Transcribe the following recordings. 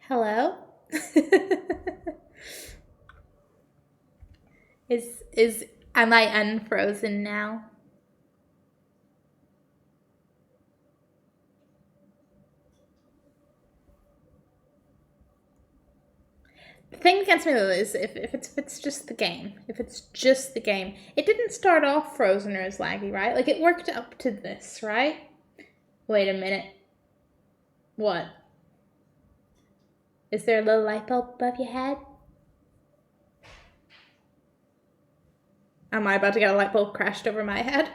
Hello? is am I unfrozen now? The thing against me though is if it's just the game. If it's just the game. It didn't start off frozen or as laggy, right? Like it worked up to this, right? Wait a minute. What? Is there a little light bulb above your head? Am I about to get a light bulb crashed over my head?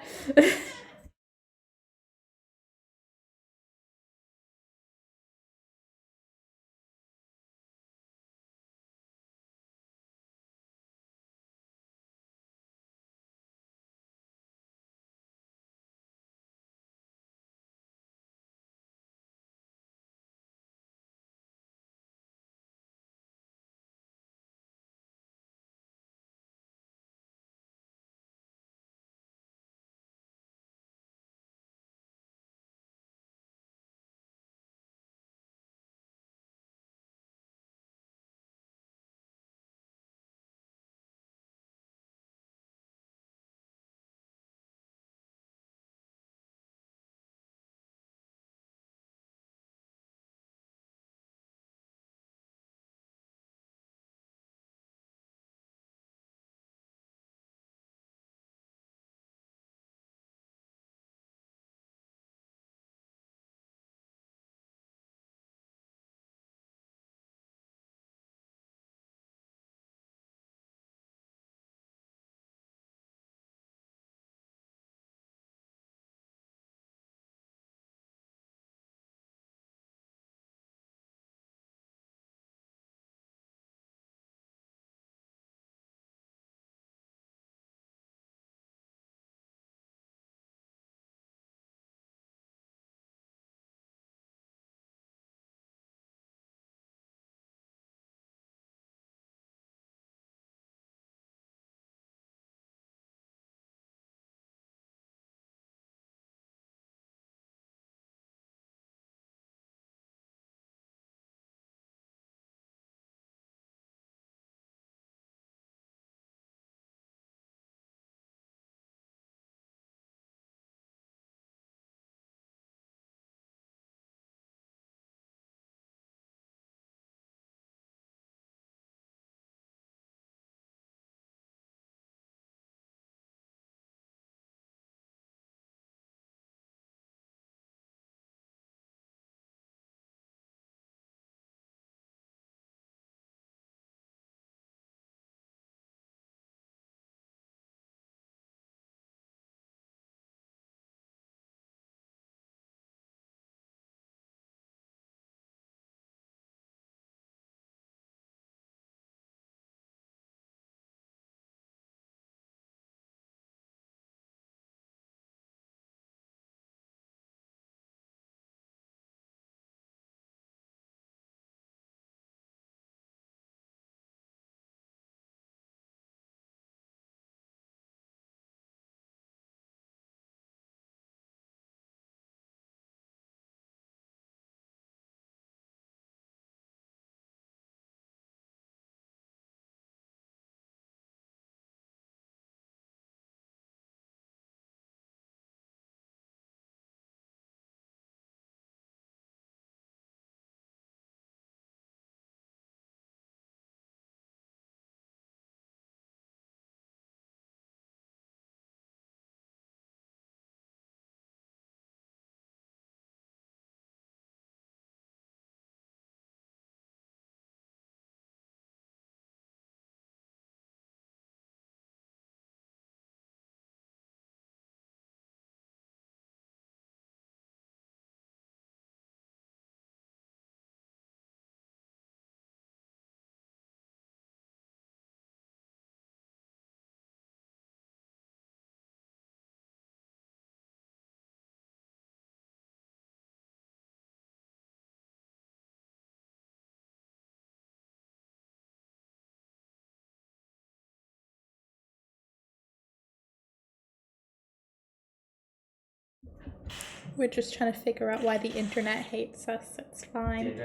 We're just trying to figure out why the internet hates us. It's fine.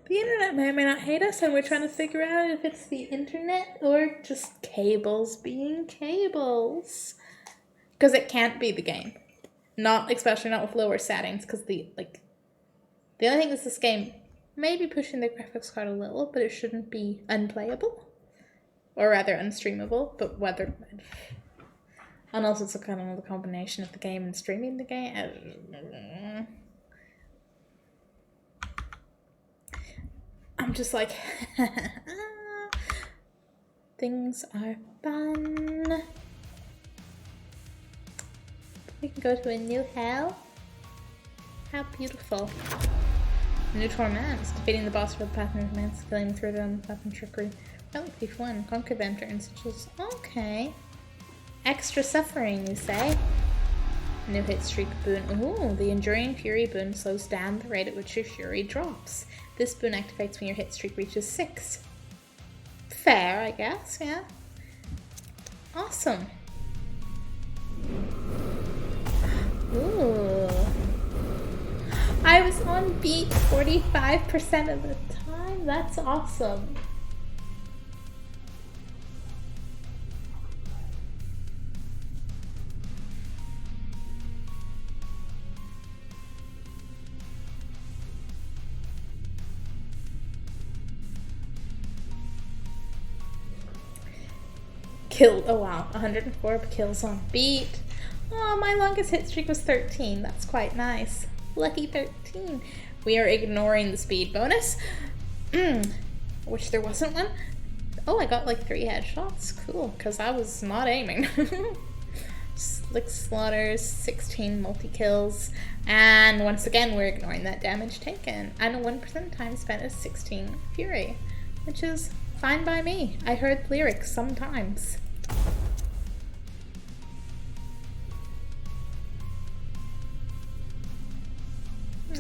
The internet may or may not hate us, and we're trying to figure out if it's the internet or just cables being cables. Because it can't be the game. Especially not with lower settings, because the only thing is this game may be pushing the graphics card a little, but it shouldn't be unplayable. Or rather, unstreamable, but whether... Unless it's a kind of a combination of the game and streaming the game. I'm just like, things are fun. We can go to a new hell. How beautiful. New torments. Defeating the boss for the path and romance, killing through them, path and trickery. Relatively fun. Conquer the entrance, which is okay. Extra suffering, you say? New hit streak boon. Ooh, the Enduring Fury boon slows down the rate at which your fury drops. This boon activates when your hit streak reaches 6. Fair, I guess, yeah. Awesome. Ooh. I was on beat 45% of the time? That's awesome. Killed. Oh wow, 104 kills on beat. Oh, my longest hit streak was 13. That's quite nice. Lucky 13. We are ignoring the speed bonus. Wish there wasn't one. Oh, I got like 3 headshots. Cool, because I was not aiming. 6 slaughters, 16 multi-kills. And once again, we're ignoring that damage taken. And a 1% time spent is 16 fury, which is fine by me. I heard lyrics sometimes.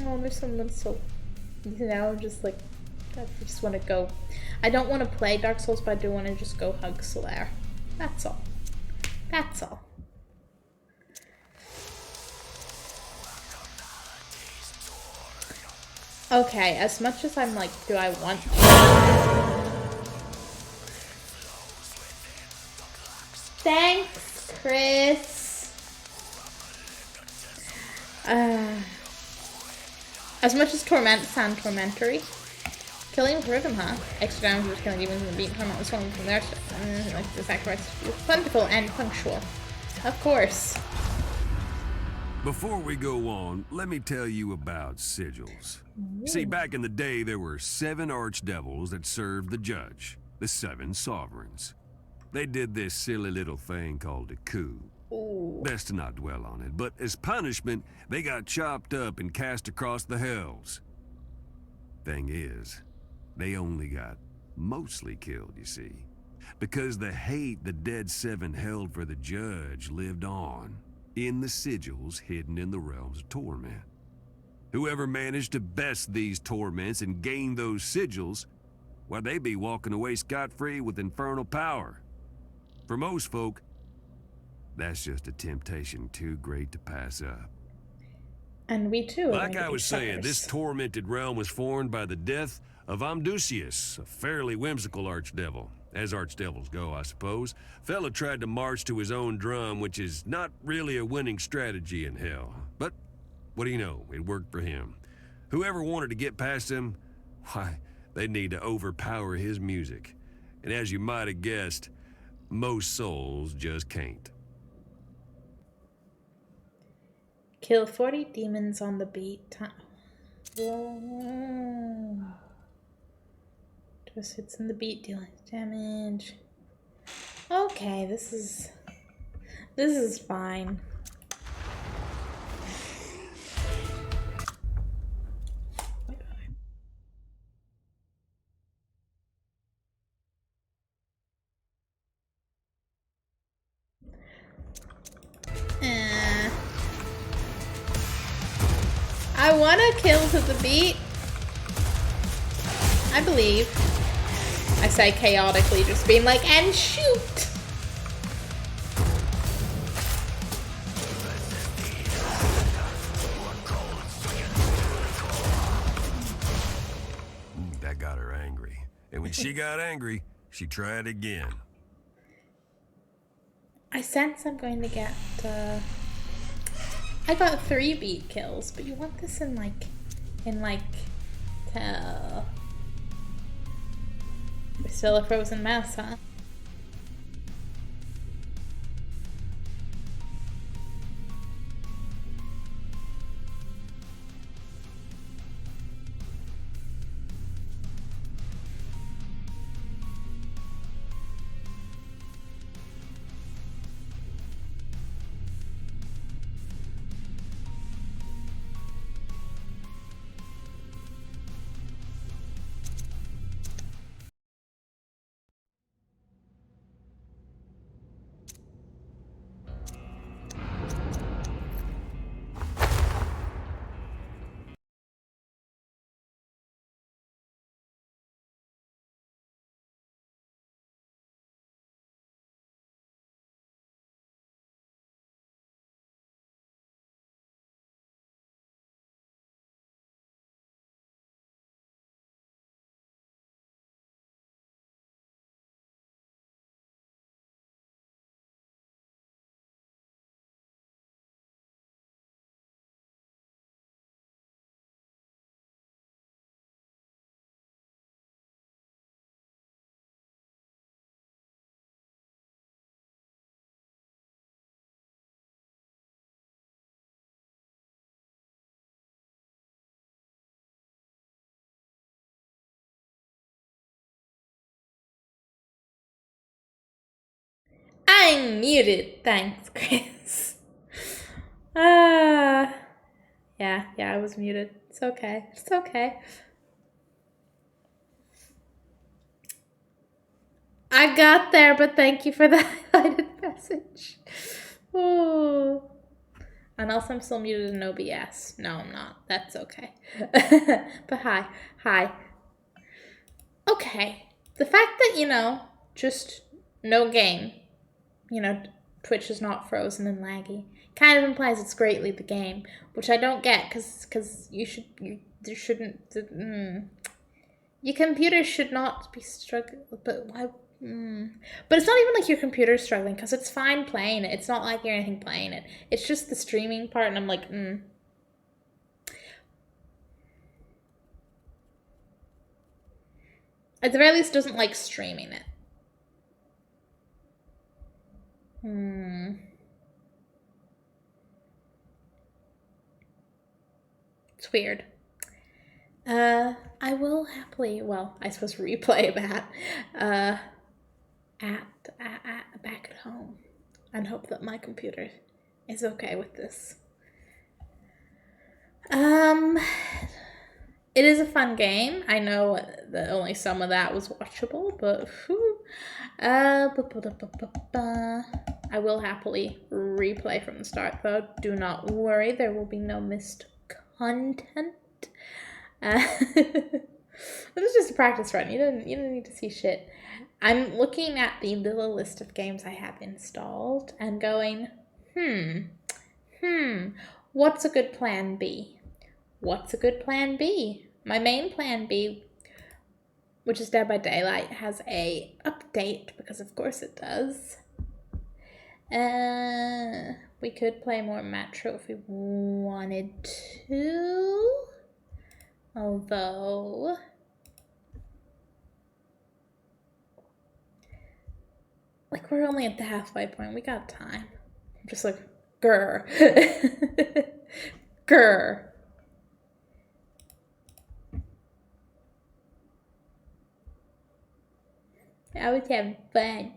Oh, there's someone so... Now just like... I just want to go... I don't want to play Dark Souls, but I do want to just go hug Solaire. That's all. That's all. Okay, as much as I'm like, do I want to? Thanks, Chris. As much as Torment sound tormentory. Killing with rhythm, huh? Extra damage was killing demons in the beat. Torment was falling from their stuff. Like the sacrifice was plentiful and punctual. Of course. Before we go on, let me tell you about sigils. See, back in the day, there were 7 archdevils that served the judge, the 7 sovereigns. They did this silly little thing called a coup. Ooh. Best to not dwell on it, but as punishment, they got chopped up and cast across the hells. Thing is, they only got mostly killed, you see, because the hate the dead 7 held for the judge lived on in the sigils hidden in the realms of torment. Whoever managed to best these torments and gain those sigils, well, they'd be walking away scot-free with infernal power. For most folk, that's just a temptation too great to pass up. And we too. Like I was saying, this tormented realm was formed by the death of Amdusius, a fairly whimsical archdevil. As archdevils go, I suppose. Fella tried to march to his own drum, which is not really a winning strategy in hell. But what do you know? It worked for him. Whoever wanted to get past him, why, they'd need to overpower his music. And as you might have guessed, most souls just can't. Kill 40 demons on the beat. Just hits in the beat, dealing damage. Okay, this is fine. I want to kill to the beat. I believe. I say chaotically, just being like, and shoot! when she got angry, she tried again. I sense I'm going to get, I got 3 beat kills, but you want this in we're still a frozen mouse, huh? I'm muted. Thanks, Chris. Yeah, I was muted. It's okay. It's okay. I got there, but thank you for the highlighted message. Oh. And also I'm still muted in OBS. No, I'm not. That's okay. But hi. Okay. The fact that, just no game, Twitch is not frozen and laggy, kind of implies it's greatly the game, which I don't get, because your computer should not be struggling, but why? But it's not even like your computer's struggling, because it's fine playing it. It's not like you're anything playing it. It's just the streaming part, and I'm like, At the very least, it doesn't like streaming it. It's weird. I will happily, I suppose replay that back at home, and hope that my computer is okay with this. It is a fun game. I know that only some of that was watchable, but I will happily replay from the start, though. Do not worry, there will be no missed content. This is just a practice run. You don't need to see shit. I'm looking at the little list of games I have installed and going, what's a good plan B? What's a good plan B? My main plan B, which is Dead by Daylight, has a update, because of course it does. We could play more Metro if we wanted to. Although, we're only at the halfway point. We got time. I'm just like, grr. Grr. I was having fun.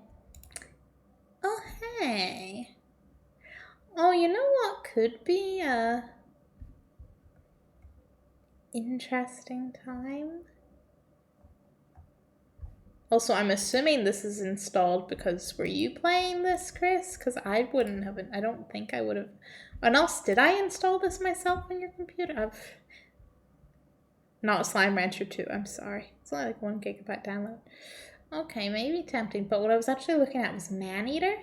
Oh, hey. Oh, you know what could be a interesting time? Also, I'm assuming this is installed because were you playing this, Chris? Because I wouldn't have. I don't think I would have. And else, did I install this myself on your computer? Not Slime Rancher 2, I'm sorry. It's only like 1 gigabyte download. Okay, maybe tempting, but what I was actually looking at was Maneater.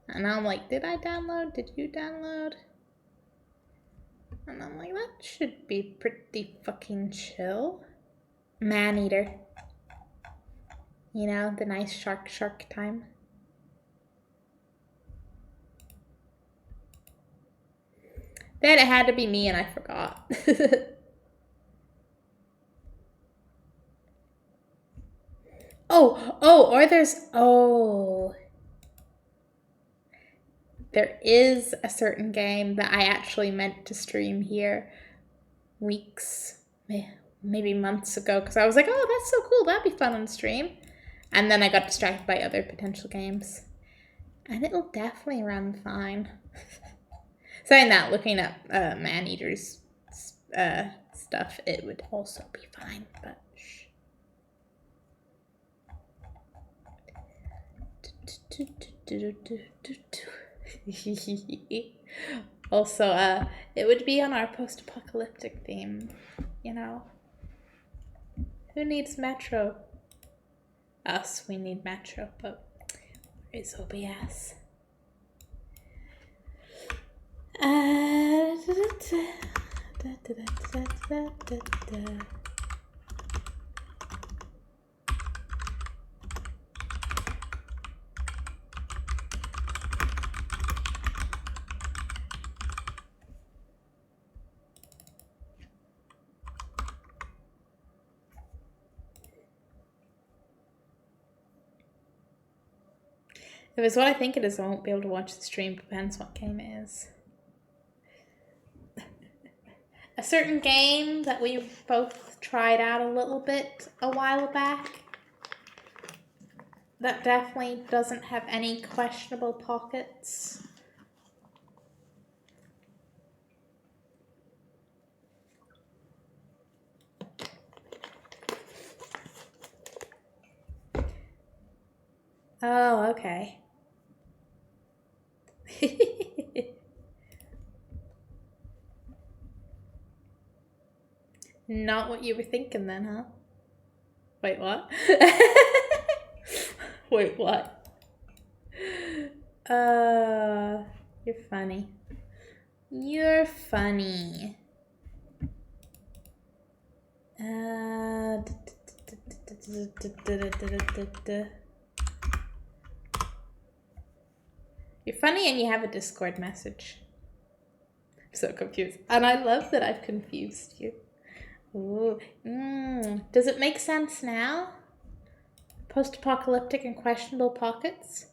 And now I'm like, did I download? Did you download? And I'm like, that should be pretty fucking chill. Maneater. You know, the nice shark time. Then it had to be me and I forgot. or there is a certain game that I actually meant to stream here weeks, maybe months ago, because I was like, oh, that's so cool, that'd be fun on stream. And then I got distracted by other potential games. And it'll definitely run fine. Saying that, looking up Maneater's stuff, it would also be fine, but shh. Also, it would be on our post-apocalyptic theme, you know. Who needs Metro? Us, we need Metro, but where is OBS? If it's what I think it is, I won't be able to watch the stream. Depends what game it is. A certain game that we both tried out a little bit a while back. That definitely doesn't have any questionable pockets. Oh, okay. Not what you were thinking then, huh? Wait, what? Wait, what? You're funny. You're funny. You're funny and you have a Discord message. I'm so confused. And I love that I've confused you. Ooh. Does it make sense now? Post-apocalyptic and questionable pockets?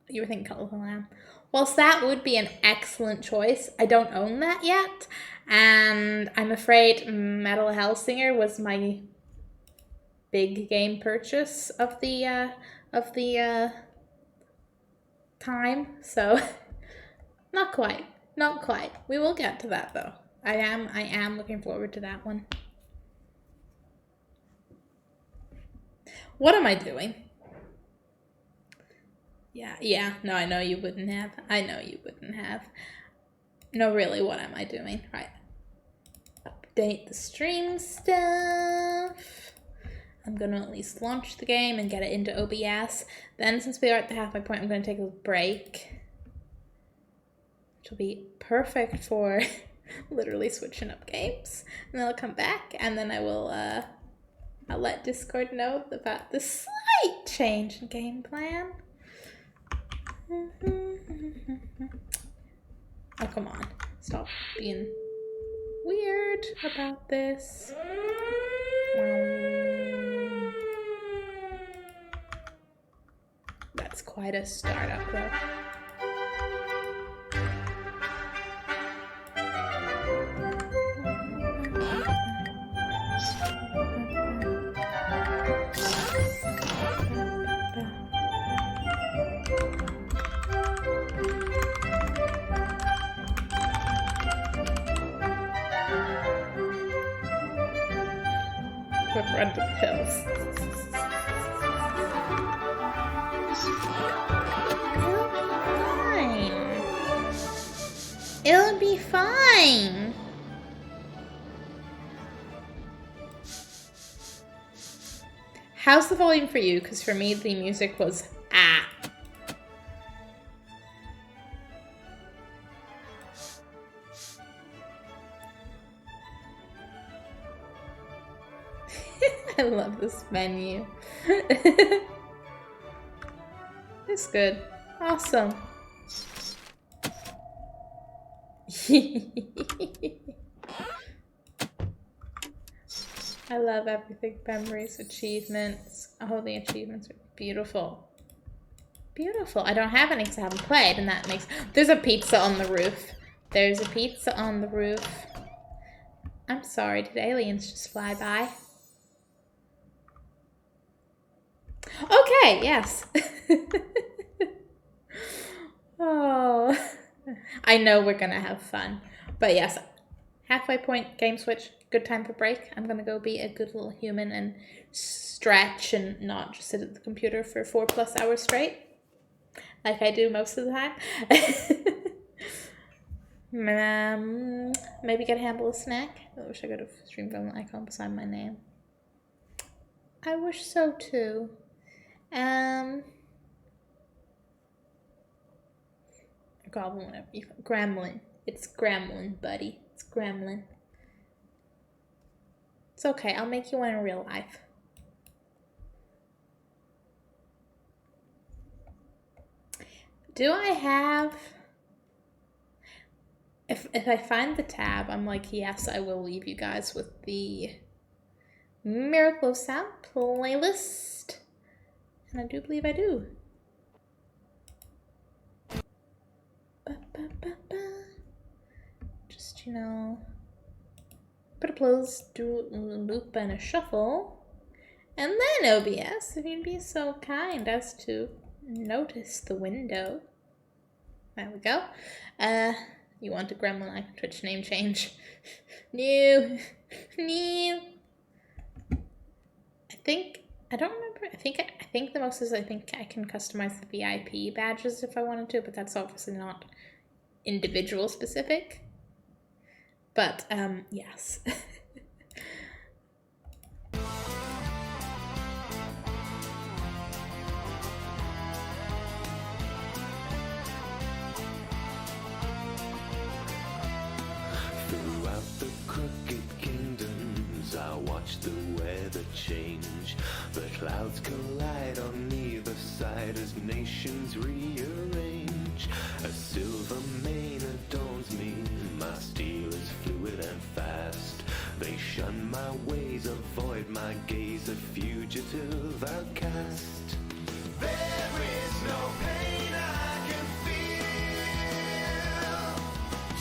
You were thinking Cult of the Lamb. Whilst that would be an excellent choice, I don't own that yet. And I'm afraid Metal Hellsinger was my big game purchase of the time. So not quite. We will get to that though. I am looking forward to that one. What am I doing? Yeah. No, I know you wouldn't have. No, really, what am I doing? Right. Update the stream stuff. I'm going to at least launch the game and get it into OBS. Then, since we are at the halfway point, I'm going to take a break. Which will be perfect for literally switching up games. And then I'll come back, and then I will, I'll let Discord know about the slight change in game plan. Oh, come on. Stop being weird about this. That's quite a startup, though. Run to the hills. It'll be fine. How's the volume for you? Because for me, the music was I love this menu. Looks good. Awesome. I love everything. Memories, achievements. Oh, the achievements are beautiful. Beautiful. I don't have any because I haven't played, and that makes... There's a pizza on the roof. There's a pizza on the roof. I'm sorry, did aliens just fly by? Okay, yes. Oh, I know we're gonna have fun. But yes, halfway point, game switch, good time for break. I'm gonna go be a good little human and stretch and not just sit at the computer for 4+ hours straight, like I do most of the time. Maybe get a handle of snack. I wish I could have streamed on the icon beside my name. I wish so too. Goblin, whatever you call it. Gremlin. It's gremlin, buddy. It's gremlin. It's okay. I'll make you one in real life. Do I have... If I find the tab, I'm like, yes, I will leave you guys with the Miracle of Sound playlist. And I do believe I do. Just, you know, put a close, do a loop and a shuffle. And then OBS, if you'd be so kind as to notice the window. There we go. You want a gremlin icon Twitch name change? No. No. I don't remember. I think the most is I think I can customize the VIP badges if I wanted to, but that's obviously not individual specific. But yes. Throughout the crooked kingdoms, I watch the weather change. The clouds collide on either side as nations rearrange. A silver mane adorns me, my steel is fluid and fast. They shun my ways, avoid my gaze, a fugitive outcast. There is no pain I can feel.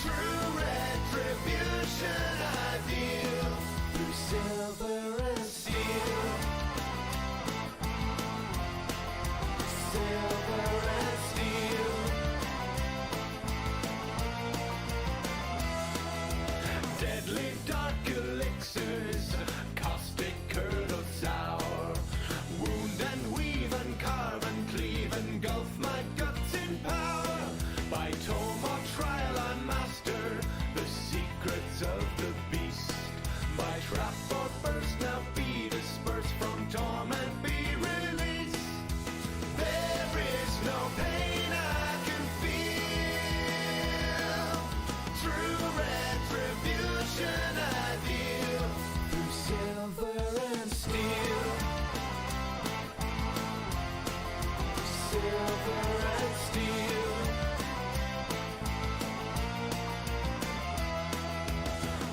True retribution I deal through silver and steel. Silver and steel. Deadly dark elixirs, caustic curdled sour. Wound and weave and carve and cleave, engulf my guts in power. By tome or trial I master the secrets of the beast. By trap or burst now be dispersed, from torment be released. There is no pain I can feel. True retribution I deal through silver and steel. Silver and steel.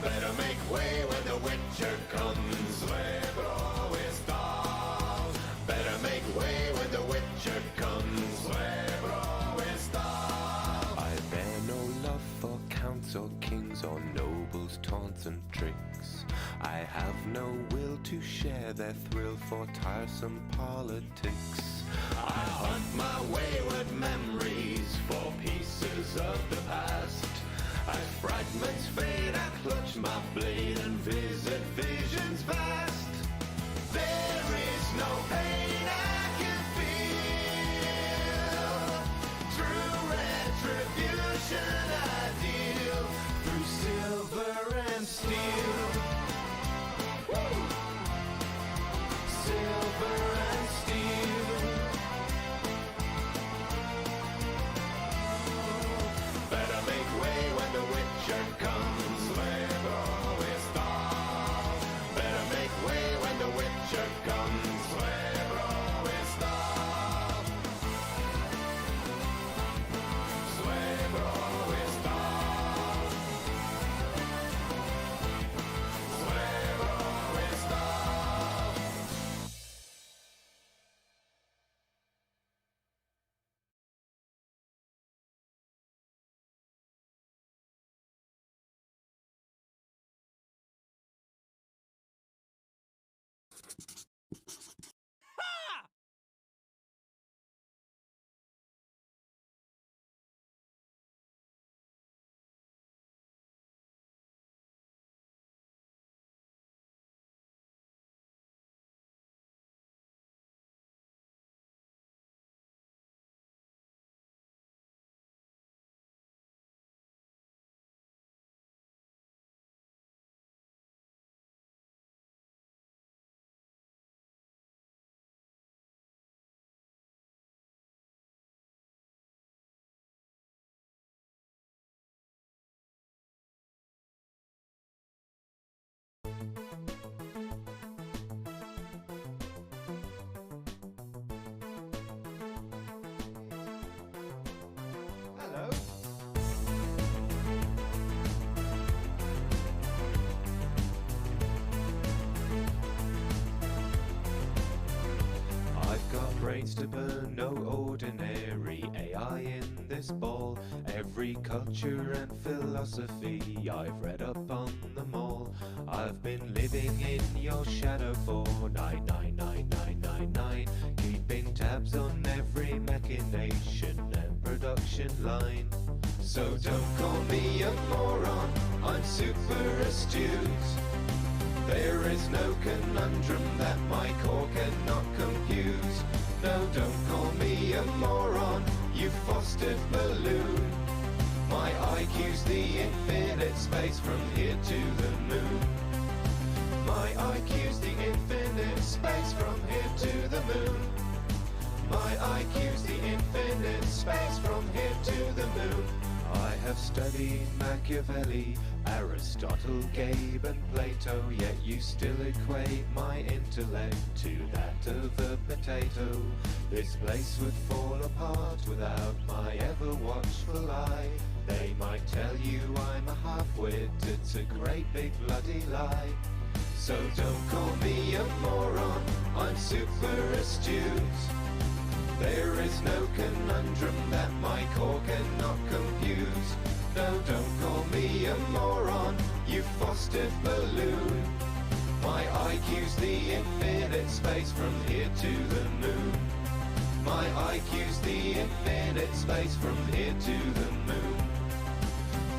Better make way when the Witcher comes. Lebro is down. Better make way when the Witcher comes. Lebro is down. I bear no love for counts or kings or nobles' taunts and tricks. I have no will to share their thrill for tiresome politics. I hunt my wayward memories for pieces of the past. As fragments fade, I clutch my blade and visit visions vast. There is no pain I can feel. True retribution I deal through silver and steel. Woo! Silver and steel. Better make way when the Witcher comes. Lebro is down. Better make needs to burn, no ordinary AI in this ball. Every culture and philosophy, I've read up on them all. I've been living in your shadow for 99999, keeping tabs on every machination and production line. So don't call me a moron, I'm super astute. There is no conundrum that my core cannot compute. No, don't call me a moron, you fostered balloon. My IQ's the infinite space from here to the moon. My IQ's the infinite space from here to the moon. My IQ's the infinite space from here to the moon. I have studied Machiavelli, Aristotle, Gabe and Plato, yet you still equate my intellect to that of a potato. This place would fall apart without my ever watchful eye. They might tell you I'm a half-wit, it's a great big bloody lie. So don't call me a moron, I'm super astute. There is no conundrum that my core cannot compute. No, don't call me a moron, you fostered balloon. My IQ's the infinite space from here to the moon. My IQ's the infinite space from here to the moon.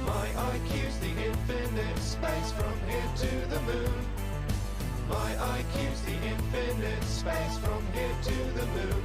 My IQ's the infinite space from here to the moon. My IQ's the infinite space from here to the moon.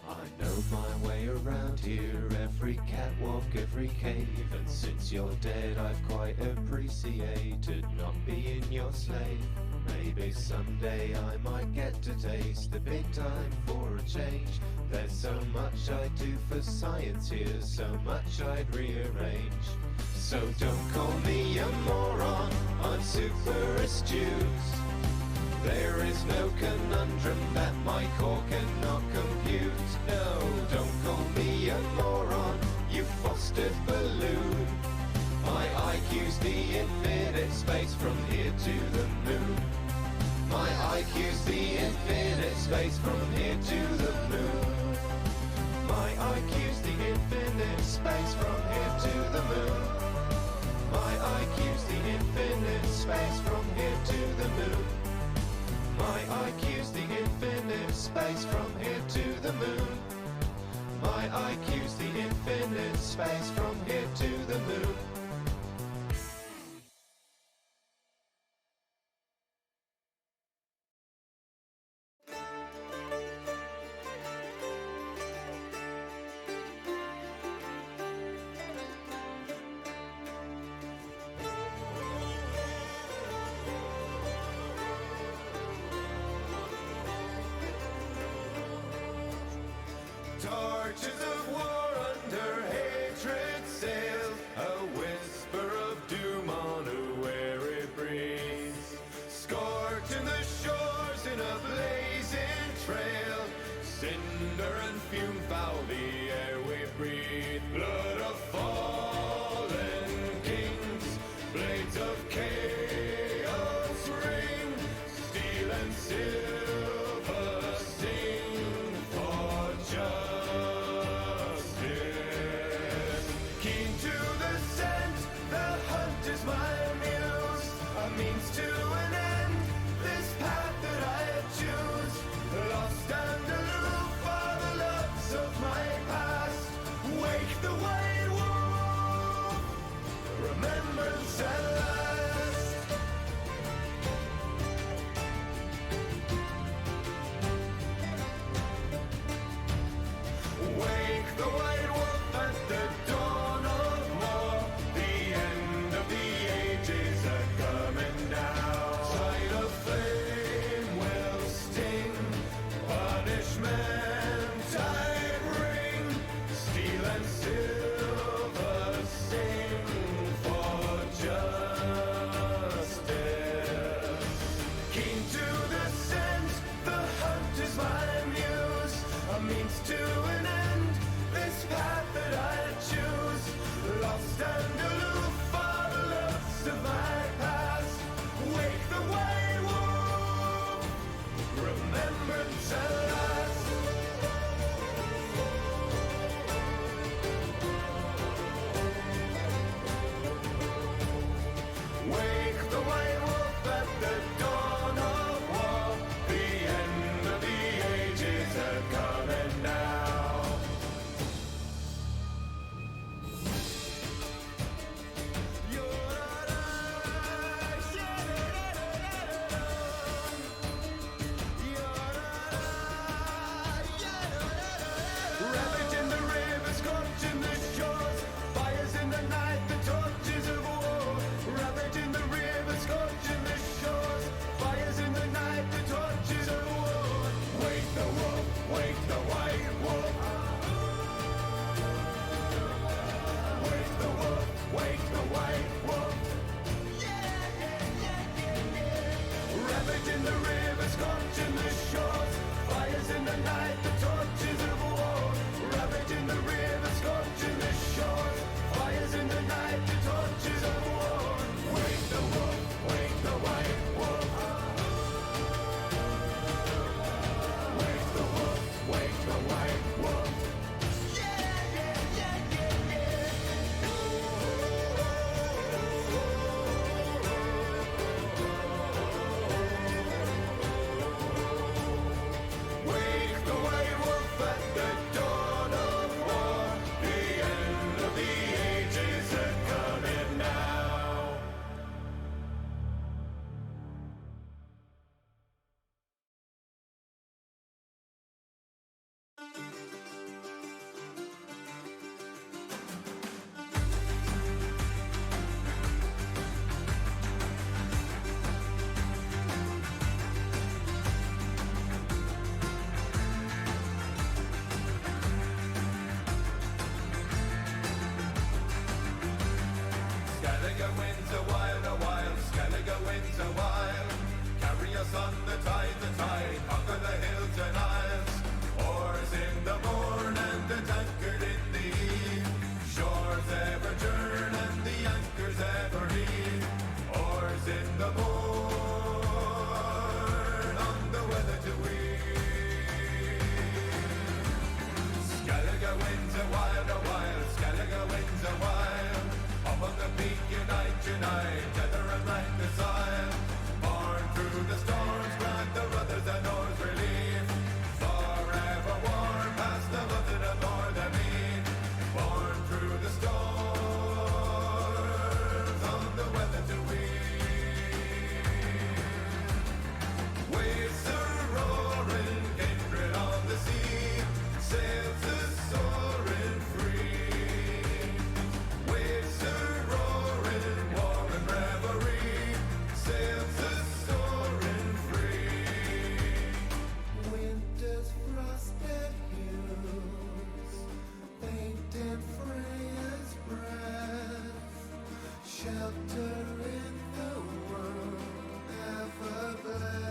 I know my way around here, every catwalk, every cave. And since you're dead, I've quite appreciated not being your slave. Maybe someday I might get to taste the big time for a change. There's so much I'd do for science here, so much I'd rearrange. So don't call me a moron, I'm super astute. There is no conundrum that my core cannot compute. No, don't call me a moron, you fostered balloon. My IQ's the infinite space from here to the moon. My IQ's the infinite space from here to the moon. My IQ's the infinite space from here to the moon. My IQ's the infinite space from here to the moon. My IQ's the infinite space from here to the moon. My IQ's the infinite space from here to the moon. Torches of war under hatred sail, a whisper of doom on a weary breeze. Scorching the shores in a blazing trail, cinder and fume foul the air we breathe. Blood of fallen kings, blades of chaos ring, steel and silver sing for justice. Ravaging the river, scorching the shores. Fires in the night, the torches of war. Ravaging the river, scorching the shores. Fires in the night, the torches of war. Wake the wolf, wake the white wolf. Wake the wolf, wake the white wolf. Yeah, yeah, yeah, yeah, yeah. Wake the white wolf at the dawn of war. The end of the ages are coming now. Skellige winds a while, Skellige winds a while. Carry us on the tide, conquer the hills and isles. Oars in the morn and the tankard in the eve. Shores ever turn and the anchors ever heave. Oars in the morn, on the weather to weave. Skellige winds a while, Skellige winds a while. Up on the peak, unite, tether and rank the sile. Born through the storms, grant the brothers and oars relief. Forever warm, past the mother of northern mean. Born through the storms, on the weather to weave. Waves are roaring, kindred on the sea. Sails are soaring free. Waves are roaring, war and revelry. Sails are soaring free. Winter's frosted hues, faint and Freya's breath. Shelter in the world, ever blessed.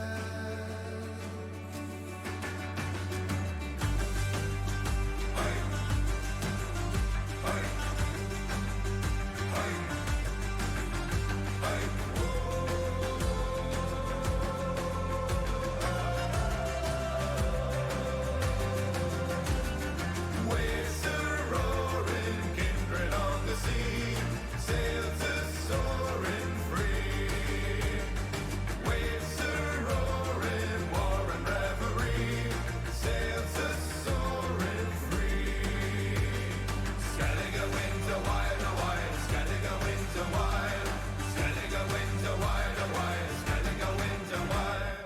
Waves are roaring, kindred on the sea. Sails are soaring free. Waves are roaring, war and revelry. Sails are soaring free. Skellige winds a while, Skellige winds a while. Skellige winds a while, Skellige winds a while.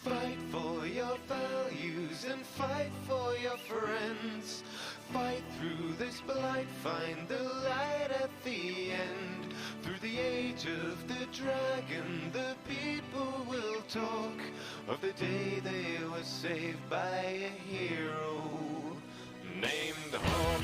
Fight for your values and fight for your friends. Fight through this blight, find the light at the end. Through the age of the dragon, the people will talk of the day they were saved by a hero named Hawk.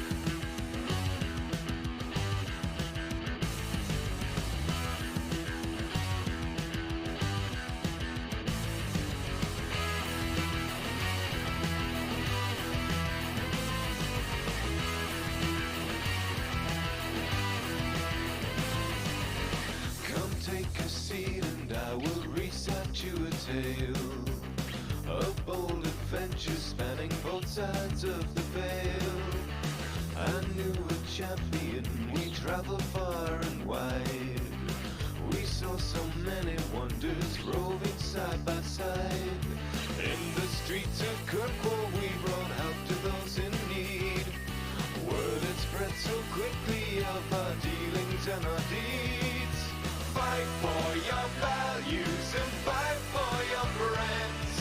Come take a seat and I will recite you a tale of bold adventures spanning both sides of the veil. I knew a champion, we traveled far and wide. We saw so many wonders roving side by side. In the streets of Kirkwall we brought help to those in need. Word had spread so quickly of our dealings and our deeds. Fight for your values and fight for your friends.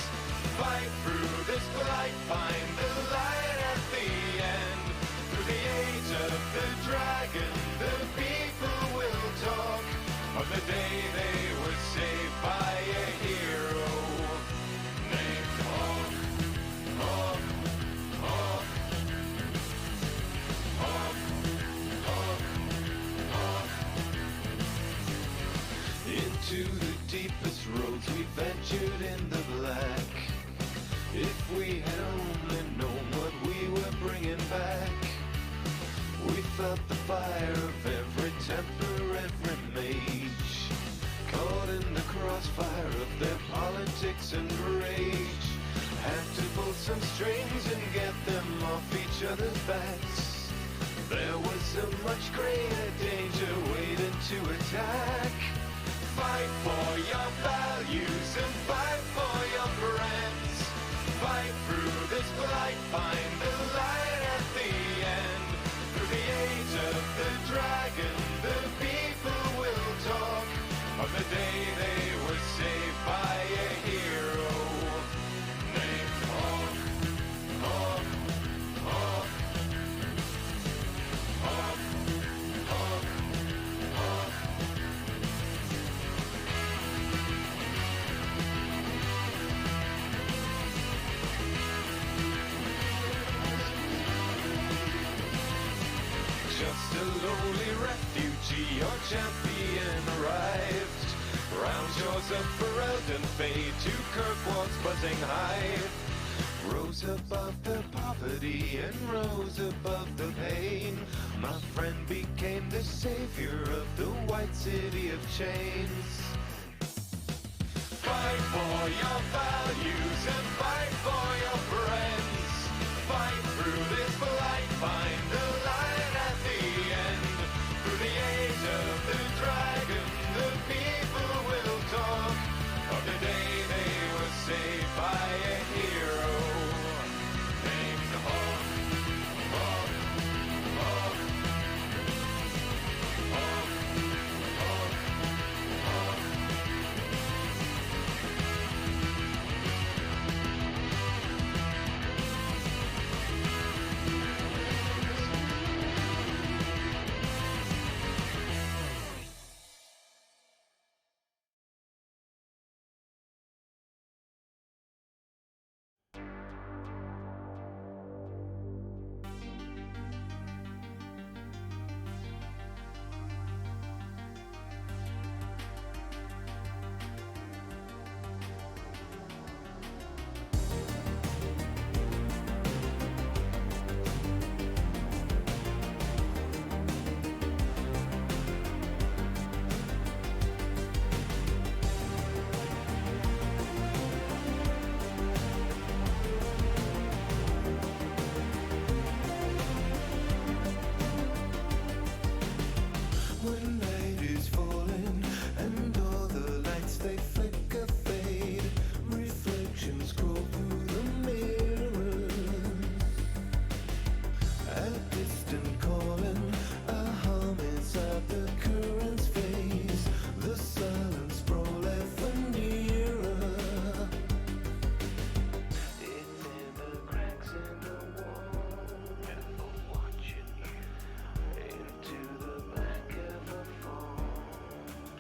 Fight through this blight, find the light at the end. Through the age of the dragon, the people will talk of the day they were saved by a hero named some strings and get them off each other's backs. There was so much greater danger waiting to attack. Fight for your values and fight for your friends. Fight through this blight, find the light at the end. Through the age of the dragon, the people will talk of the day they were saved by a hero named Hawk. Hawk, Hawk, Hawk, Hawk, Hawk. Just a lonely refugee, your champion arrived. Round shores of Ferelden fade to Kirkwall's buzzing hive. Rose above the poverty and rose above the pain. My friend became the savior of the white city of chains. Fight for your values and fight for your friends. Fight through this blight, find the light at the end. Through the age of the dragon, the people will talk of the day they were saved by a hero named Hawk. Hawk, Hawk, Hawk, Hawk, Hawk. When night is falling and all the lights they flicker fade, reflections crawl through the mirrors. A distant calling, a hum inside the current's face. The silence sprawl ever nearer. It's in the cracks in the wall, never watching into the back of a phone.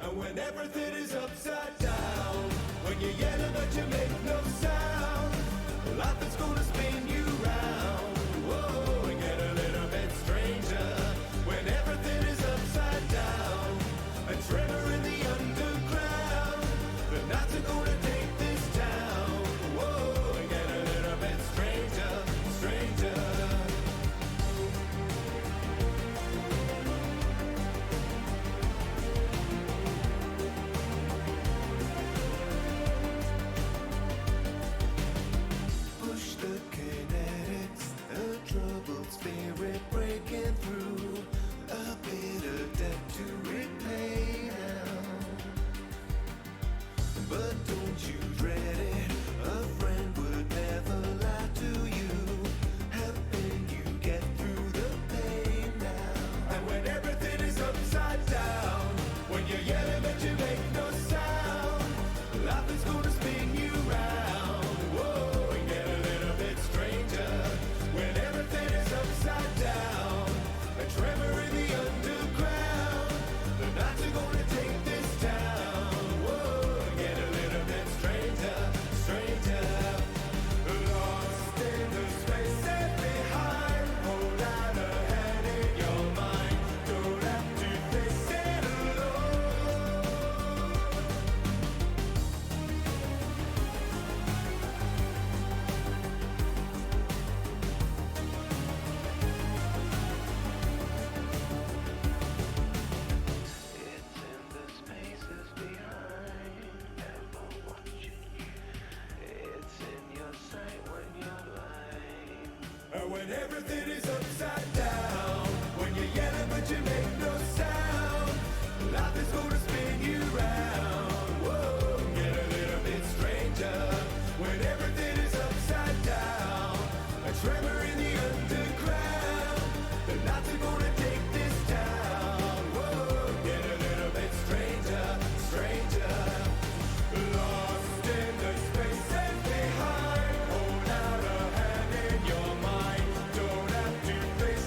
And when everything is upside down, when you're yelling but you make no sound, life is gonna spin you round. Whoa, and get a little bit stranger. When everything is upside down, a tremor in the underground, the nights are gonna take this town. Whoa, and get a little bit stranger, stranger. when everything is upside down. When you're yelling but you make no sound, life is gonna spin you round. Whoa, get a little bit stranger when everything is upside down. A tremor in the underground, the nights are gonna take this town. Whoa, get a little bit stranger, stranger. Lost in the spaces behind, hold out a hand in your mind. Don't have to face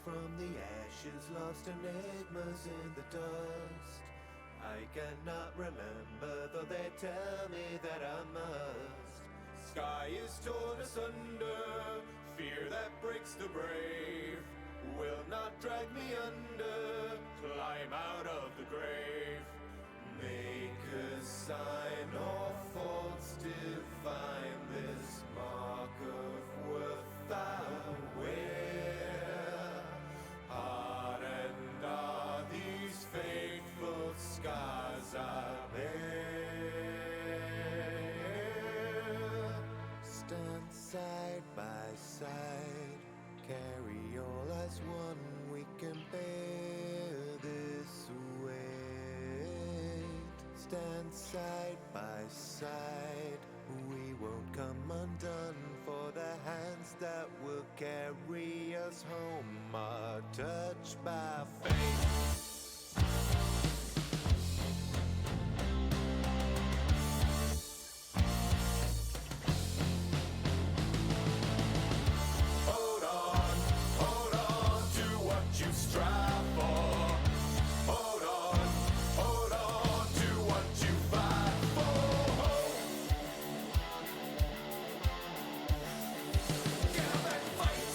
from the ashes, lost enigmas in the dust. I cannot remember, though they tell me that I must. Sky is torn asunder, fear that breaks the brave will not drag me under, climb out of the grave. Make a sign or faults divine, this mark of worth I wear. Hard and are these fateful scars I bear. Stand side by side, carry all as one, we can bear this weight. Stand side by side, we won't come undone, for the hands that will carry us home are touched by fate. Hold on to what you strive for. Hold on to what you fight for. Get up and fight.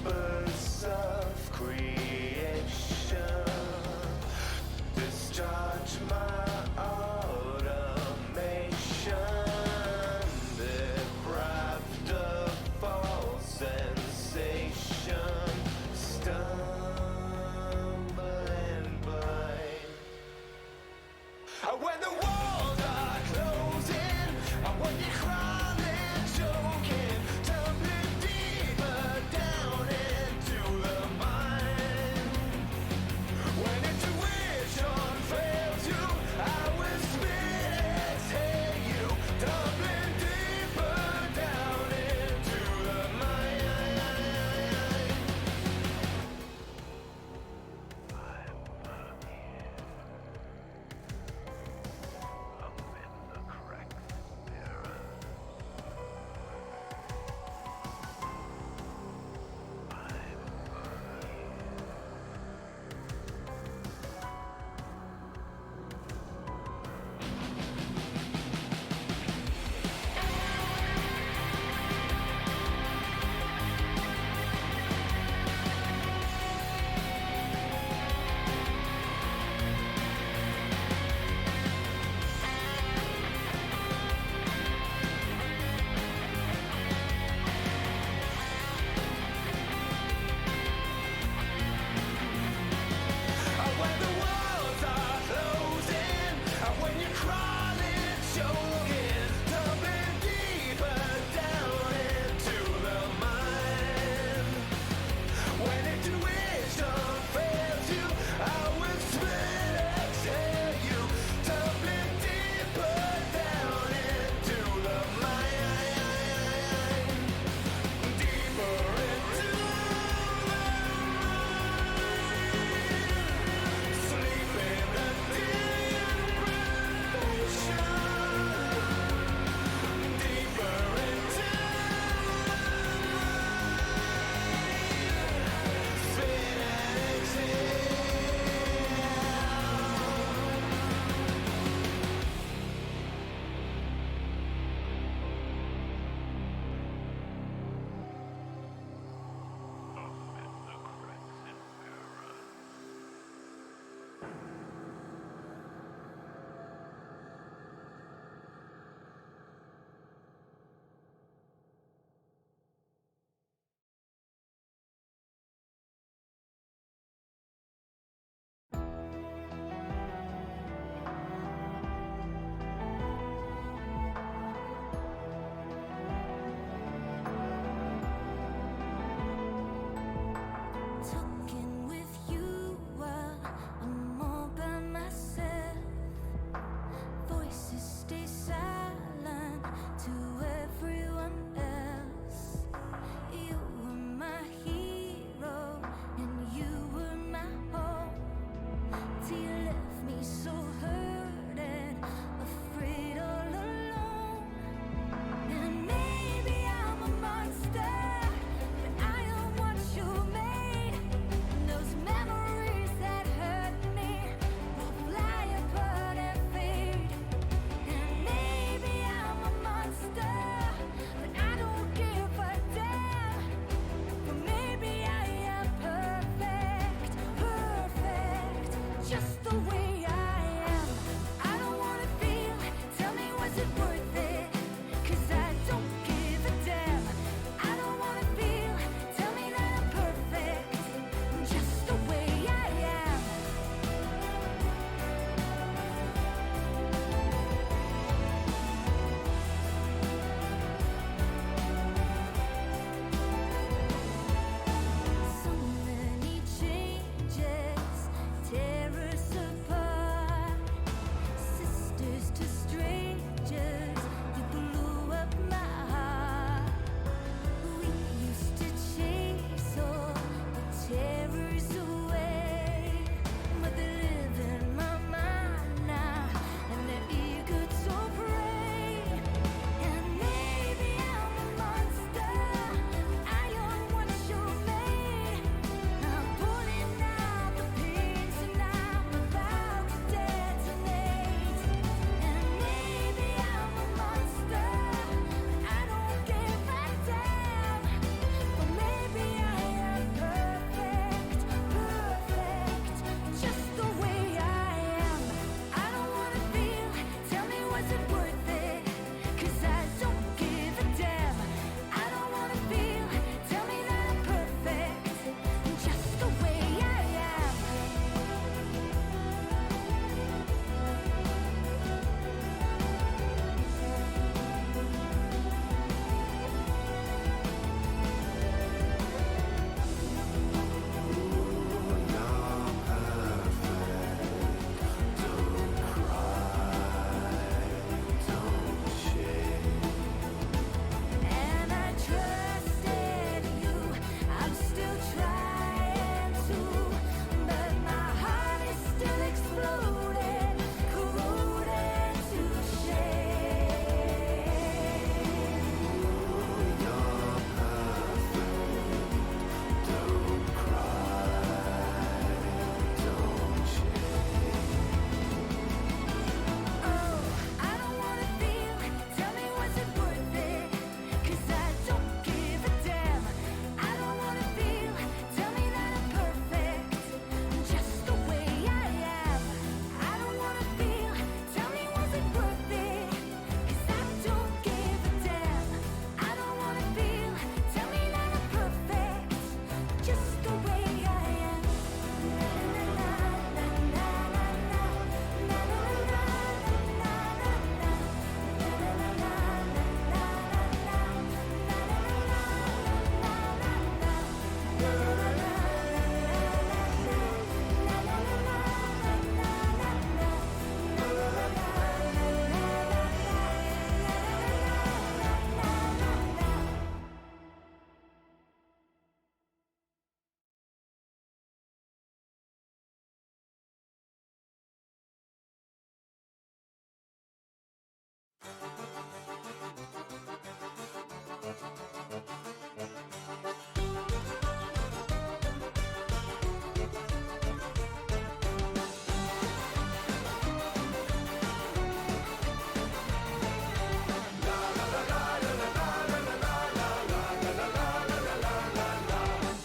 whispers of creation discharge my automation, deprived of all sensation, stumbling blind. When the walls are closing, when you're crawling, choking, tumbling deeper down into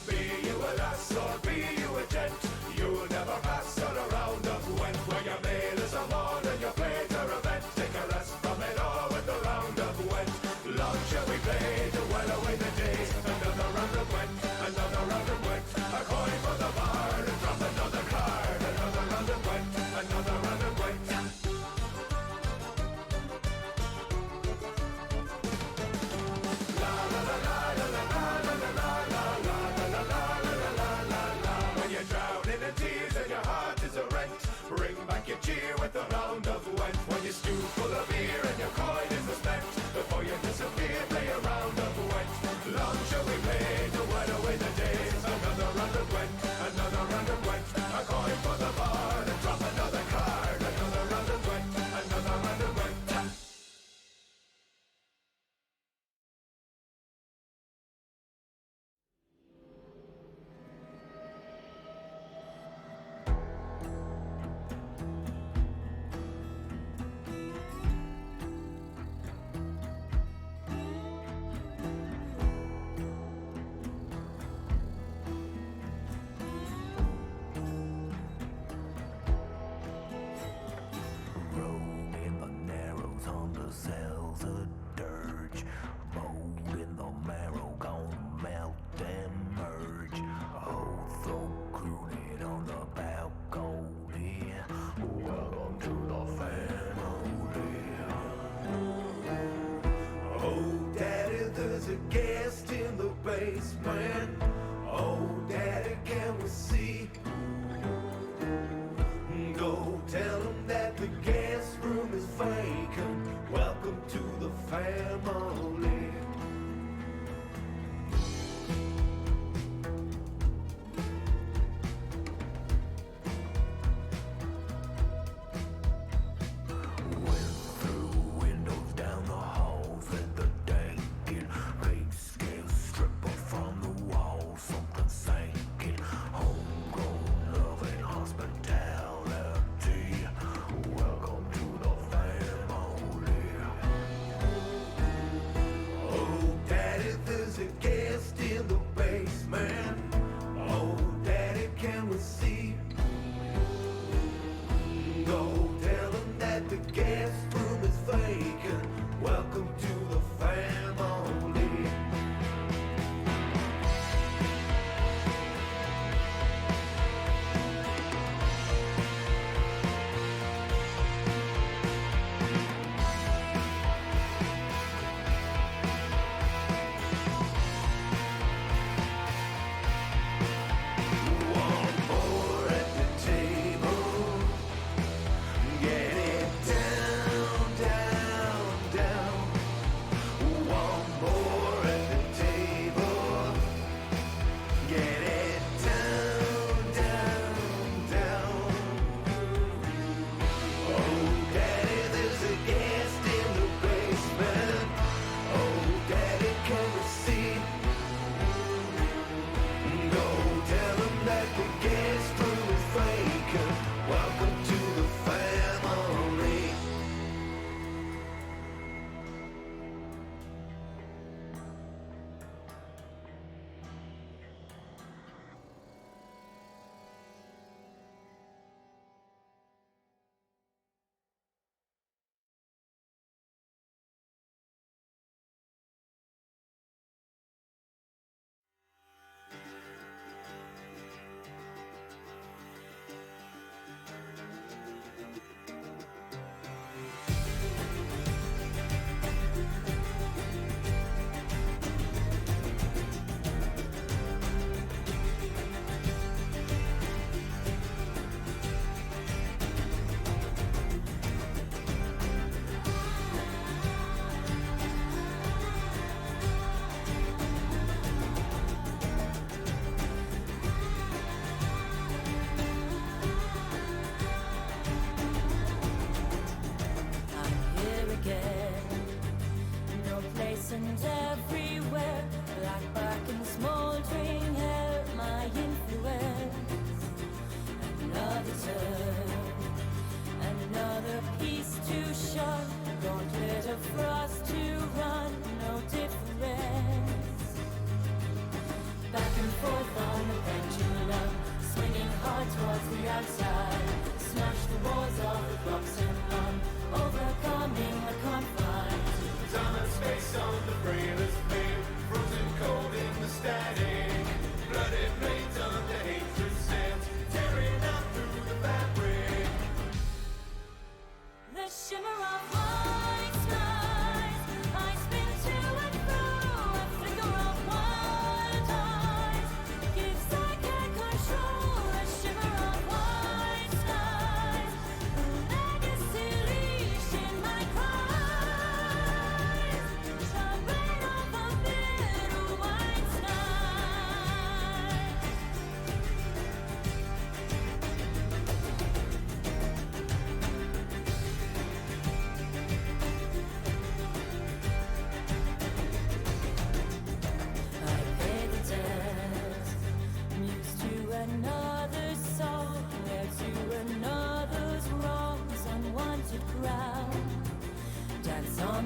Be you a lass or be you a gent, you'll never pass on a round of Gwent. When your mail is a morn and your plate or event, take a rest from it all with the round of Gwent. Long shall we play to well away the days. Another round of Gwent, another round of Gwent. A coin for the bar and drop another card. Another round of Gwent, another round of Gwent. When you're drowning in tears and your heart is a rent, bring back your cheer with a round of Gwent. When you stew full of beer and your coin is spent, before you disappear, play a round of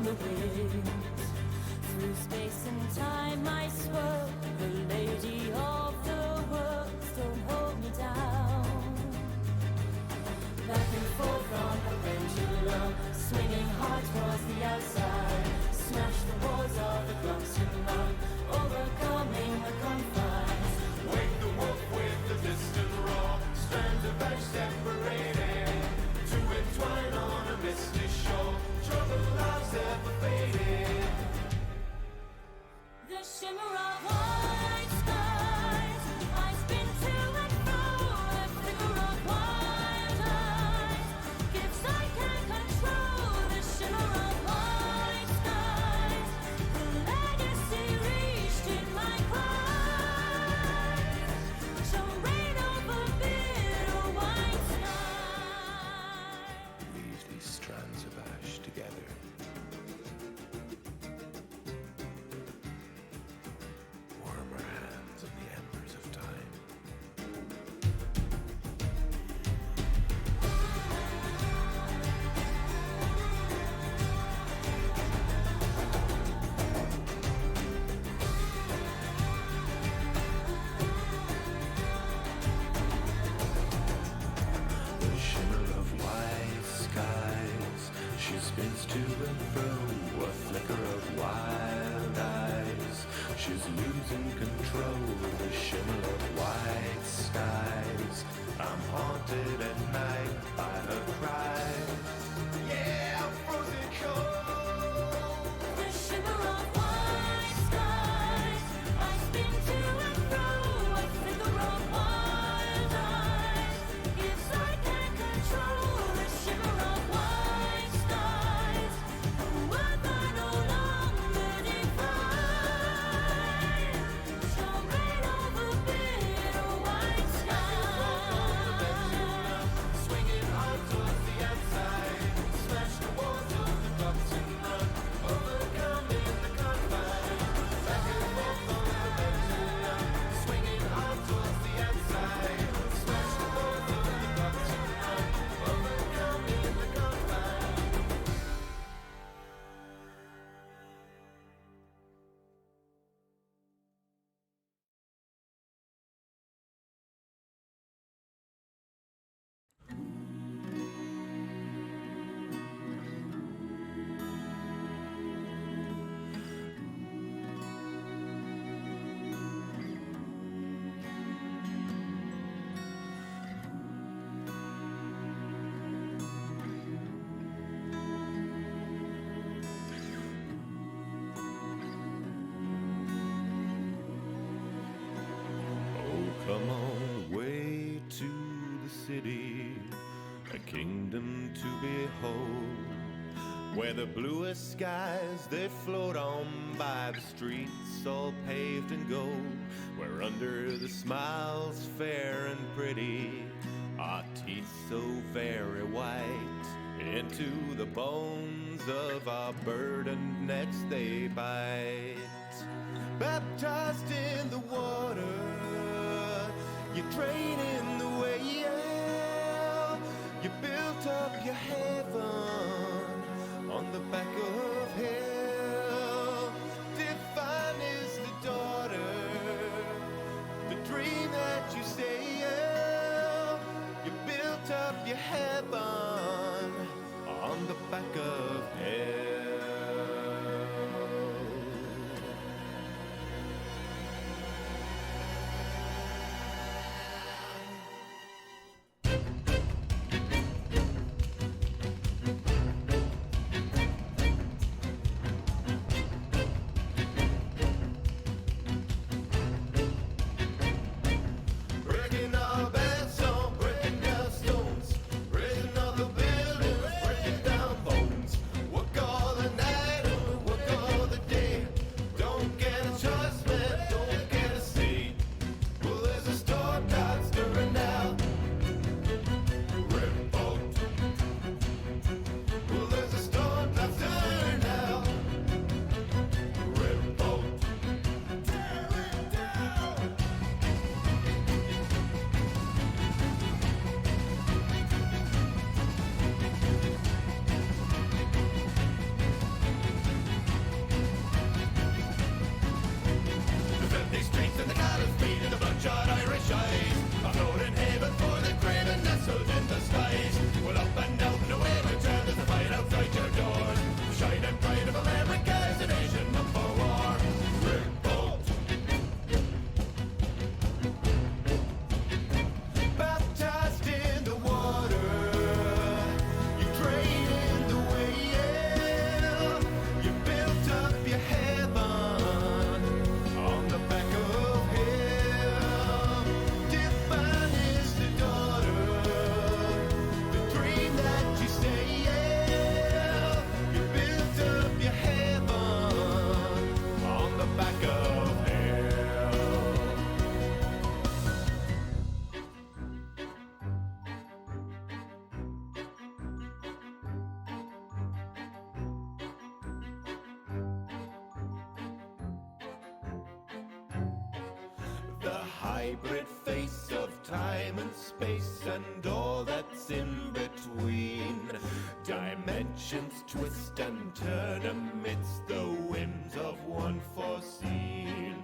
the wind. Through space and time I swirl, the lady of the world, don't hold me down. Back and forth on the pendulum, swinging hard towards the outside. Smash the walls of the blocks and run, overcoming the confines. Wake the wolf with the distant roar, strands of ash separated, to entwine on a misty shore. Trouble lives ever faded. The shimmer of white skies, I spin to and fro, a flicker of wild eyes, gifts I can't control. The shimmer of white skies, the legacy reached in my cries, shall reign over bitter white sky. Weave these strands of ash together. Warm our hands on the embers of time. The shimmer of white skies, she spins to and fro, a flicker of wild eyes. She's losing control, the shimmer of white skies. I'm haunted at night by her cries. Yeah, I'm frozen cold. The shimmer of white skies, I spin to and fro, a flicker of wild eyes, gifts I can't control. The shimmer of white skies, a world I no longer define, shall reign over bitter white skies. Swinging hard towards the outside, smash the walls of the blocks and run, overcoming the confines. Back and forth on the pendulum, swinging hard towards the outside, smash the walls of the blocks and run, overcoming the confines. Oh, come on, way to the city, a kingdom to behold, where the bluest skies they float on by the streets all paved in gold, where under the smiles fair and pretty, our teeth so very white, into the bones of our burdened necks they bite. Baptized in the water, you're draining the well. You built up your heaven on the back of hell. Divine is the daughter, the dream that you sail. You built up your heaven on the back of hell. hybrid face of time and space and all that's in between. Dimensions twist and turn amidst the whims of one foreseen.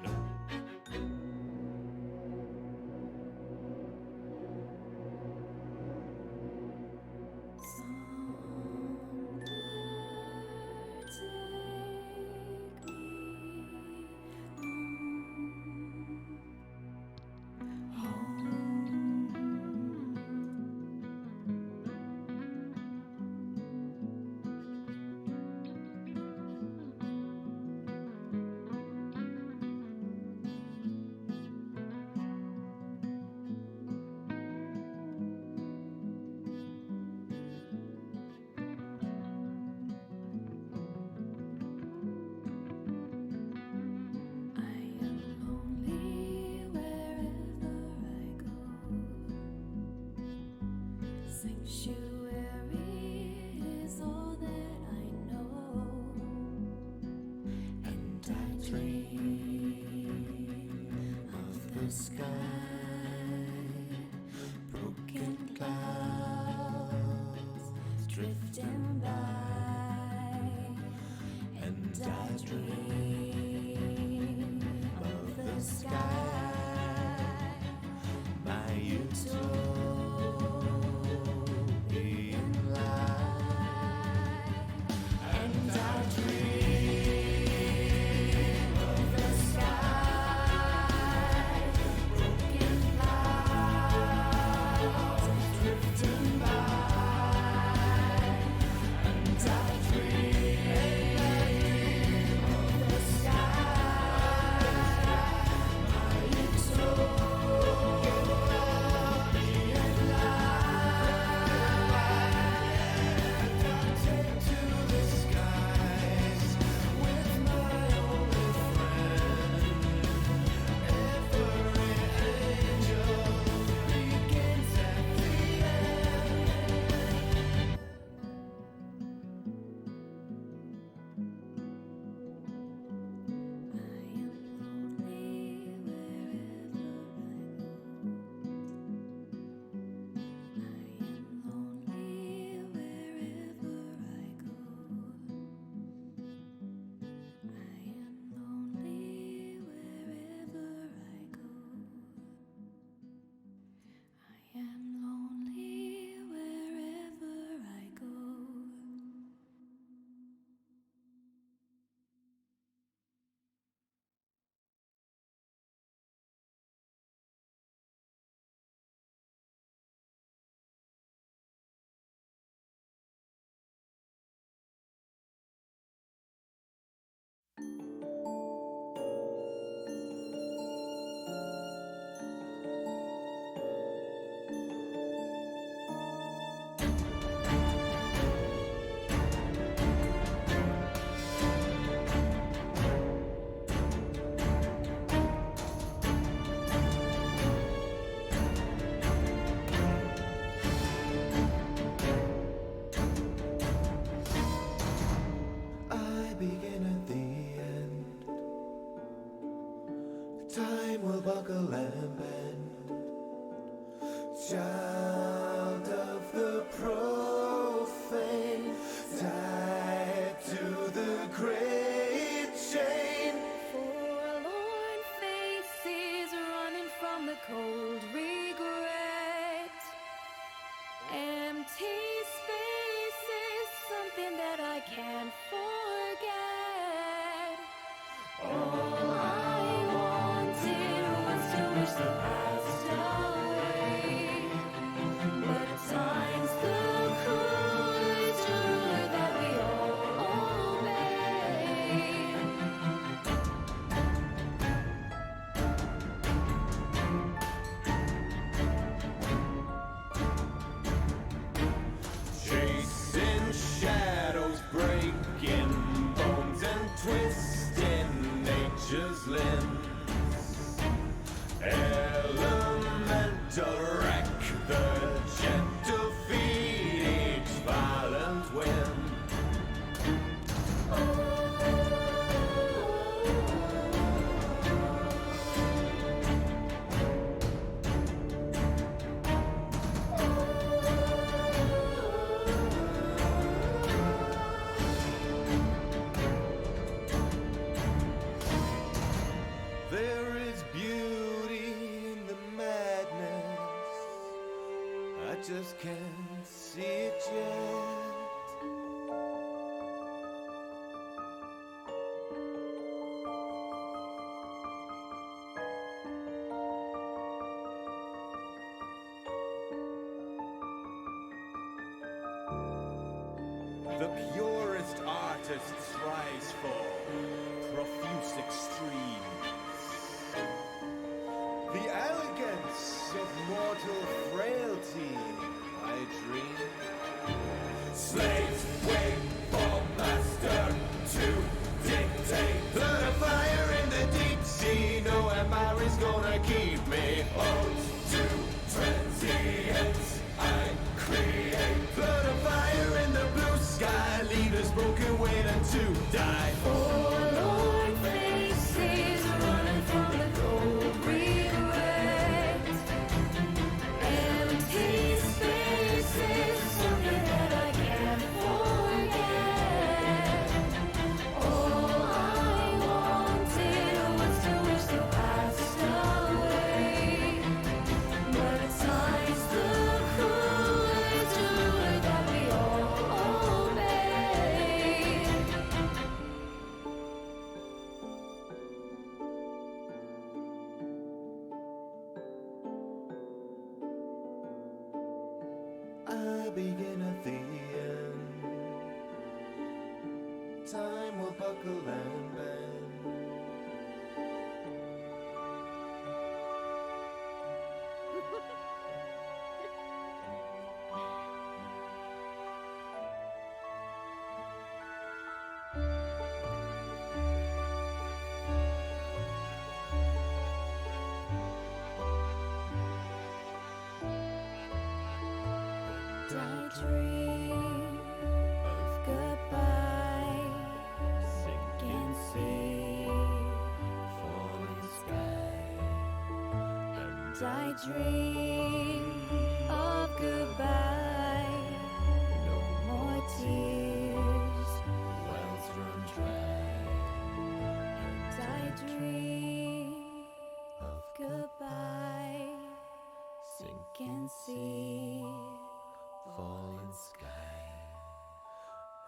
Drifting by, and I dream of the sky, my utopian life, and I dream of the sky, broken clouds drifting by. Begin at the end. Time will buckle and bend. Child of the profane, tied to the great chain. Forlorn faces running from the cold regret. Empty spaces, something that I can't forget. All I wanted was to wish the past away. But time's the cruelest ruler that we all obey. Chasing shadows, breaking bones and twisting nature's limbs. Elemental wreck, the gentle feet, each violent wind. There is beauty in the madness. I just can't see it yet. The purest artist strives for profuse extremes. The elegance of mortal frailty, I dream. Slaves wait for master to dictate. Put a fire in the deep sea, no Amari's gonna keep me. Ode to transience I create. Put a fire in the blue sky, leaders broken, waiting to die. Forlorn faces running from the cold regret. Empty spaces, something that I can't forget. All I wanted was to wish the past away. But time's the cruelest ruler that we all obey. I begin at the end. Time will buckle and bend. I dream of goodbye, sinking sea, falling sky. And I dream of goodbye, no more tears, wells run dry. And I dream of goodbye, sinking sea, falling sky.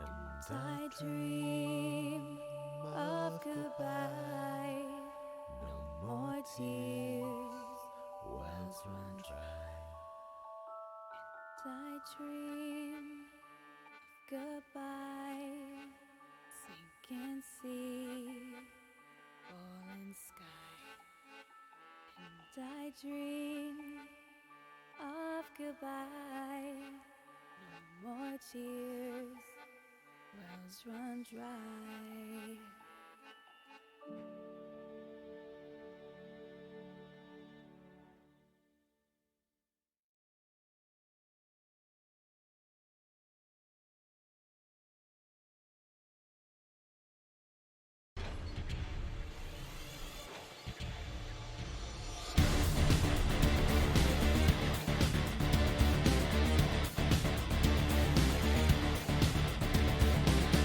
And I dream of goodbye, no more tears, wells run dry. And I dream of goodbye, sinking sea, falling sky. And I dream of goodbye, no more tears, wells run dry.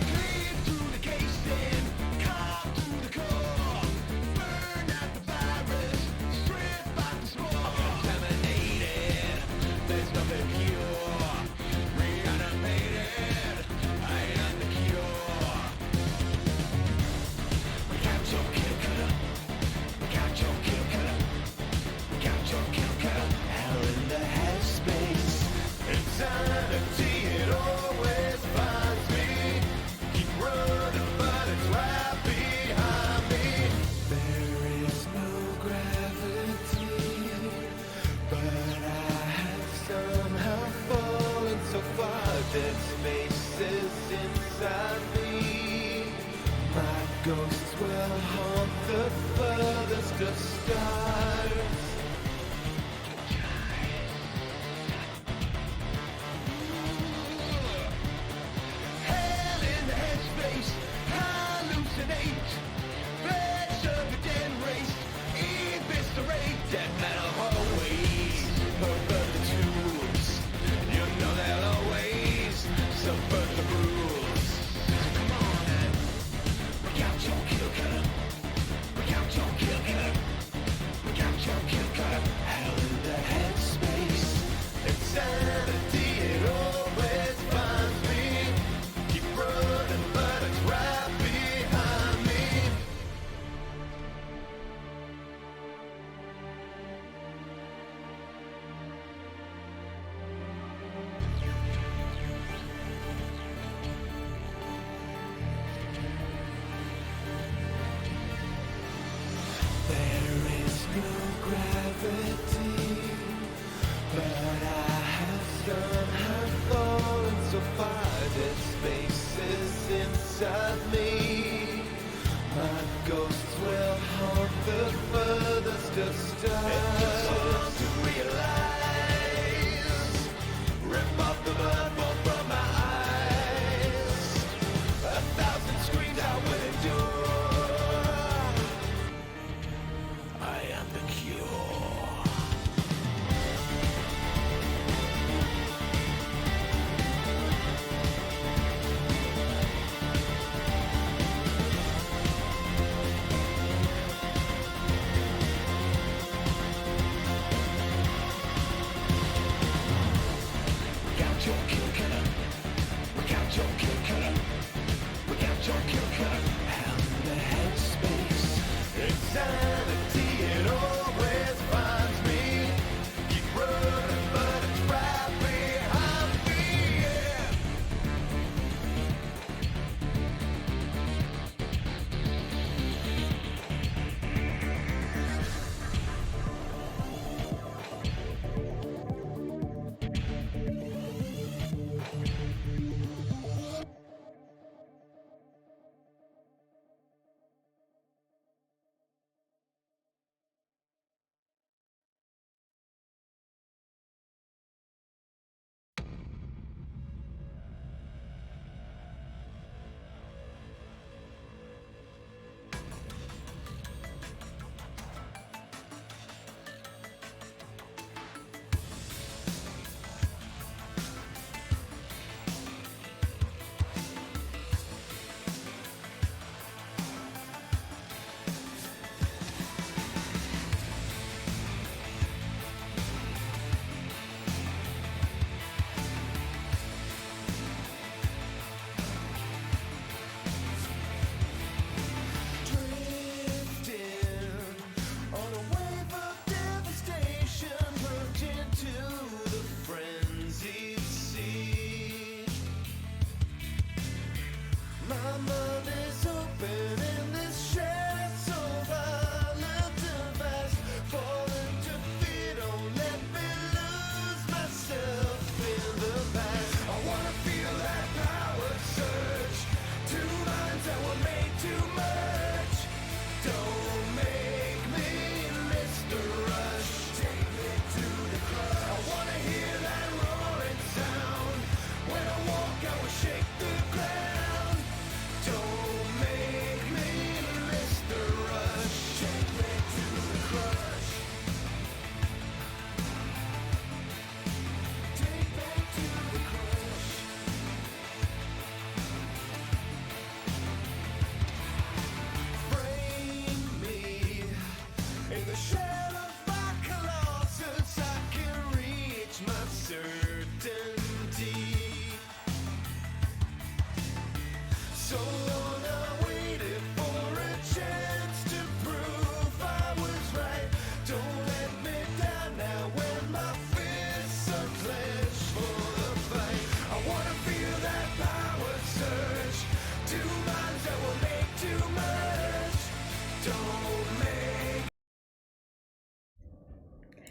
Clean through the casing, carve through the core. Burn out the virus, strip out the spore. Contaminated, there's nothing pure. Reanimated, I am the cure. We got your kill cutter. We got your kill cutter. We got your kill cutter. Hell in the headspace. Insanity, it always finds me. Keep running, but it's right behind me. There is no gravity, but I have somehow fallen so far that space is inside me. My ghosts will haunt the furthest of stars. Hell in the headspace, hallucinate. Flesh of the dead race, eviscerate. Dead metal always pervert the tools. You know they'll always subvert the rules. Come on, man. We got your kill cutter. We got your kill cutter. gravity, but I have somehow fallen so far that space is inside me. My ghosts will haunt the furthest of stars. It just wants to realize, rip off the blood from my eyes. 1,000 screams I will endure. I am the cure. We got your kill killer. We got your kill killer. We got your kill killer. And the headspace. Insanity, it always finds me. Keep running, but it's right behind me. Yeah.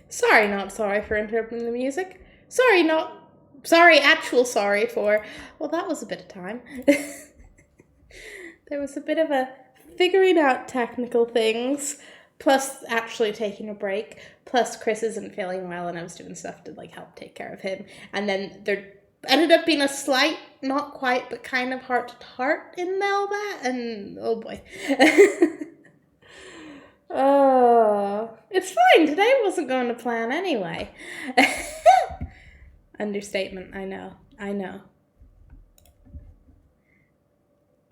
Sorry, not sorry for interrupting the music. Sorry, actual sorry for. Well, that was a bit of time. There was a bit of a figuring out technical things, plus actually taking a break, plus Chris isn't feeling well and I was doing stuff to like help take care of him. And then there ended up being a slight, not quite, but kind of heart-to-heart in all that, and oh boy. Oh, it's fine. Today wasn't going to plan anyway. Understatement, I know. I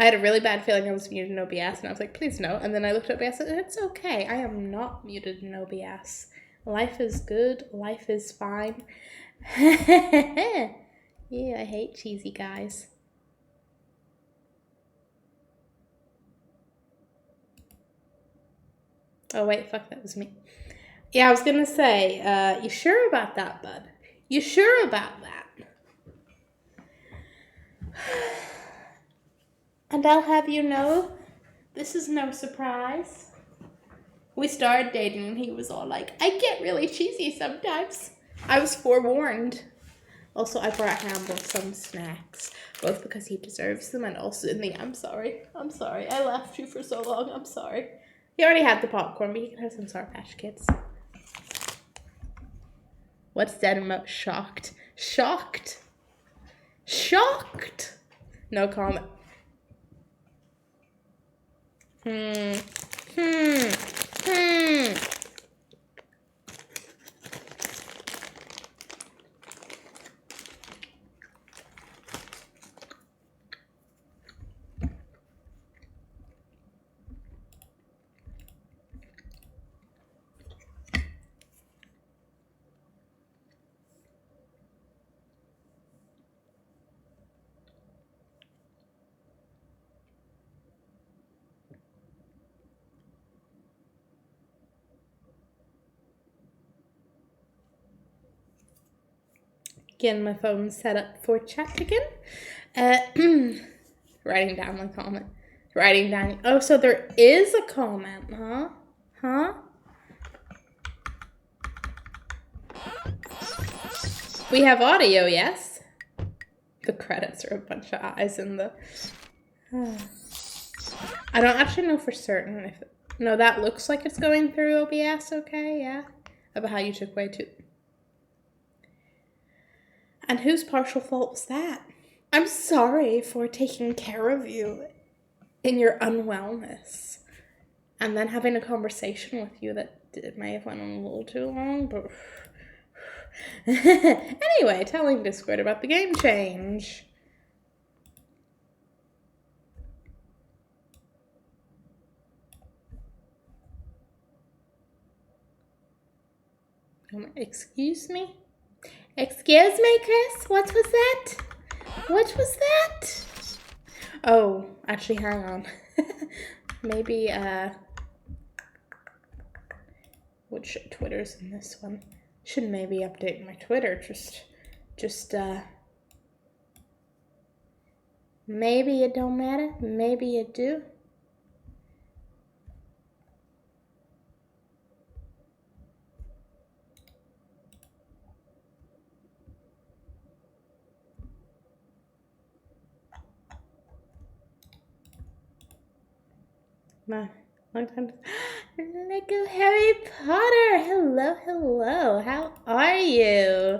had a really bad feeling I was muted in OBS, and I was like, please no. And then I looked at OBS and it's okay. I am not muted in OBS. Life is good. Life is fine. Yeah, I hate cheesy guys. Oh, wait, fuck, that was me. Yeah, I was gonna say, you sure about that, bud? You sure about that? And I'll have you know, this is no surprise. We started dating and he was all like, I get really cheesy sometimes. I was forewarned. Also, I brought Campbell some snacks, both because he deserves them and also I'm sorry. I left you for so long. I'm sorry. He already had the popcorn, but you can have some Sour Patch Kids. What's that about? Shocked. Shocked. Shocked. No comment. Hmm. Getting my phone set up for chat again. Writing down my comment. Writing down. Oh, so there is a comment, huh? Huh? We have audio, yes? The credits are a bunch of eyes in the... I don't actually know for certain if... No, that looks like it's going through OBS, okay, yeah. About how you took away two... And whose partial fault was that? I'm sorry for taking care of you in your unwellness. And then having a conversation with you that may have went on a little too long, but... Anyway, telling Discord about the game change. Excuse me? Excuse me, Chris? What was that? What was that? Oh, actually, hang on. Maybe, which Twitter's in this one? Should maybe update my Twitter. Maybe it don't matter. Maybe it do. Long time. Lego Harry Potter. Hello, hello. How are you?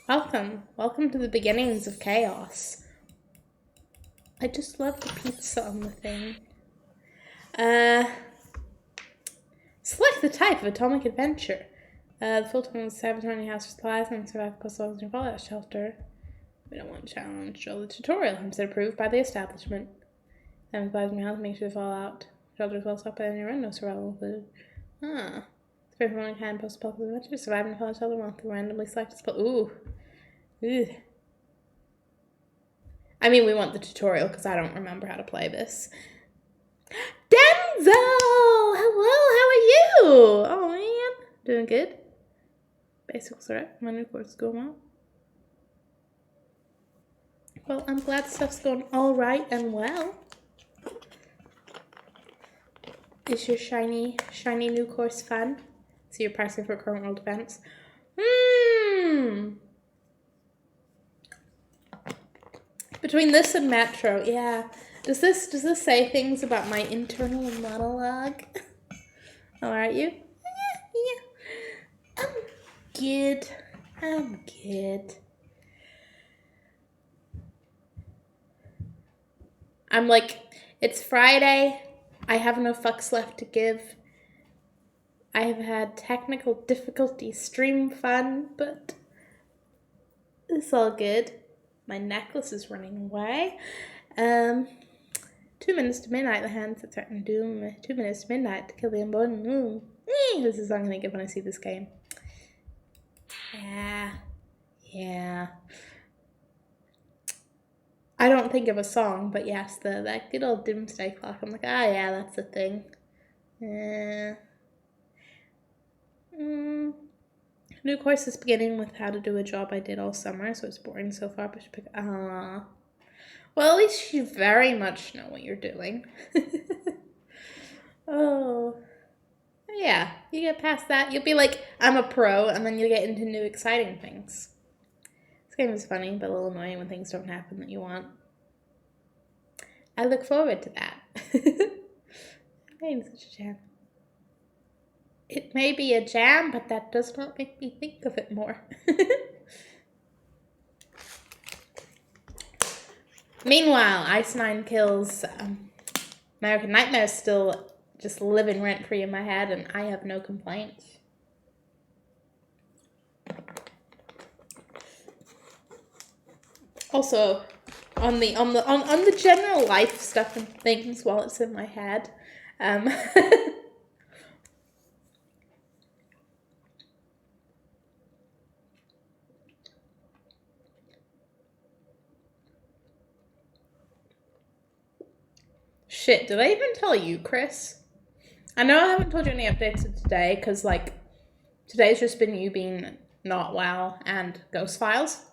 Welcome. Welcome to the beginnings of chaos. I just love the pizza on the thing. Select the type of atomic adventure. The full-time sabotage your house supplies and survive post-apocalyptic fallout shelter. We don't want to challenge. Show the tutorial. Instead approved by the establishment. Then supplies in your house make sure the fallout shelter is well stocked by any run. No survival included. Ah. It's very one kind post-apocalyptic adventure. Surviving the fallout shelter with the randomly selected spell. Ooh. Ugh. I mean, we want the tutorial because I don't remember how to play this. Denzel! Hello, how are you? Oh, man. Doing good? Basics alright. My new course is going well. Well, I'm glad stuff's going alright and well. Is your shiny new course fun? So you're pricing for current world events? Between this and Metro, yeah. Does this say things about my internal monologue? How are you? Yeah. I'm good. I'm like, it's Friday. I have no fucks left to give. I have had technical difficulties, stream fun, but it's all good. My necklace is running away. 2 minutes to midnight, the hands that threaten doom. 2 minutes to midnight to kill the unborn. This is what I'm gonna get when I see this game. Yeah. I don't think of a song, but yes, that good old doomsday clock. I'm like, yeah, that's a thing. New course is beginning with how to do a job I did all summer, so it's boring so far, but you pick. Well, at least you very much know what you're doing. Oh. Yeah, you get past that. You'll be like, I'm a pro, and then you'll get into new exciting things. This game is funny, but a little annoying when things don't happen that you want. I look forward to that. It's such a jam. It may be a jam, but that does not make me think of it more. Meanwhile, Ice 9 Kills American Nightmare is still just living rent-free in my head, and I have no complaints. Also, on the general life stuff and things while it's in my head, shit, did I even tell you, Chris? I know I haven't told you any updates of today, because, like, today's just been you being not well and Ghost Files.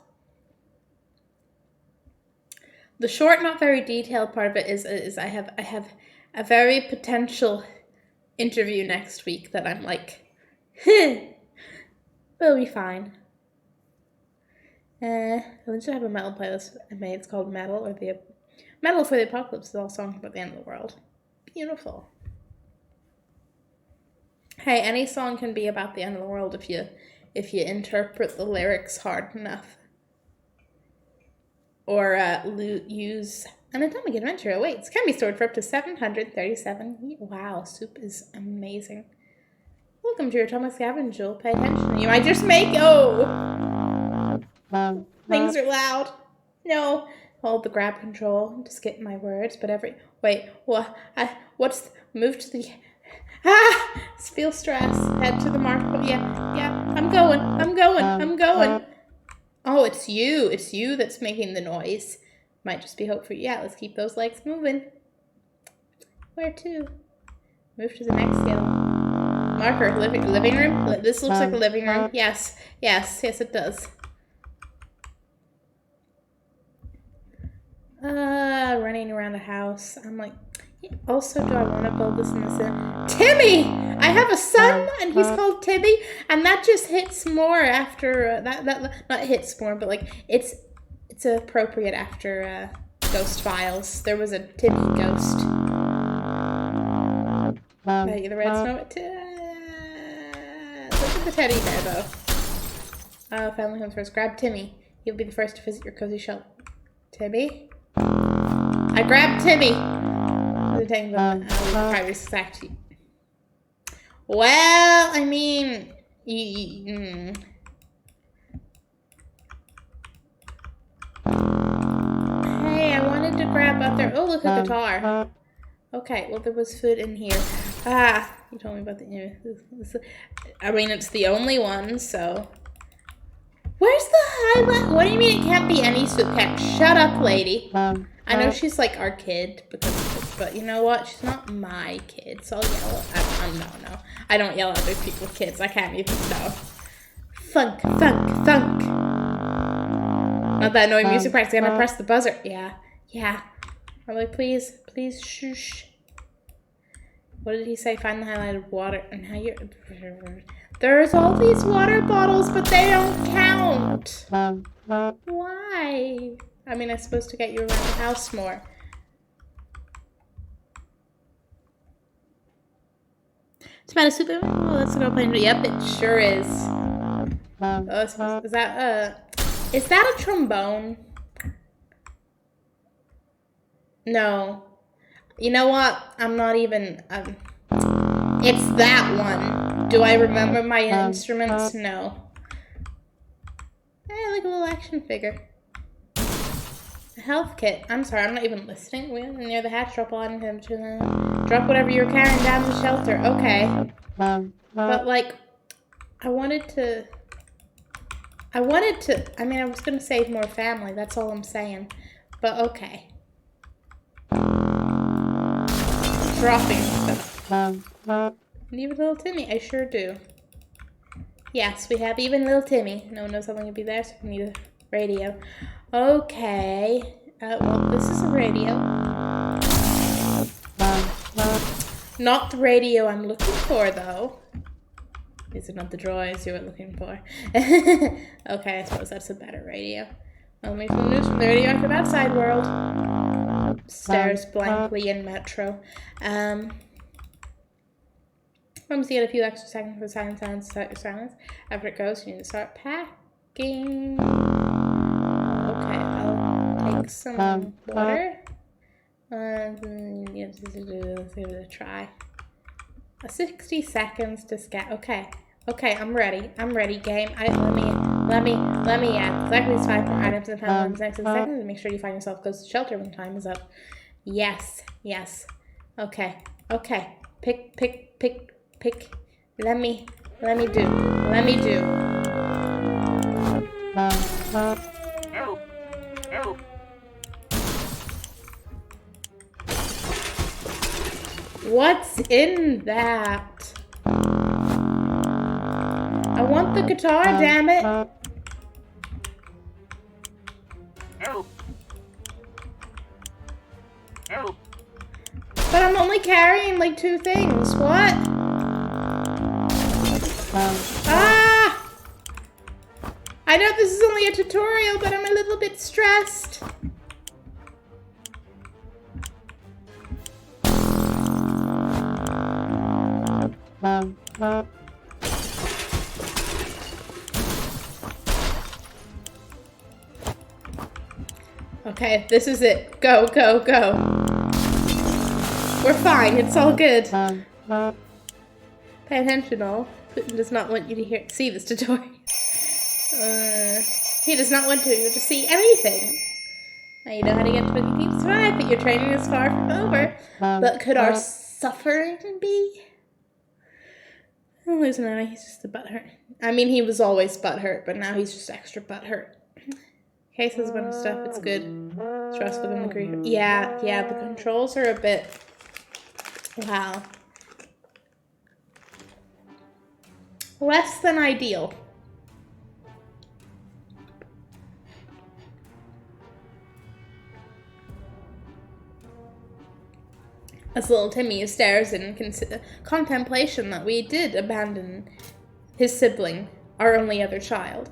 The short, not very detailed part of it is I have a very potential interview next week that I'm like, we'll be fine. I should have a metal playlist I made. It's called Metal for the Apocalypse. It's all songs about the end of the world. Beautiful. Hey, any song can be about the end of the world if you interpret the lyrics hard enough. Or use an atomic adventure awaits. Can be stored for up to 737. Wow, soup is amazing. Welcome to your atomic scavenge, Joel. Pay attention. You might just make things are loud. No. Hold the grab control to skip my words, but move to the feel stress. Head to the mark. Yeah. I'm going. Oh, it's you. It's you that's making the noise. Might just be hope for you. Yeah, let's keep those legs moving. Where to? Move to the next hill. Marker, living room? This looks like a living room. Yes, it does. Running around the house. I'm like, also, do I want to build this in the center? Timmy! I have a son, and he's called Timmy, and that just hits more after, not hits more, but like, it's appropriate after Ghost Files. There was a Timmy ghost. The red snow. Look at the teddy bear, though. Family comes first. Grab Timmy. He'll be the first to visit your cozy shelter. Timmy? I grabbed Timmy. Well, I mean, hey, I wanted to grab other. Oh, look, a guitar. Okay, well, there was food in here. You told me about the. I mean, it's the only one, so. Where's the highlight? What do you mean it can't be any soup cat? Shut up, lady. I know she's like our kid, but you know what? She's not my kid, so I'll yell at no. I don't yell at other people's kids. I can't even know. Thunk. Not that annoying music practice. I'm gonna press the buzzer. Yeah. I'm like, please, shush. What did he say? Find the highlighted water. And how you're... There's all these water bottles, but they don't count. Why? I mean, I'm supposed to get you around the house more. Tomato soup? Oh, let's go play. Yep, it sure is. Oh, is that a trombone? No. You know what? I'm not even... it's that one. Do I remember my instruments? No. Like a little action figure. A health kit. I'm sorry, I'm not even listening. We're near the hatch. Drop all items to drop whatever you're carrying down the shelter. Okay. But like, I wanted to. I mean, I was gonna save more family. That's all I'm saying. But okay. Dropping stuff. Leave a little Timmy. I sure do. Yes, we have even little Timmy. No one knows how long he'll be there, so we need a radio. Okay. Well, this is a radio. Not the radio I'm looking for, though. These are not the drawers you were looking for. Okay, I suppose that's a better radio. Only from news from the radioactive outside world. Stares blankly in Metro. Once you get a few extra seconds for silent sounds to start your silence. After it goes, you need to start packing. Okay, I'll take some water. Let's give it a try. 60 seconds to scan. Okay, I'm ready. Game. Let me add exactly 5 more items in the time next 6 seconds and make sure you find yourself close to shelter when time is up. Yes. Okay. Pick. Let me do. What's in that? I want the guitar, damn it. But I'm only carrying like 2 things. What? Ah! I know this is only a tutorial, but I'm a little bit stressed. Okay, this is it. Go. We're fine. It's all good. Pay attention, all. Putin does not want you to see this tutorial. He does not want you to see anything. Now you know how to get to a deep survive, but your training is far from over. But could our suffering be? I'm losing an eye. He's just a butthurt. I mean, he was always butthurt, but now he's just extra butthurt. Cases, a bunch of stuff. It's good. Stress within the grief. Yeah. The controls are a bit. Wow. Less than ideal. As little Timmy stares in contemplation that we did abandon his sibling, our only other child.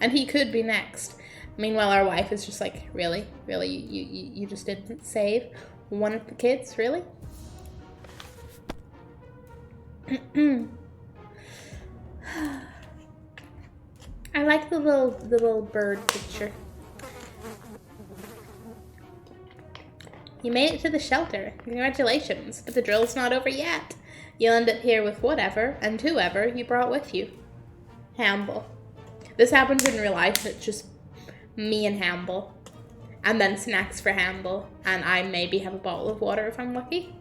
And he could be next. Meanwhile, our wife is just like, really? You just didn't save one of the kids? Really? I like the little bird picture. You made it to the shelter. Congratulations, but the drill's not over yet. You'll end up here with whatever and whoever you brought with you. Hamble. This happens in real life. It's just me and Hamble. And then snacks for Hamble. And I maybe have a bottle of water if I'm lucky.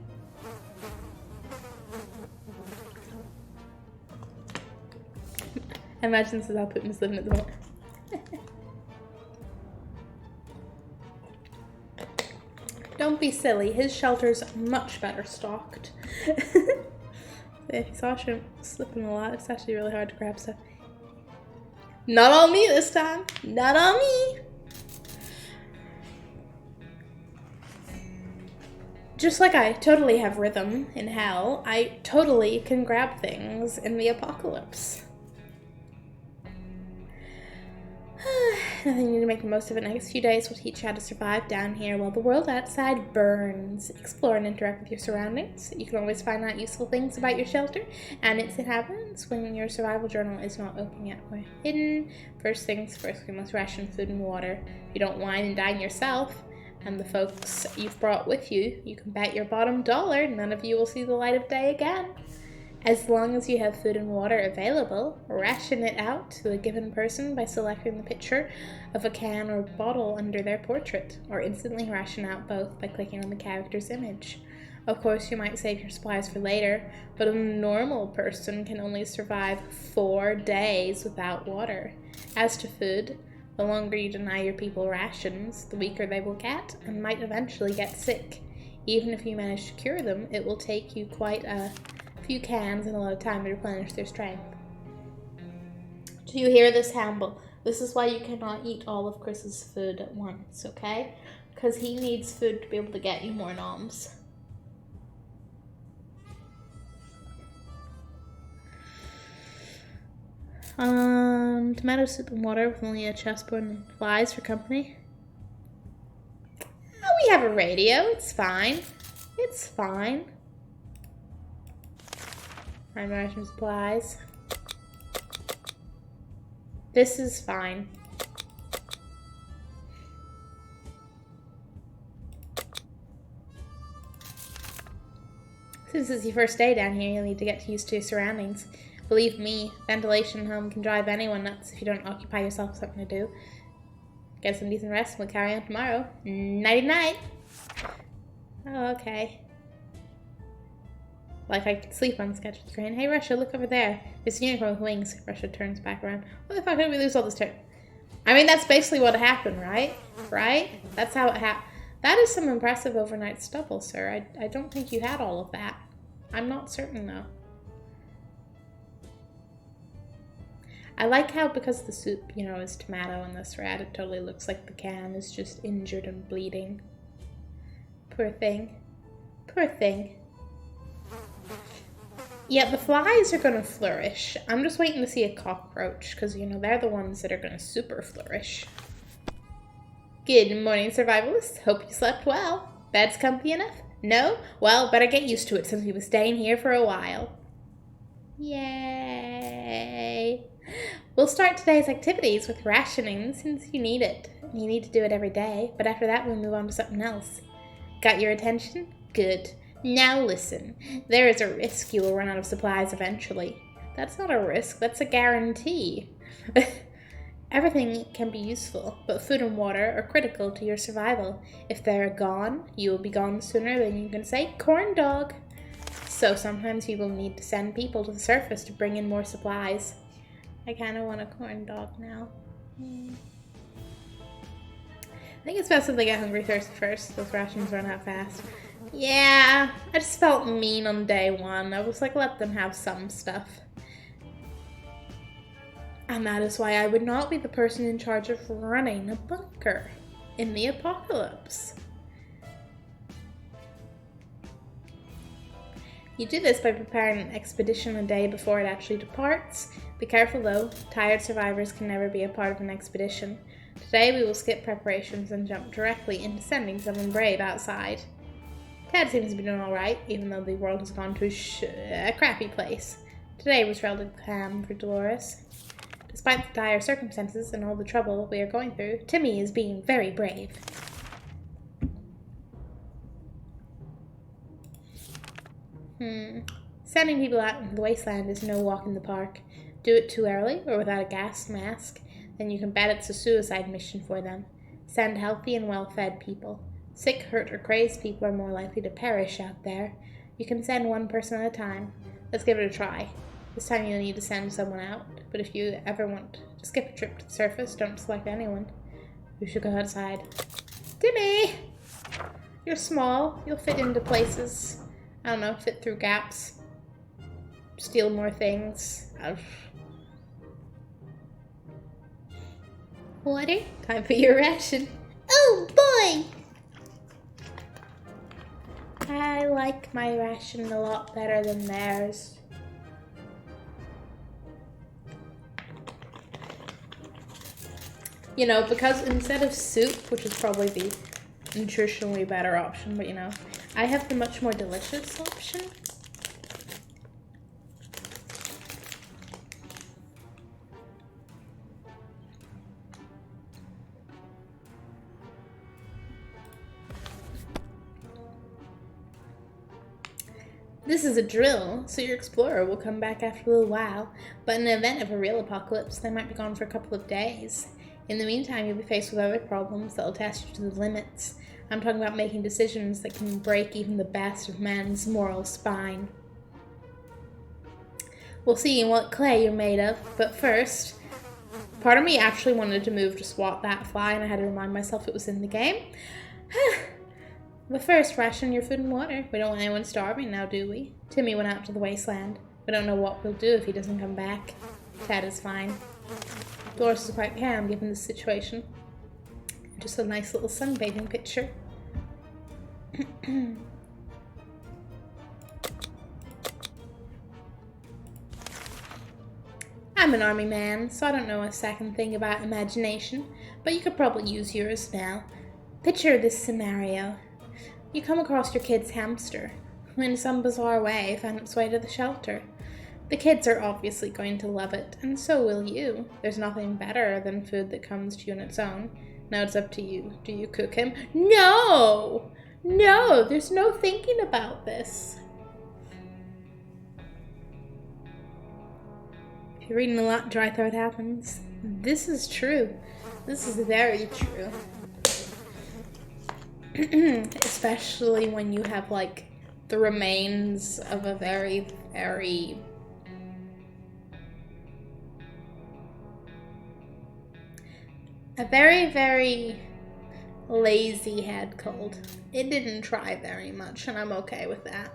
Imagine this is how Putin's living at the moment. Don't be silly. His shelter's much better stocked. If you saw him slipping a lot, it's actually really hard to grab stuff. Not on me this time. Not on me. Just like I totally have rhythm in hell, I totally can grab things in the apocalypse. Nothing new to make the most of it. Next few days will teach you how to survive down here while the world outside burns. Explore and interact with your surroundings. You can always find out useful things about your shelter and its inhabitants when your survival journal is not open yet or hidden. First things first, we must ration food and water. If you don't wine and dine yourself and the folks you've brought with you, you can bet your bottom dollar none of you will see the light of day again. As long as you have food and water available, ration it out to a given person by selecting the picture of a can or bottle under their portrait, or instantly ration out both by clicking on the character's image. Of course, you might save your supplies for later, but a normal person can only survive 4 days without water. As to food, the longer you deny your people rations, the weaker they will get and might eventually get sick. Even if you manage to cure them, it will take you quite a few cans and a lot of time to replenish their strength. Do you hear this, Hamble? This is why you cannot eat all of Chris's food at once, okay? Because he needs food to be able to get you more noms. Tomato soup and water with only a chessboard and flies for company. Oh, we have a radio. It's fine. It's fine. Ration supplies. This is fine. Since it's your first day down here, you'll need to get used to your surroundings. Believe me, ventilation home can drive anyone nuts if you don't occupy yourself with something to do. Get some decent rest and we'll carry on tomorrow. Nighty-night! Oh, okay. Like I could sleep on the sketch screen. Hey, Russia, look over there. There's a unicorn with wings. Russia turns back around. What the fuck did we lose all this time? I mean, that's basically what happened, right? Right? That's how it happened. That is some impressive overnight stubble, sir. I don't think you had all of that. I'm not certain, though. I like how, because the soup, you know, is tomato and this rat, it totally looks like the can is just injured and bleeding. Poor thing. Poor thing. Yeah, the flies are gonna flourish. I'm just waiting to see a cockroach, because, you know, they're the ones that are gonna super flourish. Good morning, survivalists. Hope you slept well. Bed's comfy enough? No? Well, better get used to it since we were staying here for a while. Yay! We'll start today's activities with rationing since you need it. You need to do it every day, but after that we'll move on to something else. Got your attention? Good. Now listen. There is a risk you will run out of supplies eventually. That's not a risk, that's a guarantee. Everything can be useful, but food and water are critical to your survival. If they're gone, you will be gone sooner than you can say corn dog. So sometimes you will need to send people to the surface to bring in more supplies. I kind of want a corn dog now. I think it's best if they get hungry first. Those rations run out fast. Yeah, I just felt mean on day one. I was like, let them have some stuff. And that is why I would not be the person in charge of running a bunker in the apocalypse. You do this by preparing an expedition a day before it actually departs. Be careful though, tired survivors can never be a part of an expedition. Today we will skip preparations and jump directly into sending someone brave outside. Ted seems to be doing alright, even though the world has gone to a crappy place. Today was relatively calm for Dolores. Despite the dire circumstances and all the trouble we are going through, Timmy is being very brave. Sending people out into the wasteland is no walk in the park. Do it too early or without a gas mask, then you can bet it's a suicide mission for them. Send healthy and well-fed people. Sick, hurt, or crazed people are more likely to perish out there. You can send one person at a time. Let's give it a try. This time you'll need to send someone out, but if you ever want to skip a trip to the surface, don't select anyone. You should go outside. Timmy! You're small. You'll fit into places. I don't know, fit through gaps. Steal more things. Water? Time for your ration. Oh boy! I like my ration a lot better than theirs. You know, because instead of soup, which is probably the nutritionally better option, but you know, I have the much more delicious option. This is a drill, so your explorer will come back after a little while, but in the event of a real apocalypse, they might be gone for a couple of days. In the meantime, you'll be faced with other problems that will test you to the limits. I'm talking about making decisions that can break even the best of man's moral spine. We'll see what clay you're made of, but first, part of me actually wanted to move to swat that fly, and I had to remind myself it was in the game. But first, ration your food and water. We don't want anyone starving now, do we? Timmy went out to the wasteland. We don't know what we'll do if he doesn't come back. Ted is fine. Dolores is quite calm given the situation. Just a nice little sunbathing picture. I'm an army man, so I don't know a second thing about imagination, but you could probably use yours now. Picture this scenario. You come across your kid's hamster, who in some bizarre way found its way to the shelter. The kids are obviously going to love it, and so will you. There's nothing better than food that comes to you on its own. Now it's up to you. Do you cook him? No! No, there's no thinking about this. If you're reading a lot, dry throat happens. This is true. This is very true. Especially when you have, like, the remains of a very, very... a very, very lazy head cold. It didn't try very much, and I'm okay with that.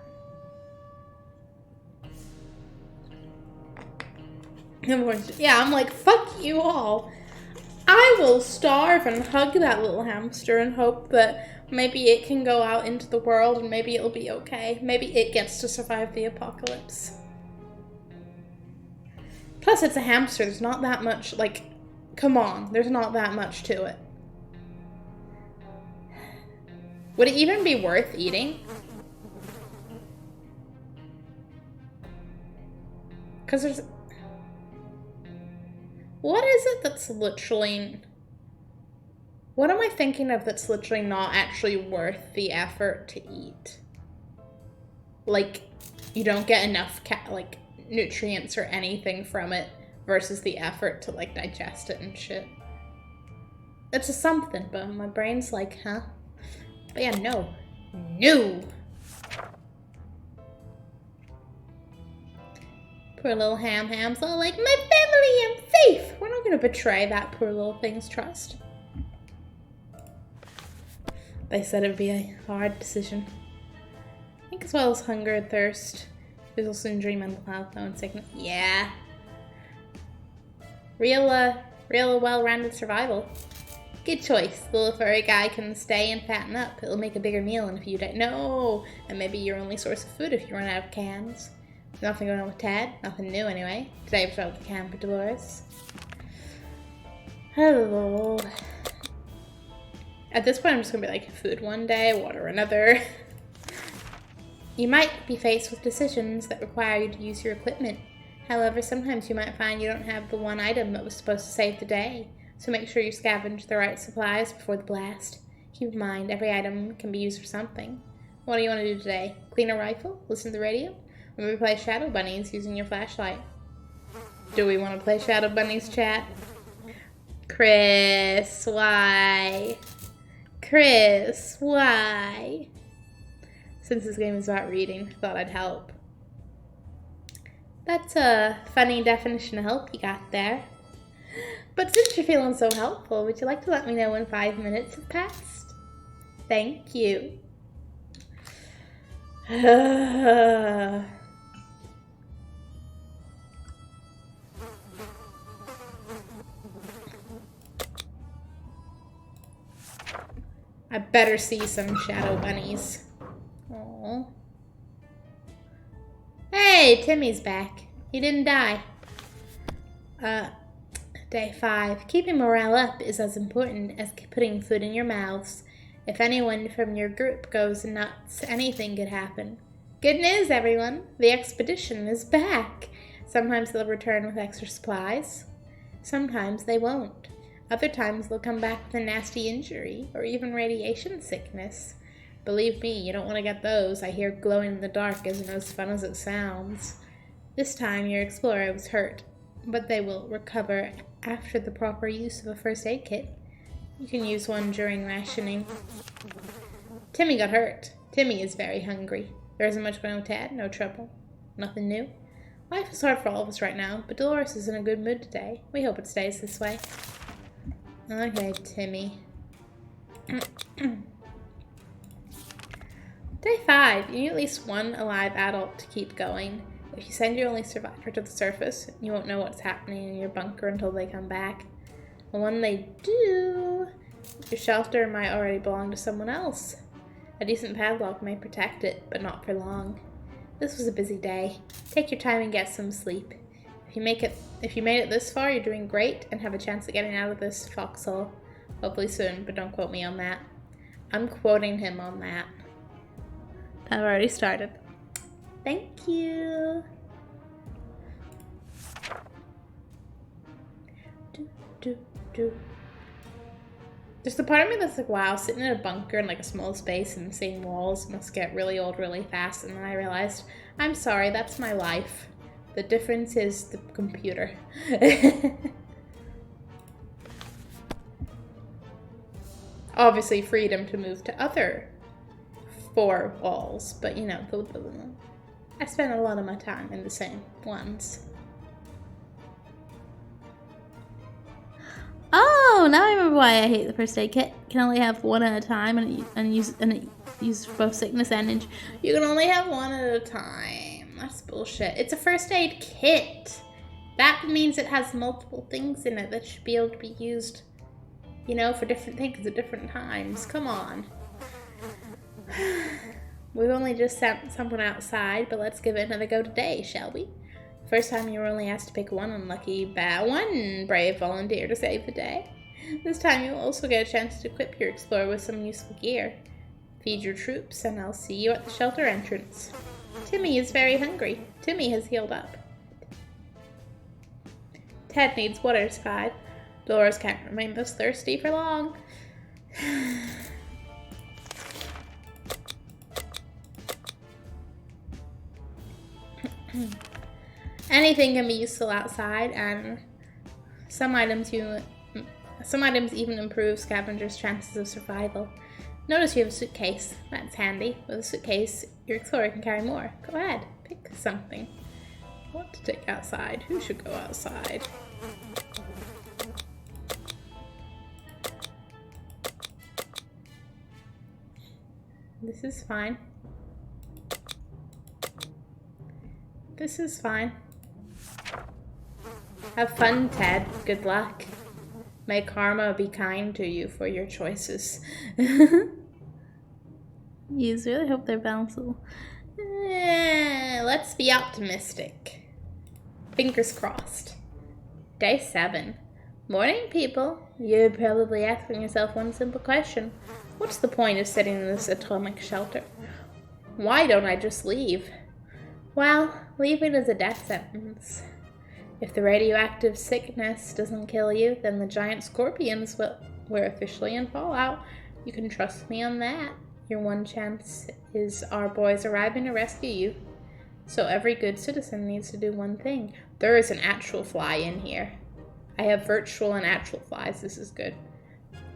Yeah, I'm like, fuck you all. I will starve and hug that little hamster and hope that maybe it can go out into the world and maybe it'll be okay. Maybe it gets to survive the apocalypse. Plus, it's a hamster. There's not that much, like, come on. There's not that much to it. Would it even be worth eating? Because there's... What is it that's literally... What am I thinking of that's literally not actually worth the effort to eat? Like, you don't get enough, like, nutrients or anything from it versus the effort to, like, digest it and shit. It's a something, but my brain's like, huh? But yeah, no. No! Poor little ham's all like, my family, I'm safe! We're not gonna betray that poor little thing's trust. They said it would be a hard decision. I think as well as hunger and thirst, physical injury, mental health, no sickness. Yeah. Real well-rounded survival. Good choice. The little furry guy can stay and fatten up. It'll make a bigger meal in a few days. No! And maybe your only source of food if you run out of cans. Nothing going on with Ted. Nothing new anyway. Today we started with the can for Dolores. Hello. At this point I'm just gonna be like, food one day, water another. You might be faced with decisions that require you to use your equipment. However, sometimes you might find you don't have the one item that was supposed to save the day. So make sure you scavenge the right supplies before the blast. Keep in mind, every item can be used for something. What do you want to do today? Clean a rifle? Listen to the radio? Or maybe play Shadow Bunnies using your flashlight? Do we want to play Shadow Bunnies, chat? Chris, why? Chris, why? Since this game is about reading, I thought I'd help. That's a funny definition of help you got there. But since you're feeling so helpful, would you like to let me know when 5 minutes have passed? Thank you. I better see some shadow bunnies. Aww. Hey, Timmy's back. He didn't die. Day 5. Keeping morale up is as important as putting food in your mouths. If anyone from your group goes nuts, anything could happen. Good news, everyone. The expedition is back. Sometimes they'll return with extra supplies. Sometimes they won't. Other times they'll come back with a nasty injury or even radiation sickness. Believe me, you don't want to get those. I hear glowing in the dark isn't as fun as it sounds. This time your explorer was hurt, but they will recover after the proper use of a first aid kit. You can use one during rationing. Timmy got hurt. Timmy is very hungry. There isn't much going on with Ted, no trouble. Nothing new. Life is hard for all of us right now, but Dolores is in a good mood today. We hope it stays this way. Okay, Timmy. Day 5. You need at least one alive adult to keep going. if you send your only survivor to the surface, you won't know what's happening in your bunker until they come back. And when they do, your shelter might already belong to someone else. A decent padlock may protect it, but not for long. This was a busy day. Take your time and get some sleep. If you made it this far, you're doing great and have a chance at getting out of this foxhole. Hopefully soon, but don't quote me on that. I'm quoting him on that. I've already started. Thank you. There's the part of me that's like, wow, sitting in a bunker in like a small space and seeing walls must get really old really fast. And then I realized, I'm sorry, that's my life. The difference is the computer. Obviously freedom to move to other 4 walls, but you know, I spend a lot of my time in the same ones. Oh, now I remember why I hate the first aid kit. Can only have 1 at a time, and it uses both sickness and injury. You can only have 1 at a time. That's bullshit. It's a first aid kit. That means it has multiple things in it that should be able to be used, you know, for different things at different times. Come on. We've only just sent someone outside, but let's give it another go today, shall we? First time you were only asked to pick one brave volunteer to save the day. This time you'll also get a chance to equip your explorer with some useful gear. Feed your troops, and I'll see you at the shelter entrance. Timmy is very hungry. Timmy has healed up. Ted needs water to survive. Dolores can't remain this thirsty for long. Anything can be useful outside, and some items even improve scavengers' chances of survival. Notice you have a suitcase. That's handy. With a suitcase, your explorer can carry more. Go ahead, pick something. What to take outside? Who should go outside? This is fine. This is fine. Have fun, Ted. Good luck. May karma be kind to you for your choices. You really hope they're bounceable. Let's be optimistic. Fingers crossed. Day 7. Morning, people. You're probably asking yourself one simple question. What's the point of sitting in this atomic shelter? Why don't I just leave? Well, leaving is a death sentence. If the radioactive sickness doesn't kill you, then the giant scorpions we're officially in Fallout. You can trust me on that. Your one chance is our boys arriving to rescue you. So every good citizen needs to do one thing. There is an actual fly in here. I have virtual and actual flies. This is good.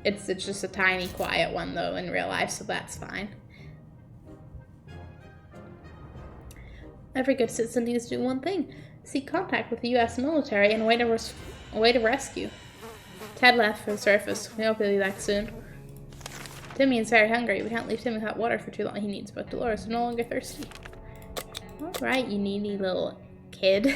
It's just a tiny, quiet one, though, in real life, so that's fine. Every good citizen needs to do one thing. Seek contact with the U.S. military and wait to rescue. Ted left for the surface. We hope he'll be back soon. Timmy is very hungry. We can't leave Timmy without water for too long. He needs both. Dolores is no longer thirsty. Alright, you needy little kid.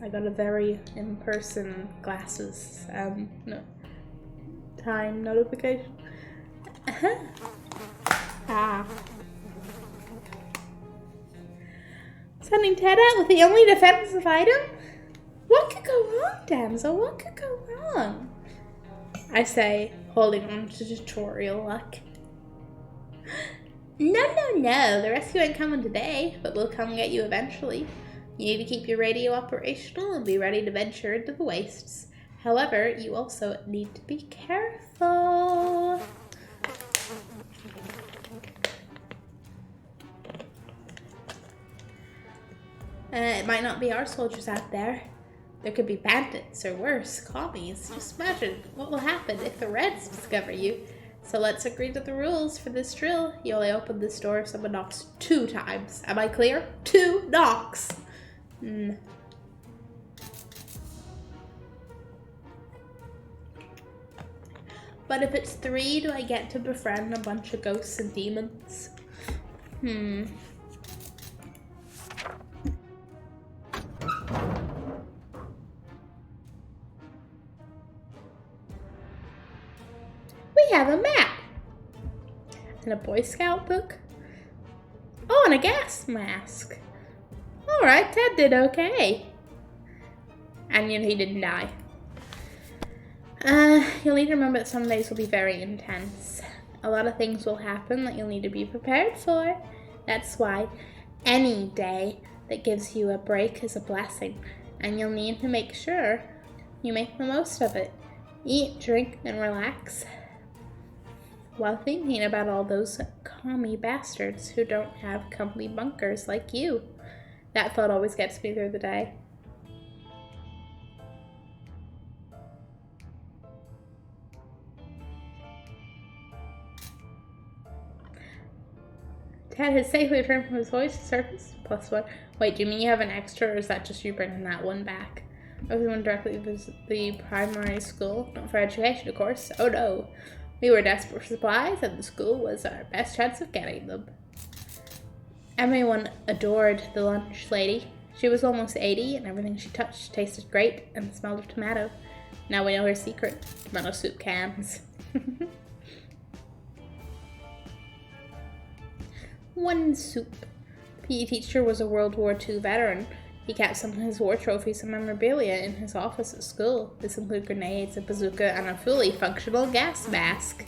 I got a very in-person glasses time notification. Sending Ted out with the only defensive item? What could go wrong, damsel? What could go wrong? I say, holding on to tutorial luck. No. The rescue ain't coming today, but we'll come get you eventually. You need to keep your radio operational and be ready to venture into the wastes. However, you also need to be careful. It might not be our soldiers out there. There could be bandits or worse, commies. Just imagine what will happen if the Reds discover you. So let's agree to the rules for this drill. You only open this door if someone knocks 2 times. Am I clear? 2 knocks. But if it's 3, do I get to befriend a bunch of ghosts and demons? We have a map. And a Boy Scout book. Oh, and a gas mask. Alright, Ted did okay. And yet he didn't die. You'll need to remember that some days will be very intense. A lot of things will happen that you'll need to be prepared for. That's why any day that gives you a break is a blessing. And you'll need to make sure you make the most of it. Eat, drink, and relax. While thinking about all those commie bastards who don't have comfy bunkers like you. That thought always gets me through the day. Ted has safely returned from his voice service. +1. Wait, do you mean you have an extra, or is that just you bringing that one back? Everyone directly visit the primary school. Not for education, of course. Oh no. We were desperate for supplies, and the school was our best chance of getting them. Everyone adored the lunch lady. She was almost 80, and everything she touched tasted great and smelled of tomato. Now we know her secret. Tomato soup cans. One soup. PE teacher was a World War II veteran. He kept some of his war trophies and memorabilia in his office at school. This included grenades, a bazooka, and a fully functional gas mask.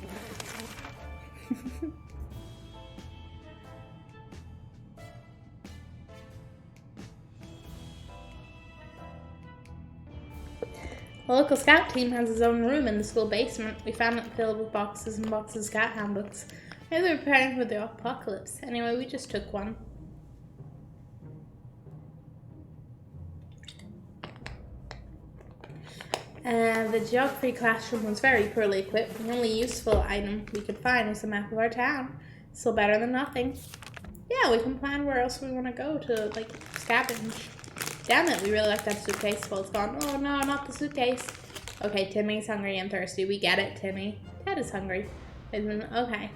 The local scout team has its own room in the school basement. We found it filled with boxes and boxes of scout handbooks. Maybe they're preparing for the apocalypse. Anyway, we just took one. The geography classroom was very poorly equipped. The only useful item we could find was a map of our town. Still better than nothing. Yeah, we can plan where else we want to go to, like, scavenge. Damn it, we really like that suitcase. Well, it's gone. Oh no, not the suitcase. Okay, Timmy's hungry and thirsty. We get it, Timmy. Ted is hungry. Okay.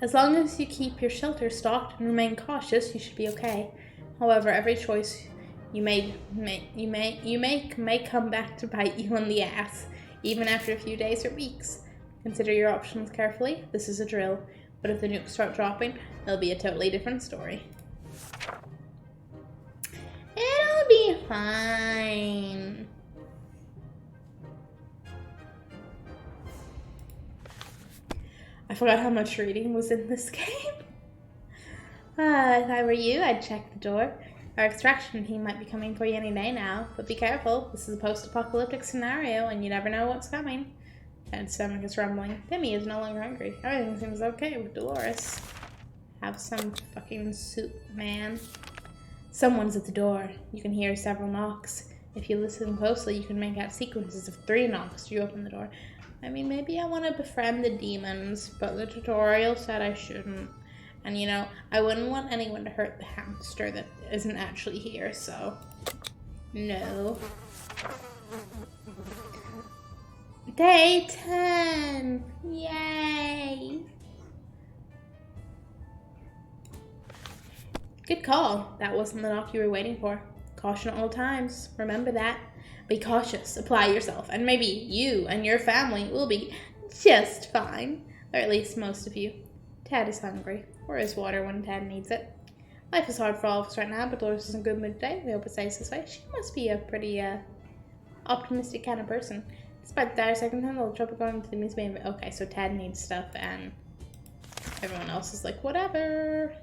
As long as you keep your shelter stocked and remain cautious, you should be okay. However, every choice you make may come back to bite you in the ass, even after a few days or weeks. Consider your options carefully. This is a drill, but if the nukes start dropping, it'll be a totally different story. It'll be fine. I forgot how much reading was in this game. If I were you, I'd check the door. Our extraction team might be coming for you any day now, but be careful. This is a post-apocalyptic scenario, and you never know what's coming. Ted's stomach is rumbling. Timmy is no longer hungry. Everything seems okay with Dolores. Have some fucking soup, man. Someone's at the door. You can hear several knocks. If you listen closely, you can make out sequences of 3 knocks. You open the door. I mean, maybe I want to befriend the demons, but the tutorial said I shouldn't. And, you know, I wouldn't want anyone to hurt the hamster that isn't actually here, so no. Day 10! Yay! Good call. That wasn't the knock you were waiting for. Caution at all times. Remember that. Be cautious, apply yourself, and maybe you and your family will be just fine. Or at least most of you. Ted is hungry. Where is water when Ted needs it? Life is hard for all of us right now, but Dolores is in a good mood today. We hope it stays this way. She must be a pretty optimistic kind of person. Despite the dire circumstances, I'll trouble going to the museum. Okay, so Ted needs stuff and everyone else is like, whatever.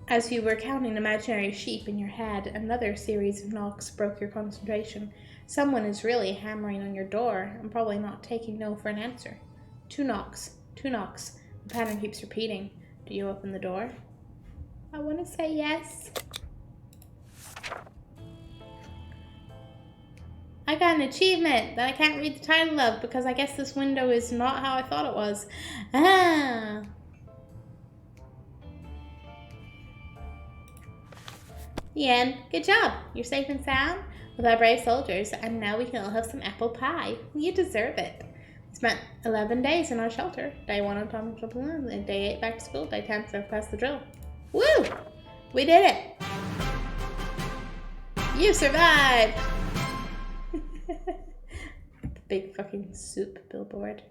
As you were counting imaginary sheep in your head, another series of knocks broke your concentration. Someone is really hammering on your door and probably not taking no for an answer. 2 knocks. 2 knocks. The pattern keeps repeating. Do you open the door? I want to say yes. I got an achievement that I can't read the title of because I guess this window is not how I thought it was. Ah. The end. Good job. You're safe and sound with our brave soldiers, and now we can all have some apple pie. You deserve it. We spent 11 days in our shelter. Day 1 on Tom and day 8 back to school. Day 10 past the drill. Woo! We did it. You survived. The big fucking soup billboard.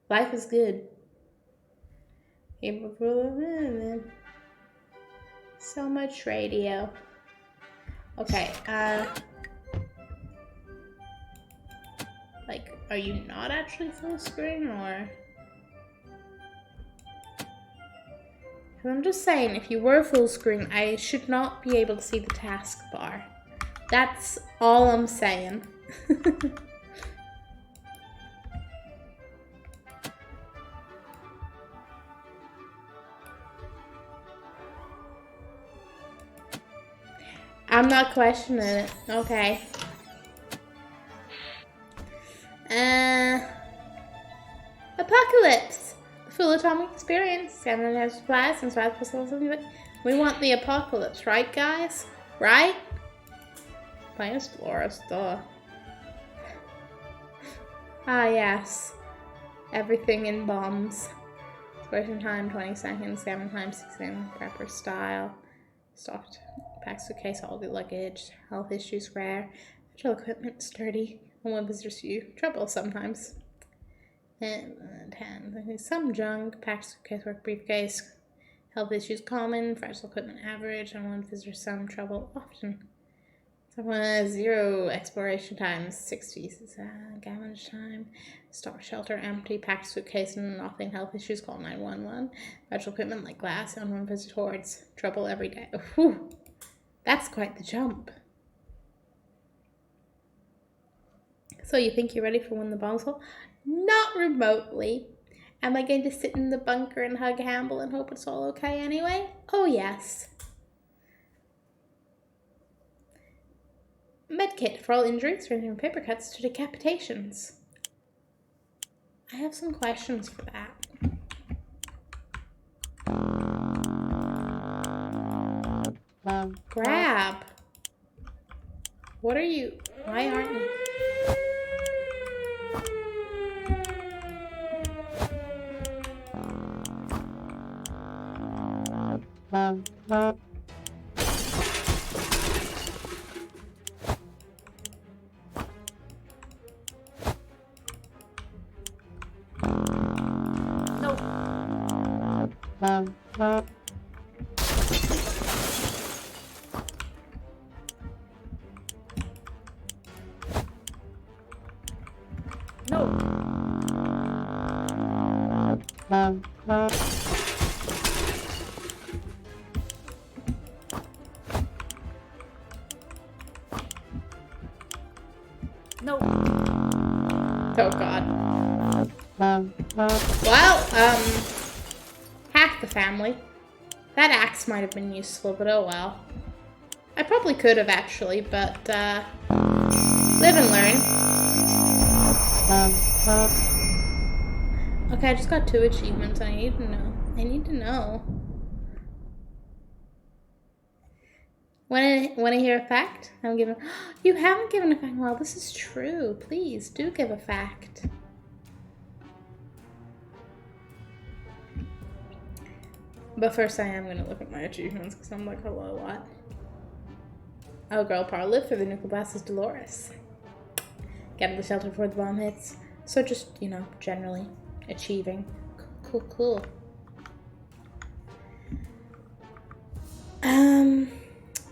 Life is good. So much radio. Okay, like, are you not actually full screen, or? I'm just saying, if you were full screen, I should not be able to see the taskbar. That's all I'm saying. I'm not questioning it. Okay. Apocalypse! Full atomic experience. 7 have supplies and survival pistols. We want the apocalypse, right, guys? Right? Plain as Dolores, duh. Ah, yes. Everything in bombs. Expiration time 20 seconds. 7 times 16. Prepper style. Stocked. Pack suitcase, all the luggage. Health issues rare. Special equipment sturdy. One visitors few. Trouble sometimes. And 10. Some junk. Pack suitcase, work briefcase. Health issues common. Fragile equipment average. And one visitor some trouble often. Someone has 0 exploration time. 60. Damage time. Stock shelter empty. Packed suitcase and nothing. Health issues call 911. Fragile equipment like glass. And one visit towards trouble every day. Whew. That's quite the jump. So you think you're ready for when the bombs fall? Not remotely. Am I going to sit in the bunker and hug Hamble and hope it's all okay anyway? Oh yes. Medkit for all injuries, ranging from paper cuts to decapitations. I have some questions for that. Grab. What are you? Why aren't you? No. No. Oh God. Well, half the family. That axe might have been useful, but oh well. I probably could have actually, but live and learn. Okay, I just got 2 achievements. I need to know. Want to hear a fact? You haven't given a fact. Well, this is true. Please do give a fact. But first, I am going to look at my achievements because I'm like, hello, what? Oh, girl power. Live through the nuclear blast is Dolores. Get out of the shelter before the bomb hits. So just, generally achieving. Cool.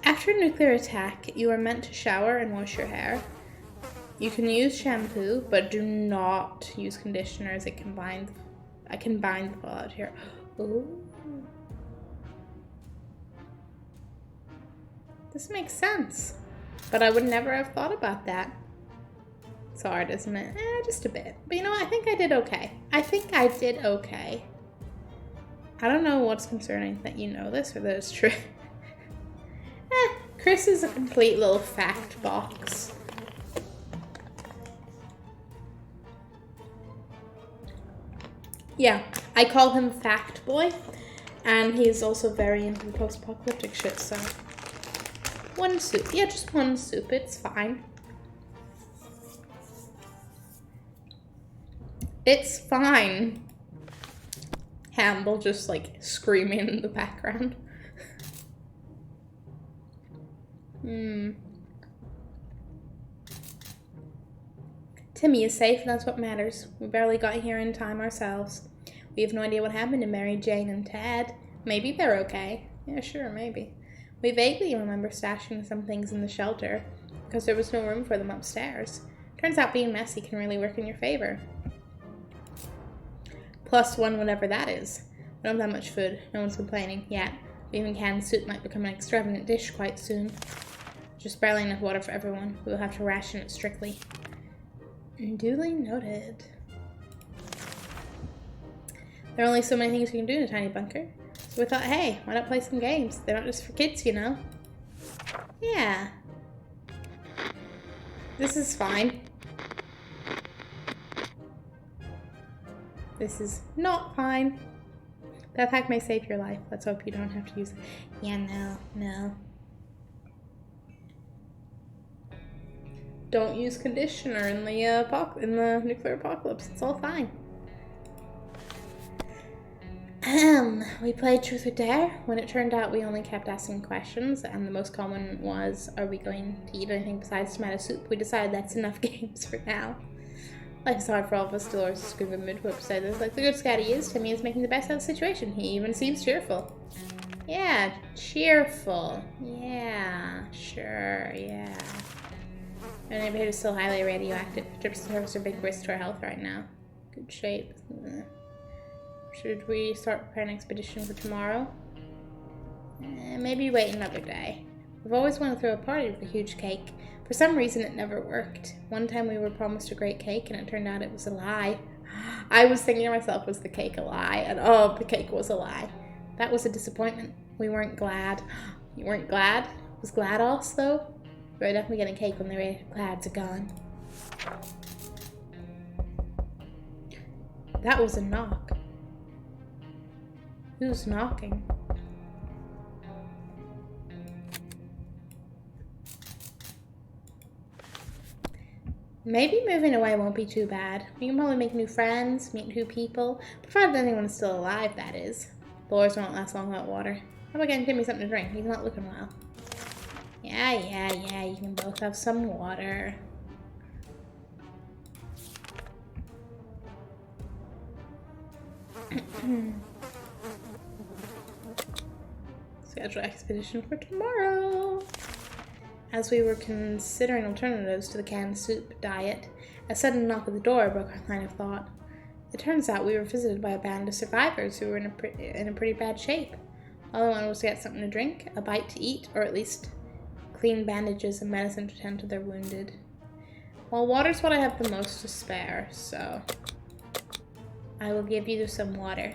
After a nuclear attack, you are meant to shower and wash your hair. You can use shampoo, but do not use conditioner as it can bind the fallout here. Ooh. This makes sense. But I would never have thought about that. It's hard, isn't it? Just a bit. But you know what? I think I did okay. I think I did okay. I don't know what's concerning that you know this or that it's true. Chris is a complete little fact box. Yeah, I call him Fact Boy, and he's also very into the post-apocalyptic shit, so... One soup. Yeah, just one soup. It's fine. It's fine. Hamble just, like, screaming in the background. Timmy is safe, and that's what matters. We barely got here in time ourselves. We have no idea what happened to Mary Jane and Ted. Maybe they're okay. Yeah, sure, maybe. We vaguely remember stashing some things in the shelter because there was no room for them upstairs. Turns out being messy can really work in your favor. +1, whatever that is. We don't have that much food. No one's complaining yet. Even canned soup might become an extravagant dish quite soon. Just barely enough water for everyone. We'll have to ration it strictly. Duly noted. There are only so many things we can do in a tiny bunker. So we thought, hey, why not play some games? They're not just for kids, you know? Yeah. This is fine. This is not fine. That hack may save your life. Let's hope you don't have to use it. Yeah, no. Don't use conditioner in the nuclear apocalypse. It's all fine. We played Truth or Dare. When it turned out we only kept asking questions, and the most common was, are we going to eat anything besides tomato soup? We decided that's enough games for now. Life is hard for all of us, Dolores is good mid-whip said. It's like the good scat he is, Timmy is making the best out of the situation. He even seems cheerful. Yeah, cheerful. Yeah, sure, yeah. Our neighborhood is still highly radioactive. Trips to surface are a big risk to our health right now. Good shape. Should we start preparing an expedition for tomorrow? Maybe wait another day. We've always wanted to throw a party with a huge cake. For some reason, it never worked. One time we were promised a great cake, and it turned out it was a lie. I was thinking to myself, was the cake a lie? And oh, the cake was a lie. That was a disappointment. We weren't glad. You weren't glad? Was GLaDOS, though? We're definitely getting cake when the Glads are gone. That was a knock. Who's knocking? Maybe moving away won't be too bad. We can probably make new friends, meet new people, provided anyone is still alive, that is. Dolores won't last long without water. How about getting Timmy something to drink? He's not looking well. Yeah, you can both have some water. Schedule expedition for tomorrow. As we were considering alternatives to the canned soup diet, a sudden knock at the door broke our line of thought. It turns out we were visited by a band of survivors who were in a pretty bad shape. All they wanted was to get something to drink, a bite to eat, or at least clean bandages and medicine to tend to their wounded. Well, water's what I have the most to spare, so I will give you some water.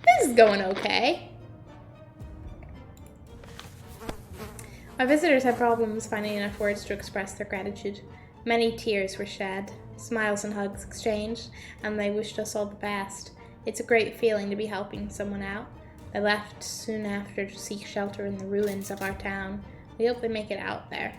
This is going okay. Our visitors had problems finding enough words to express their gratitude. Many tears were shed, smiles and hugs exchanged, and they wished us all the best. It's a great feeling to be helping someone out. They left soon after to seek shelter in the ruins of our town. We hope they make it out there.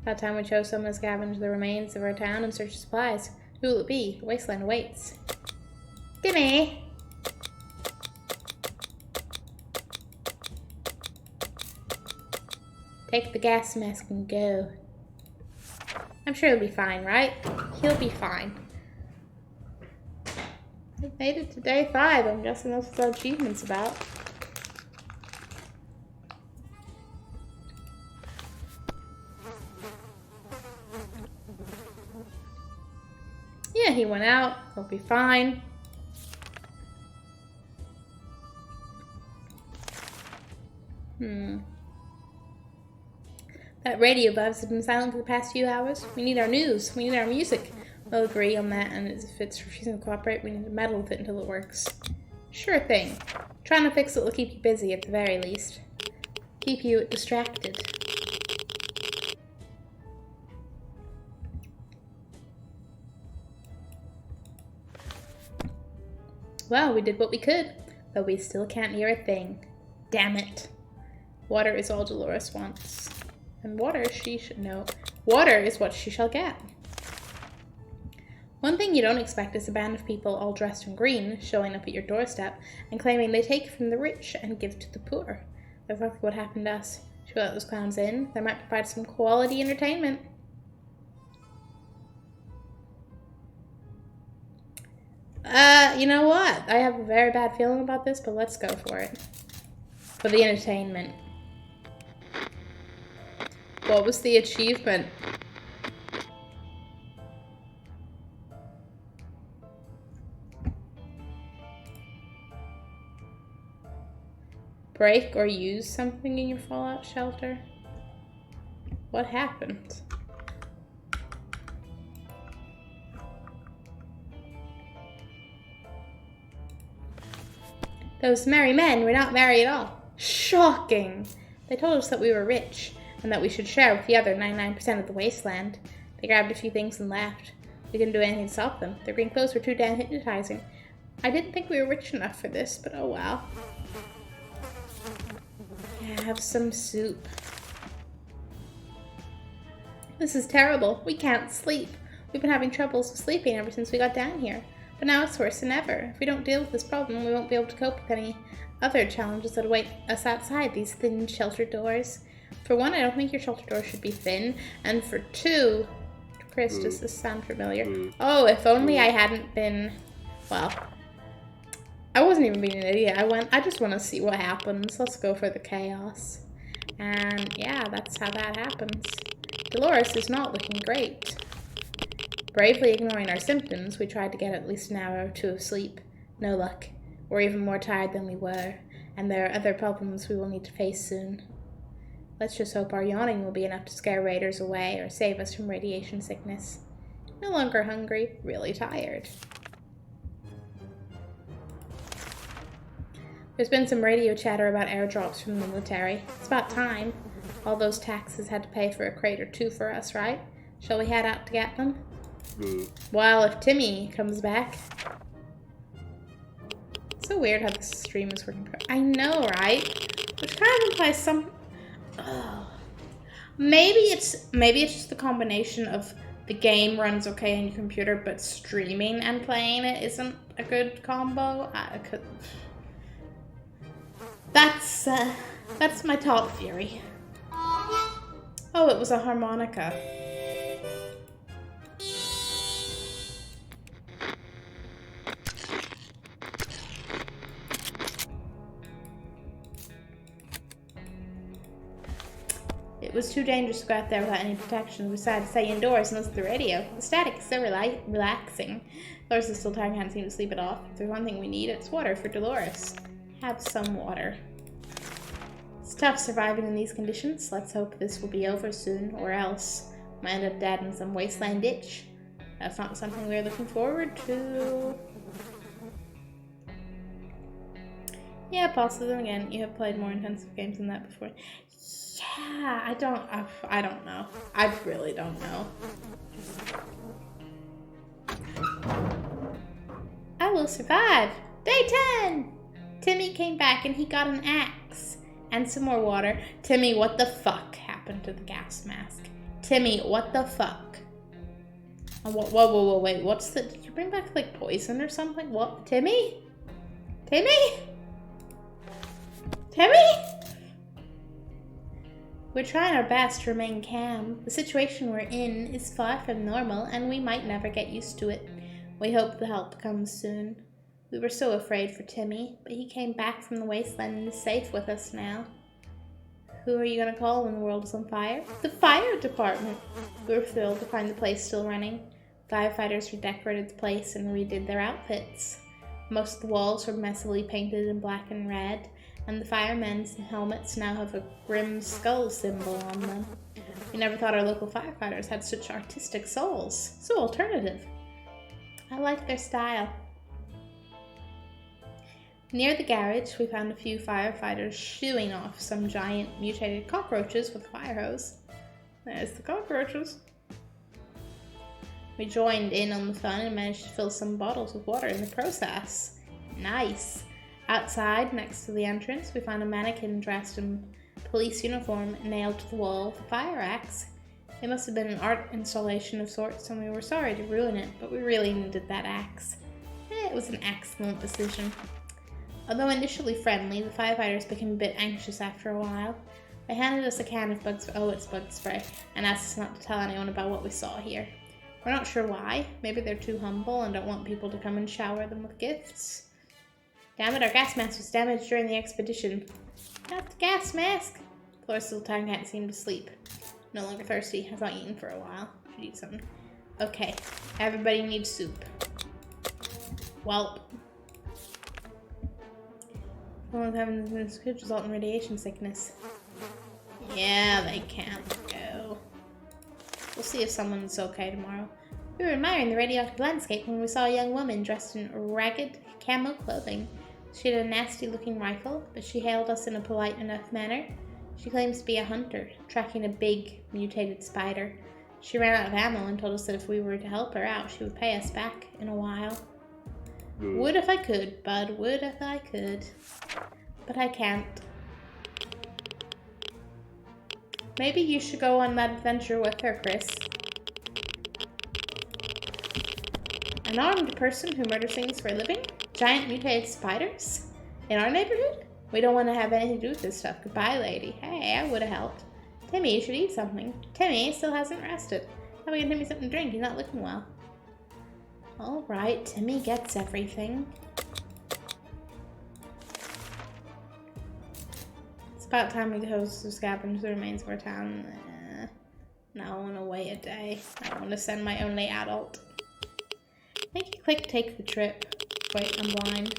That time we chose someone to scavenge the remains of our town and search supplies. Who will it be? The wasteland awaits. Timmy! Take the gas mask and go. I'm sure he'll be fine, right? He'll be fine. We made it to day 5. I'm guessing that's what our achievement's about. Yeah, he went out. He'll be fine. That radio buzz has been silent for the past few hours. We need our news. We need our music. We'll agree on that, and if it's refusing to cooperate, we need to meddle with it until it works. Sure thing. Trying to fix it will keep you busy at the very least. Keep you distracted. Well, we did what we could, but we still can't hear a thing. Damn it. Water is all Dolores wants. And water she should know. Water is what she shall get. One thing you don't expect is a band of people all dressed in green showing up at your doorstep and claiming they take from the rich and give to the poor. That's exactly what happened to us. Should we let those clowns in? They might provide some quality entertainment. You know what? I have a very bad feeling about this, but let's go for it. For the entertainment. What was the achievement? Break or use something in your fallout shelter? What happened? Those merry men were not merry at all. Shocking! They told us that we were rich, and that we should share with the other 99% of the wasteland. They grabbed a few things and laughed. We couldn't do anything to stop them. Their green clothes were too damn hypnotizing. I didn't think we were rich enough for this, but oh well. Have some soup. This is terrible. We can't sleep. We've been having troubles with sleeping ever since we got down here. But now it's worse than ever. If we don't deal with this problem, we won't be able to cope with any other challenges that await us outside these thin shelter doors. For one, I don't think your shelter door should be thin. And for two, Chris, does this sound familiar? Oh, if only I hadn't been, well, I wasn't even being an idiot. I just want to see what happens. Let's go for the chaos. And yeah, that's how that happens. Dolores is not looking great. Bravely ignoring our symptoms, we tried to get at least an hour or two of sleep. No luck. We're even more tired than we were, and there are other problems we will need to face soon. Let's just hope our yawning will be enough to scare raiders away or save us from radiation sickness. No longer hungry, really tired. There's been some radio chatter about airdrops from the military. It's about time. All those taxes had to pay for a crate or two for us, right? Shall we head out to get them? Well, if Timmy comes back. It's so weird how this stream is working. I know, right? Which kind of implies some... Oh. Maybe it's just the combination of the game runs okay on your computer, but streaming and playing it isn't a good combo. That's my top theory. Oh, it was a harmonica. It was too dangerous to go out there without any protection. We decided to stay indoors and listen to the radio. The static is so relaxing. Dolores is still tired and can't seem to sleep it off. If there's one thing we need, it's water for Dolores. Have some water. It's tough surviving in these conditions. Let's hope this will be over soon, or else we might end up dead in some wasteland ditch. That's not something we're looking forward to. Yeah, possibly. Then again, you have played more intensive games than that before. Yeah, I don't know. I really don't know. I will survive. Day 10! Timmy came back and he got an axe. And some more water. Timmy, what the fuck happened to the gas mask? Timmy, what the fuck? Oh, whoa, wait, what's the... Did you bring back, like, poison or something? What? Timmy? Timmy? Timmy? We're trying our best to remain calm. The situation we're in is far from normal, and we might never get used to it. We hope the help comes soon. We were so afraid for Timmy, but he came back from the wasteland and is safe with us now. Who are you going to call when the world is on fire? The fire department! We were thrilled to find the place still running. Firefighters redecorated the place and redid their outfits. Most of the walls were messily painted in black and red, and the firemen's helmets now have a grim skull symbol on them. We never thought our local firefighters had such artistic souls. So alternative. I like their style. Near the garage, we found a few firefighters shooing off some giant mutated cockroaches with a fire hose. There's the cockroaches. We joined in on the fun and managed to fill some bottles with water in the process. Nice. Outside, next to the entrance, we found a mannequin dressed in police uniform nailed to the wall with a fire axe. It must have been an art installation of sorts, and we were sorry to ruin it, but we really needed that axe. It was an excellent decision. Although initially friendly, the firefighters became a bit anxious after a while. They handed us a can of bug spray and asked us not to tell anyone about what we saw here. We're not sure why. Maybe they're too humble and don't want people to come and shower them with gifts. Damn it, our gas mask was damaged during the expedition. Not the gas mask! Flora's still tired, can't seem to sleep. No longer thirsty. I've not eaten for a while. Should eat something. Okay, everybody needs soup. Welp. Someone's having this could result in radiation sickness. Yeah, they can't go. We'll see if someone's okay tomorrow. We were admiring the radioactive landscape when we saw a young woman dressed in ragged camo clothing. She had a nasty-looking rifle, but she hailed us in a polite enough manner. She claims to be a hunter, tracking a big, mutated spider. She ran out of ammo and told us that if we were to help her out, she would pay us back in a while. Would if I could, bud. Would if I could. But I can't. Maybe you should go on that adventure with her, Chris. An armed person who murders things for a living? Giant mutated spiders? In our neighborhood? We don't want to have anything to do with this stuff. Goodbye, lady. Hey, I would have helped. Timmy, you should eat something. Timmy still hasn't rested. How about Timmy something to drink? He's not looking well. Alright, Timmy gets everything. It's about time we go scavenge the remains of our town. Now I want to wait a day. I want to send my only adult. Make you click take the trip. Wait, I'm blind.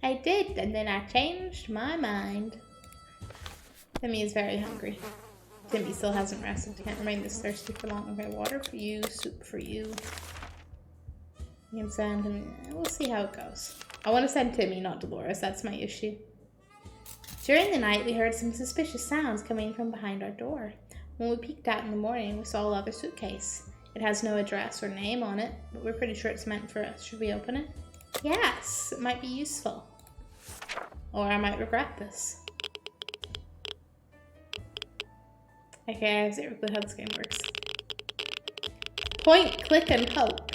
I did, and then I changed my mind. Timmy is very hungry. Timmy still hasn't rested. Can't remain this thirsty for long. Okay, water for you, soup for you. You can send him. We'll see how it goes. I want to send Timmy, not Dolores. That's my issue. During the night, we heard some suspicious sounds coming from behind our door. When we peeked out in the morning, we saw a leather suitcase. It has no address or name on it, but we're pretty sure it's meant for us. Should we open it? Yes, it might be useful. Or I might regret this. Okay, I have zero clue how this game works. Point, click, and hope.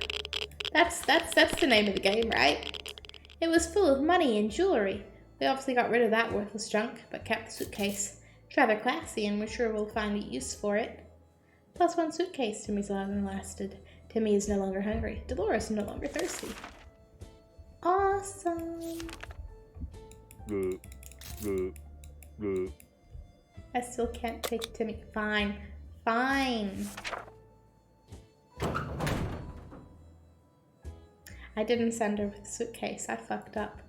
That's the name of the game, right? It was full of money and jewelry. We obviously got rid of that worthless junk, but kept the suitcase. It's rather classy, and we're sure we'll find a use for it. Plus one suitcase. Timmy still hasn't lasted. Timmy is no longer hungry. Dolores is no longer thirsty. Awesome. I still can't take Timmy. Fine. Fine. I didn't send her with the suitcase. I fucked up.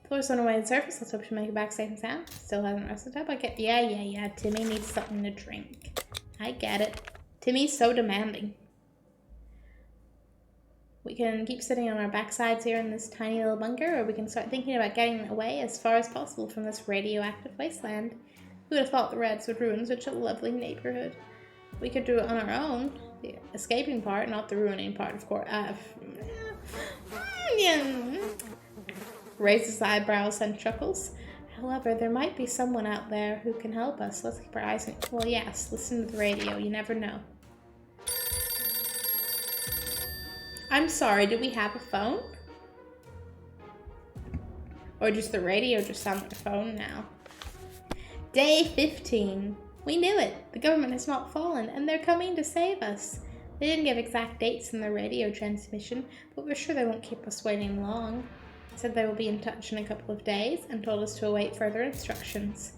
Floor's on her way to the surface. Let's hope she'll make it back safe and sound. Still hasn't rested up. I get. Yeah. Timmy needs something to drink. I get it. Timmy's so demanding. We can keep sitting on our backsides here in this tiny little bunker, or we can start thinking about getting away as far as possible from this radioactive wasteland. Who would have thought the Reds would ruin such a lovely neighborhood? We could do it on our own. The escaping part, not the ruining part, of course. Raises eyebrows and chuckles. However, there might be someone out there who can help us. Let's keep our eyes on it. Well, yes, listen to the radio. You never know. I'm sorry, do we have a phone? Or just the radio just sounds like a phone now? Day 15. We knew it. The government has not fallen, and they're coming to save us. They didn't give exact dates in their radio transmission, but we're sure they won't keep us waiting long. Said they will be in touch in a couple of days, and told us to await further instructions.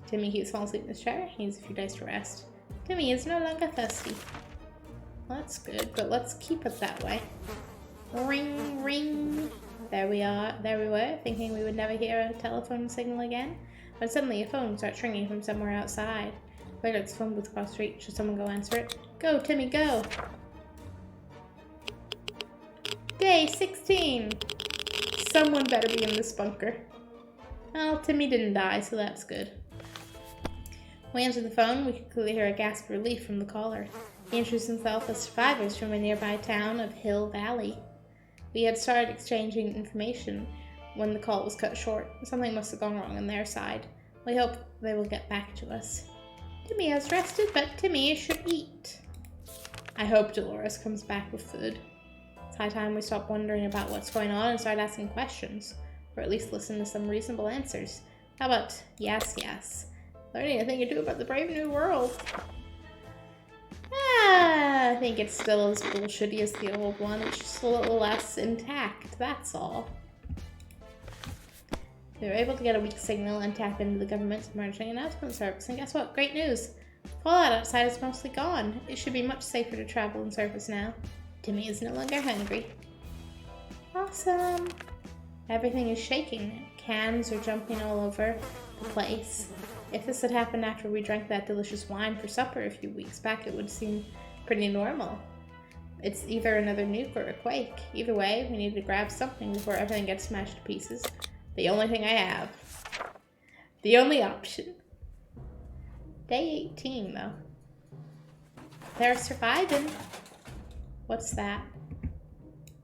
Timmy keeps falling asleep in his chair. He needs a few days to rest. Timmy is no longer thirsty. Well, that's good, but let's keep it that way. Ring, ring. There we are. There we were, thinking we would never hear a telephone signal again. When suddenly a phone starts ringing from somewhere outside. It's phone booth across the street. Should someone go answer it? Go, Timmy, go! Day 16! Someone better be in this bunker. Well, Timmy didn't die, so that's good. When we answered the phone, we could clearly hear a gasp of relief from the caller. He introduced himself as survivors from a nearby town of Hill Valley. We had started exchanging information when the call was cut short. Something must have gone wrong on their side. We hope they will get back to us. Timmy has rested, but Timmy should eat. I hope Dolores comes back with food. It's high time we stop wondering about what's going on and start asking questions, or at least listen to some reasonable answers. How about yes, yes? Learning a thing or two about the brave new world. I think it's still as bullshitty as the old one. It's just a little less intact, that's all. We were able to get a weak signal and tap into the government's emergency announcement service, and guess what? Great news! Fallout outside is mostly gone. It should be much safer to travel and surface now. Timmy is no longer hungry. Awesome! Everything is shaking. Cans are jumping all over the place. If this had happened after we drank that delicious wine for supper a few weeks back, it would seem pretty normal. It's either another nuke or a quake. Either way, we need to grab something before everything gets smashed to pieces. The only thing I have. The only option. Day 18, though. They're surviving. What's that?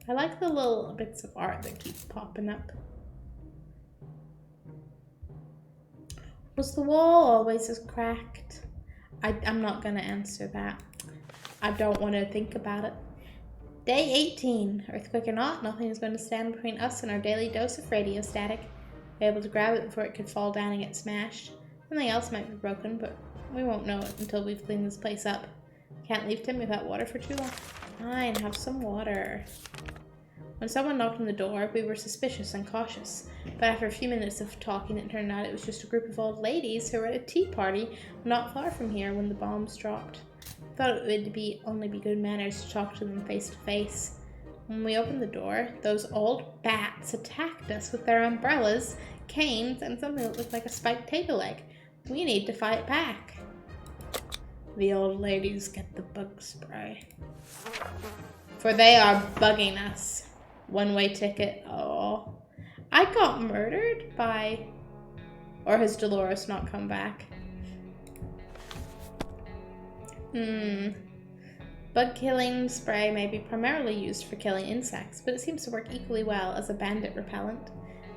I like the little bits of art that keep popping up. Was the wall always as cracked? I'm not going to answer that. I don't want to think about it. Day 18. Earthquake or not, nothing is going to stand between us and our daily dose of radio static. We're able to grab it before it could fall down and get smashed. Something else might be broken, but we won't know it until we've cleaned this place up. Can't leave Tim without water for too long. Fine, have some water. When someone knocked on the door, we were suspicious and cautious. But after a few minutes of talking, it turned out it was just a group of old ladies who were at a tea party not far from here when the bombs dropped. I thought it would only be good manners to talk to them face to face. When we opened the door, those old bats attacked us with their umbrellas, canes, and something that looked like a spiked table leg. We need to fight back. The old ladies get the bug spray. For they are bugging us. One-way ticket. Oh. I got murdered by... Or has Dolores not come back? Bug killing spray may be primarily used for killing insects, but it seems to work equally well as a bandit repellent.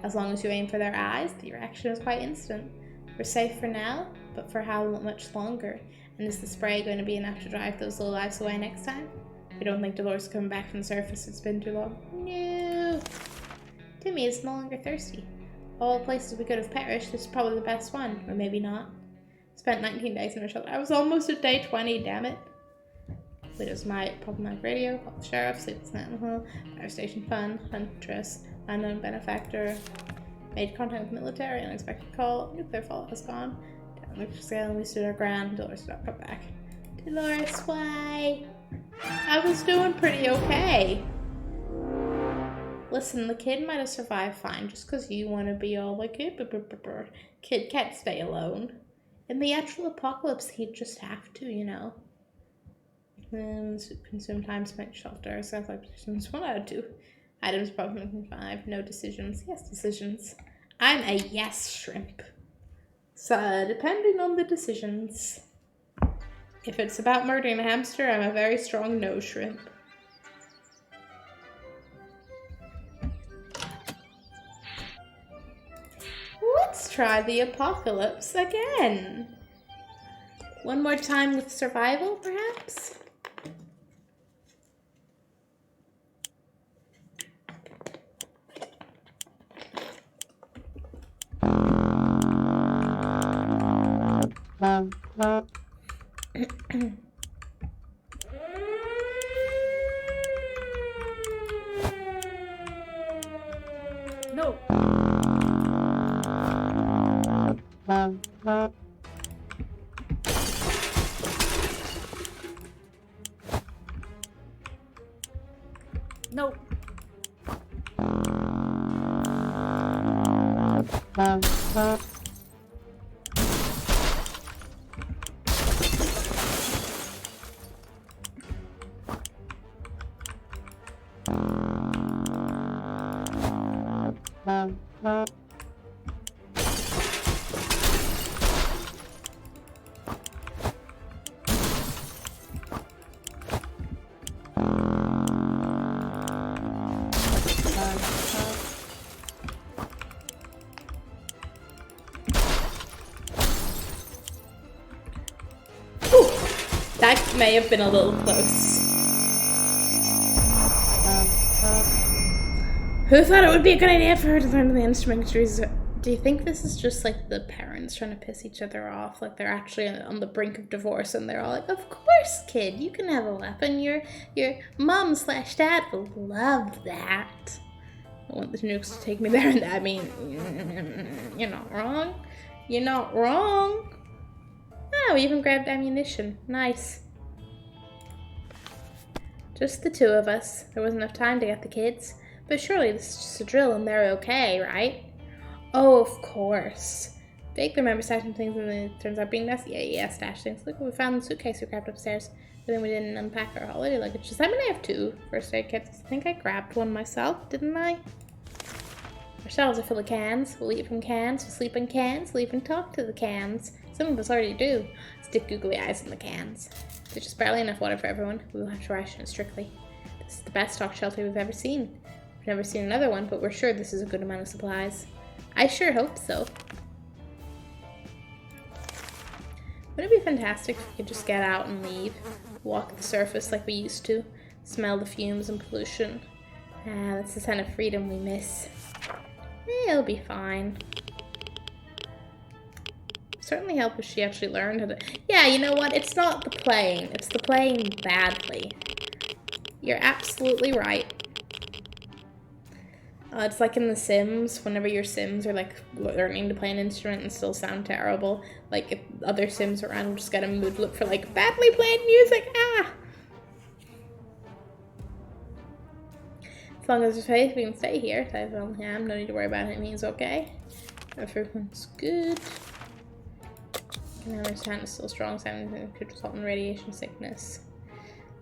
As long as you aim for their eyes, the reaction is quite instant. We're safe for now, but for how much longer? And is the spray going to be enough to drive those low lives away next time? We don't think Dolores is coming back from the surface. It's been too long. No! Timmy is no longer thirsty. All the places we could have perished, this is probably the best one. Or maybe not. Spent 19 days in a shelter. I was almost at day 20, damn it. Widows might, problematic radio, call the sheriff, sleepless night in the hall, fire station fun, huntress, unknown benefactor, made contact with military, unexpected call, nuclear fallout has gone, down the scale, we stood our ground, Dolores did not come back. Dolores, why? I was doing pretty okay. Listen, the kid might have survived fine just because you want to be all like, kid can't stay alone. In the actual apocalypse, he'd just have to, you know. Consume time spent shelter, self-life positions, 1 out of 2. Items, problem 5, no decisions. Yes, decisions. I'm a yes shrimp. So, depending on the decisions. If it's about murdering a hamster, I'm a very strong no shrimp. Let's try the apocalypse again. One more time with survival, perhaps? No. No. That may have been a little close. Who thought it would be a good idea for her to learn the instrument? Do you think this is just like the parents trying to piss each other off? Like they're actually on the brink of divorce and they're all like, of course, kid, you can have a weapon. Your mom/dad will love that. I want the nukes to take me there, and I mean, you're not wrong. You're not wrong. Oh, we even grabbed ammunition. Nice. Just the two of us. There wasn't enough time to get the kids. But surely this is just a drill and they're okay, right? Oh, of course. Big remember stashing things and then it turns out being messy. Yeah, stash things. Look what we found in the suitcase we grabbed upstairs. But then we didn't unpack our holiday luggage. I mean, I have 2 first aid kits. I think I grabbed one myself, didn't I? Our shelves are full of cans. We'll eat from cans, we'll sleep in cans, we'll even talk to the cans. Some of us already do. Stick googly eyes in the cans. There's just barely enough water for everyone. We will have to ration it strictly. This is the best stock shelter we've ever seen. We've never seen another one, but we're sure this is a good amount of supplies. I sure hope so. Wouldn't it be fantastic if we could just get out and leave? Walk the surface like we used to. Smell the fumes and pollution. That's the kind of freedom we miss. It'll be fine. Certainly help if she actually learned how to... Yeah, you know what? It's not the playing. It's the playing badly. You're absolutely right. It's like in The Sims, whenever your Sims are like learning to play an instrument and still sound terrible. Like if other Sims around will just get a mood look for like badly played music. Ah! As long as there's faith, we can stay here. Well, yeah, no need to worry about it. He's okay. Everyone's good. Now their stand is still strong, sounding could result in radiation sickness.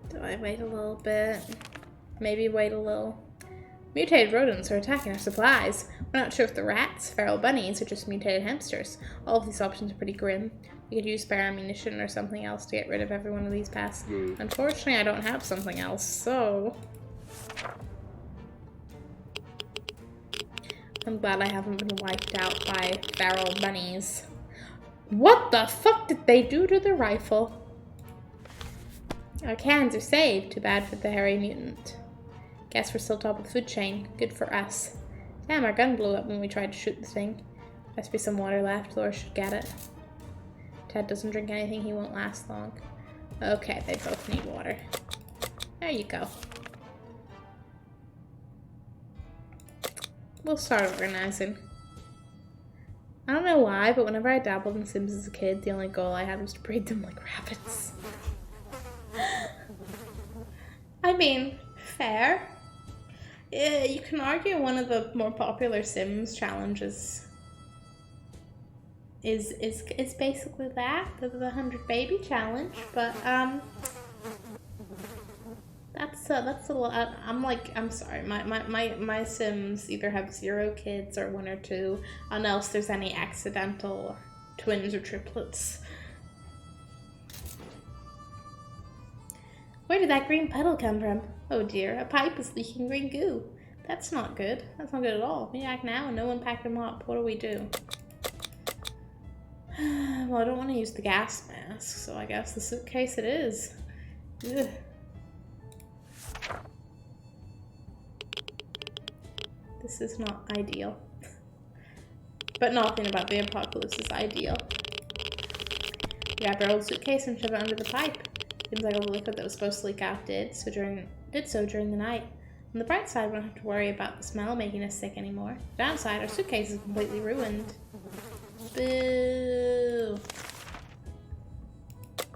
Do I wait a little bit? Maybe wait a little. Mutated rodents are attacking our supplies. We're not sure if the rats, feral bunnies, or just mutated hamsters. All of these options are pretty grim. We could use spare ammunition or something else to get rid of every one of these pests. Unfortunately, I don't have something else, so... I'm glad I haven't been wiped out by feral bunnies. What the fuck did they do to the rifle? Our cans are saved. Too bad for the hairy mutant. Guess we're still top of the food chain. Good for us. Damn, our gun blew up when we tried to shoot the thing. Must be some water left. Laura should get it. Ted doesn't drink anything. He won't last long. Okay, they both need water. There you go. We'll start organizing. I don't know why, but whenever I dabbled in Sims as a kid, the only goal I had was to breed them like rabbits. I mean, fair. Yeah, you can argue one of the more popular Sims challenges is basically that, the 100 baby challenge, but that's a lot. I'm sorry, my Sims either have 0 kids or 1 or 2, unless there's any accidental twins or triplets. Where did that green puddle come from? Oh dear, a pipe is leaking green goo. That's not good. That's not good at all. We act now and no one packed them up. What do we do? Well, I don't want to use the gas mask, so I guess the suitcase it is. Ugh. This is not ideal. But nothing about the apocalypse is ideal. grab our old suitcase and shove it under the pipe. Seems like all the liquid that was supposed to leak out did so during the night. On the bright side, we don't have to worry about the smell making us sick anymore. The downside, our suitcase is completely ruined. Boo!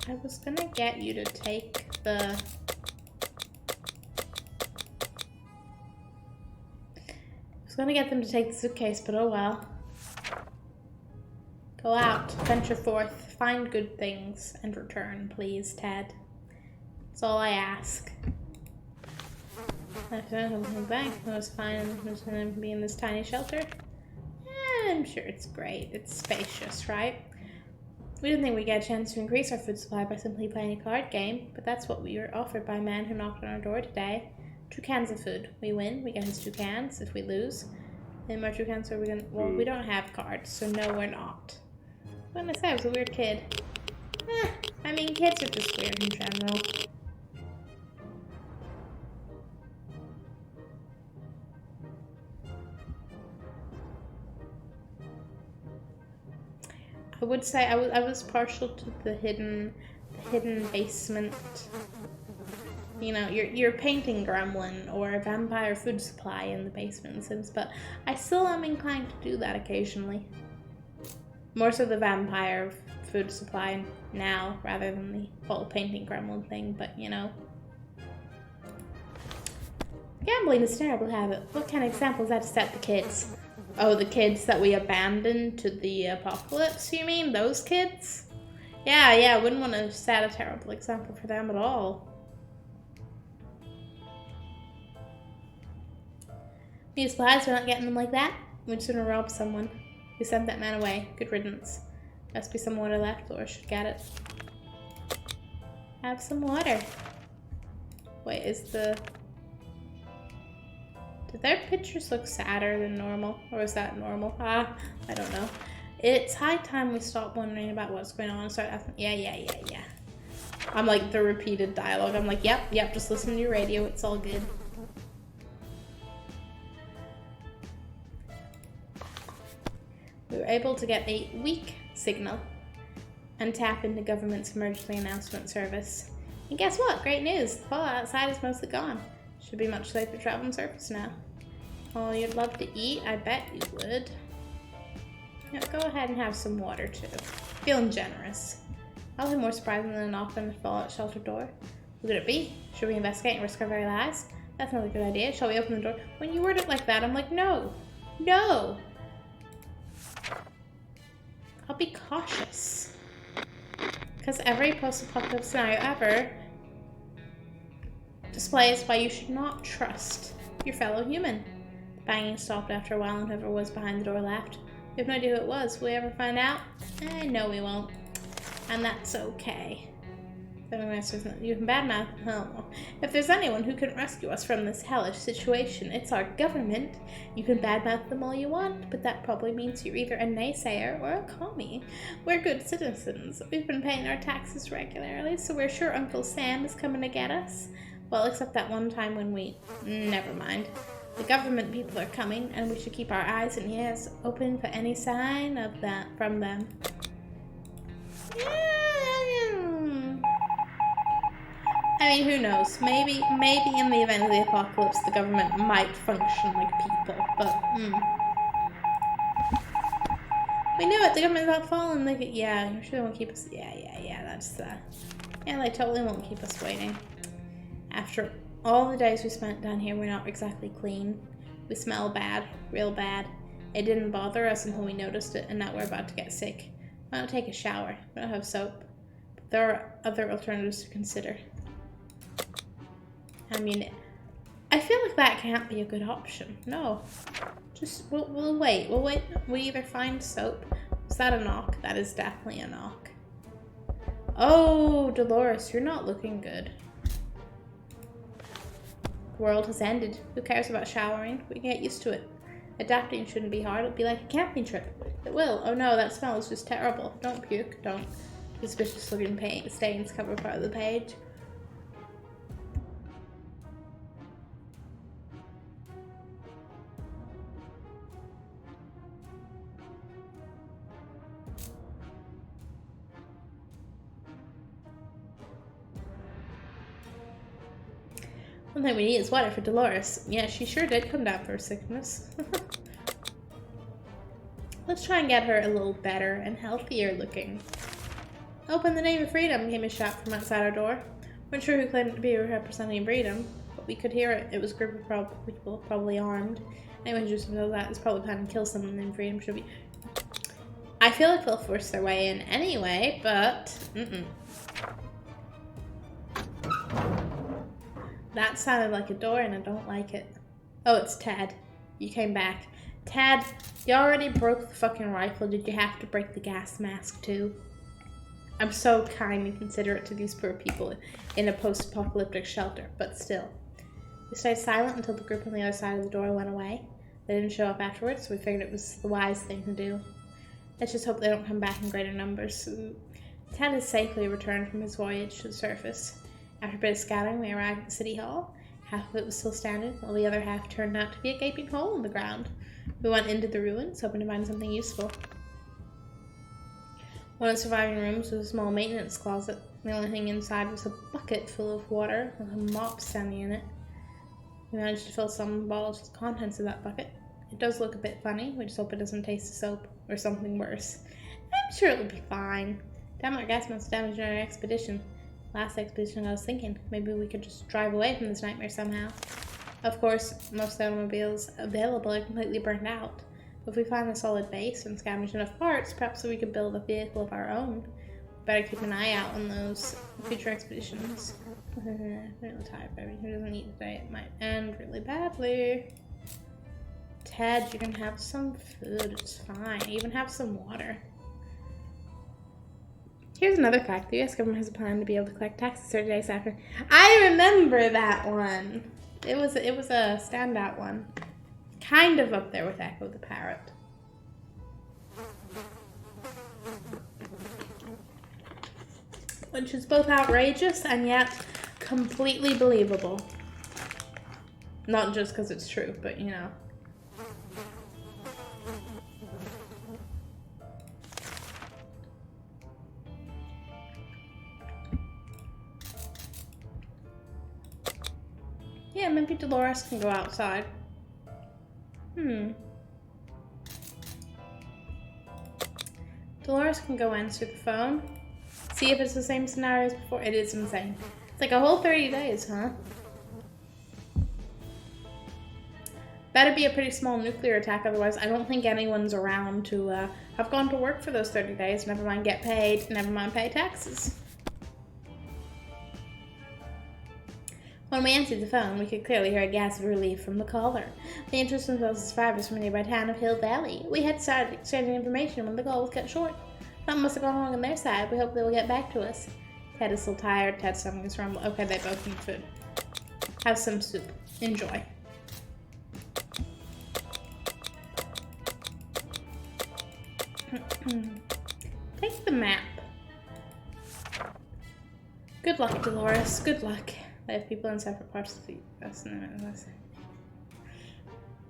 I was gonna get you to take the... I was gonna get them to take the suitcase, but oh well. Go out, venture forth, find good things, and return, please, Ted. That's all I ask. I found him back. I was fine to be in this tiny shelter. I'm sure it's great. It's spacious, right? We didn't think we'd get a chance to increase our food supply by simply playing a card game, but that's what we were offered by a man who knocked on our door today. 2 cans of food. We win, we get his 2 cans. If we lose, then our 2 cans are we gonna... Well, we don't have cards, so no, we're not. What did I say? I was a weird kid. I mean, kids are just weird in general. I would say I was partial to the hidden basement. You know, you're painting gremlin or a vampire food supply in the basement in Sims, but I still am inclined to do that occasionally. More so the vampire food supply now rather than the whole painting gremlin thing, but you know. Gambling is a terrible habit. What kind of example is that to set the kids? Oh, the kids that we abandoned to the apocalypse, you mean? Those kids? Yeah, I wouldn't want to set a terrible example for them at all. We supplies, we're not getting them like that. We're just gonna rob someone. We sent that man away. Good riddance. Must be some water left, or should get it. Have some water. Wait, is the... Did their pictures look sadder than normal? Or is that normal? I don't know. It's high time we stop wondering about what's going on and start asking, yeah. I'm like the repeated dialogue. I'm like, yep, just listen to your radio. It's all good. We were able to get a weak signal and tap into government's emergency announcement service. And guess what? Great news. The fall outside is mostly gone. Should be much safer traveling surface now. Oh, you'd love to eat? I bet you would. Yeah, go ahead and have some water too. Feeling generous. Probably more surprising than a knock on the fallout shelter door. Who could it be? Should we investigate and risk our very lives? That's not a good idea. Shall we open the door? When you word it like that, I'm like, no. I'll be cautious. Because every post-apocalyptic scenario ever displays why you should not trust your fellow human. The banging stopped after a while and whoever was behind the door left. We have no idea who it was. Will we ever find out? No, we won't. And that's okay. You can badmouth. Oh. If there's anyone who can rescue us from this hellish situation, it's our government. You can badmouth them all you want, but that probably means you're either a naysayer or a commie. We're good citizens. We've been paying our taxes regularly, so we're sure Uncle Sam is coming to get us. Well, except that one time when we... Never mind. The government people are coming, and we should keep our eyes and ears open for any sign of that from them. I mean, who knows? Maybe in the event of the apocalypse, the government might function like people, but we knew it. The government's not falling. Like, yeah, you sure they won't keep us. Yeah. That's yeah, they totally won't keep us waiting. After all the days we spent down here, we're not exactly clean. We smell bad, real bad. It didn't bother us until we noticed it, and now we're about to get sick. Why don't take a shower? We don't have soap. But there are other alternatives to consider. I mean, I feel like that can't be a good option. No. Just, we'll wait. We'll wait. We either find soap. Is that a knock? That is definitely a knock. Oh, Dolores, you're not looking good. The world has ended. Who cares about showering? We can get used to it. Adapting shouldn't be hard. It'll be like a camping trip. It will. Oh no, that smell is just terrible. Don't puke. Don't. Suspicious looking paint stains cover part of the page. One thing we need is water for Dolores. Yeah, she sure did come down for sickness. Let's try and get her a little better and healthier looking. Hope in the name of freedom came a shout from outside our door. Weren't sure who claimed to be representing freedom, but we could hear it. It was a group of people, probably armed. Anyone who just knows that is probably planning to kill someone in freedom should be. I feel like they'll force their way in anyway, but That sounded like a door and I don't like it. Oh, it's Ted. You came back. Ted, you already broke the fucking rifle. Did you have to break the gas mask too? I'm so kind and considerate to these poor people in a post-apocalyptic shelter, but still. We stayed silent until the group on the other side of the door went away. They didn't show up afterwards, so we figured it was the wise thing to do. Let's just hope they don't come back in greater numbers. Ted has safely returned from his voyage to the surface. After a bit of scouting, we arrived at the city hall. Half of it was still standing, while the other half turned out to be a gaping hole in the ground. We went into the ruins, hoping to find something useful. One of the surviving rooms was a small maintenance closet. The only thing inside was a bucket full of water with a mop standing in it. We managed to fill some bottles with the contents of that bucket. It does look a bit funny. We just hope it doesn't taste of soap or something worse. I'm sure it'll be fine. Damn, our gas must damage our expedition. Last expedition, I was thinking maybe we could just drive away from this nightmare somehow. Of course, most automobiles available are completely burned out. But if we find a solid base and scavenge enough parts, perhaps we could build a vehicle of our own. Better keep an eye out on those future expeditions. Really tired, baby. Who doesn't eat today? It might end really badly. Ted, you can have some food. It's fine. Even have some water. Here's another fact. The U.S. government has a plan to be able to collect taxes 30 days after. I remember that one. It was a standout one. Kind of up there with Echo the Parrot. Which is both outrageous and yet completely believable. Not just because it's true, but you know. Yeah, maybe Dolores can go outside. Dolores can go answer the phone. See if it's the same scenario as before. It is insane. It's like a whole 30 days, huh? That'd be a pretty small nuclear attack, otherwise I don't think anyone's around to have gone to work for those 30 days, never mind get paid, never mind pay taxes. When we answered the phone, we could clearly hear a gasp of relief from the caller. The interest in those survivors from the nearby town of Hill Valley. We had started exchanging information when the call was cut short. Something must have gone wrong on their side. We hope they will get back to us. Ted is still tired. Ted's stomach is rumbling. Okay, they both need food. Have some soup. Enjoy. Take the map. Good luck, Dolores. Good luck. They have people in separate parts of the US.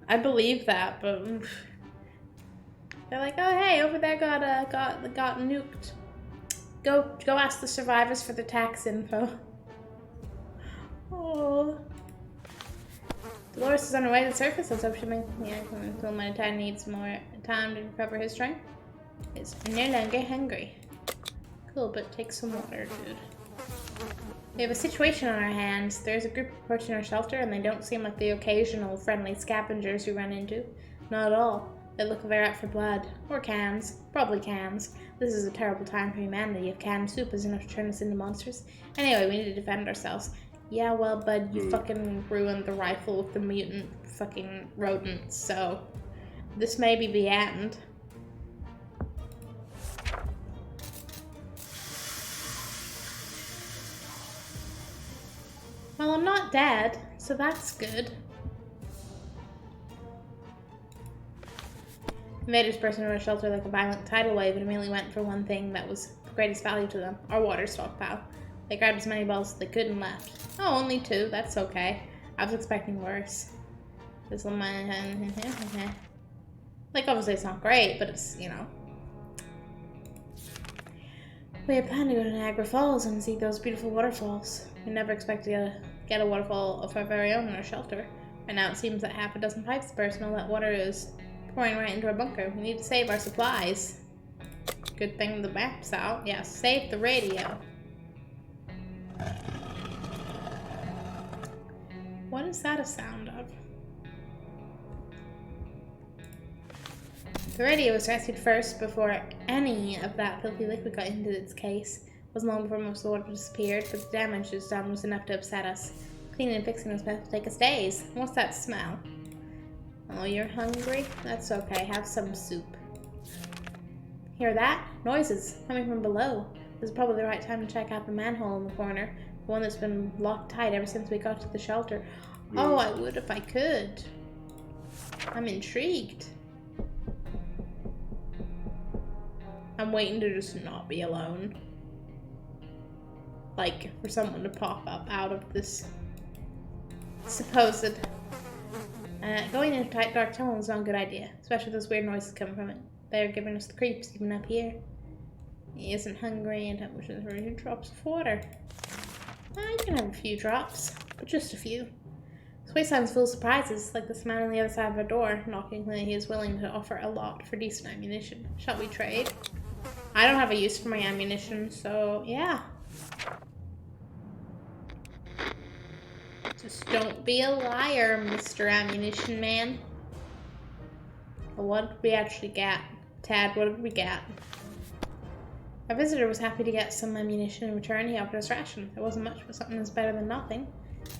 I believe that, but they're like, oh hey, over there got nuked. Go ask the survivors for the tax info. Oh. Dolores is on her way to the surface. Let's hope she may. Yeah, until my Ted needs more time to recover his strength. He's no longer hungry. Cool, but take some water, dude. We have a situation on our hands. There's a group approaching our shelter, and they don't seem like the occasional friendly scavengers we run into. Not at all. They look like they're out for blood. Or cans. Probably cans. This is a terrible time for humanity. If canned soup is enough to turn us into monsters. Anyway, we need to defend ourselves. Yeah, well, bud, you fucking ruined the rifle with the mutant fucking rodents, so this may be the end. Well, I'm not dead, so that's good. Invaders burst into our shelter like a violent tidal wave and immediately went for one thing that was of greatest value to them, our water stockpile. They grabbed as many bottles as they could and left. Oh, only 2. That's okay. I was expecting worse. This little man... Like, obviously it's not great, but it's, you know. We had planned to go to Niagara Falls and see those beautiful waterfalls. We never expected to get a waterfall of our very own in our shelter. Right now it seems that half a dozen pipes burst and all that water is pouring right into our bunker. We need to save our supplies. Good thing the map's out. Yeah, save the radio. What is that a sound of? The radio was rescued first before any of that filthy liquid got into its case. It wasn't long before most of the water disappeared, but the damage it was done was enough to upset us. Cleaning and fixing was meant to take us days. What's that smell? Oh, you're hungry? That's okay. Have some soup. Hear that? Noises coming from below. This is probably the right time to check out the manhole in the corner. The one that's been locked tight ever since we got to the shelter. Oh, I would if I could. I'm intrigued. I'm waiting to just not be alone. Like, for someone to pop up out of this supposed... going into tight, dark tunnel is not a good idea. Especially those weird noises coming from it. They're giving us the creeps, even up here. He isn't hungry and how much is for 2 drops of water. You can have a few drops, but just a few. This wasteland's full of surprises, like this man on the other side of our door, knocking when he is willing to offer a lot for decent ammunition. Shall we trade? I don't have a use for my ammunition, so yeah. Just don't be a liar, Mr. Ammunition Man. Well, what did we actually get? Tad, what did we get? Our visitor was happy to get some ammunition in return. He offered us ration. There wasn't much, but something is better than nothing.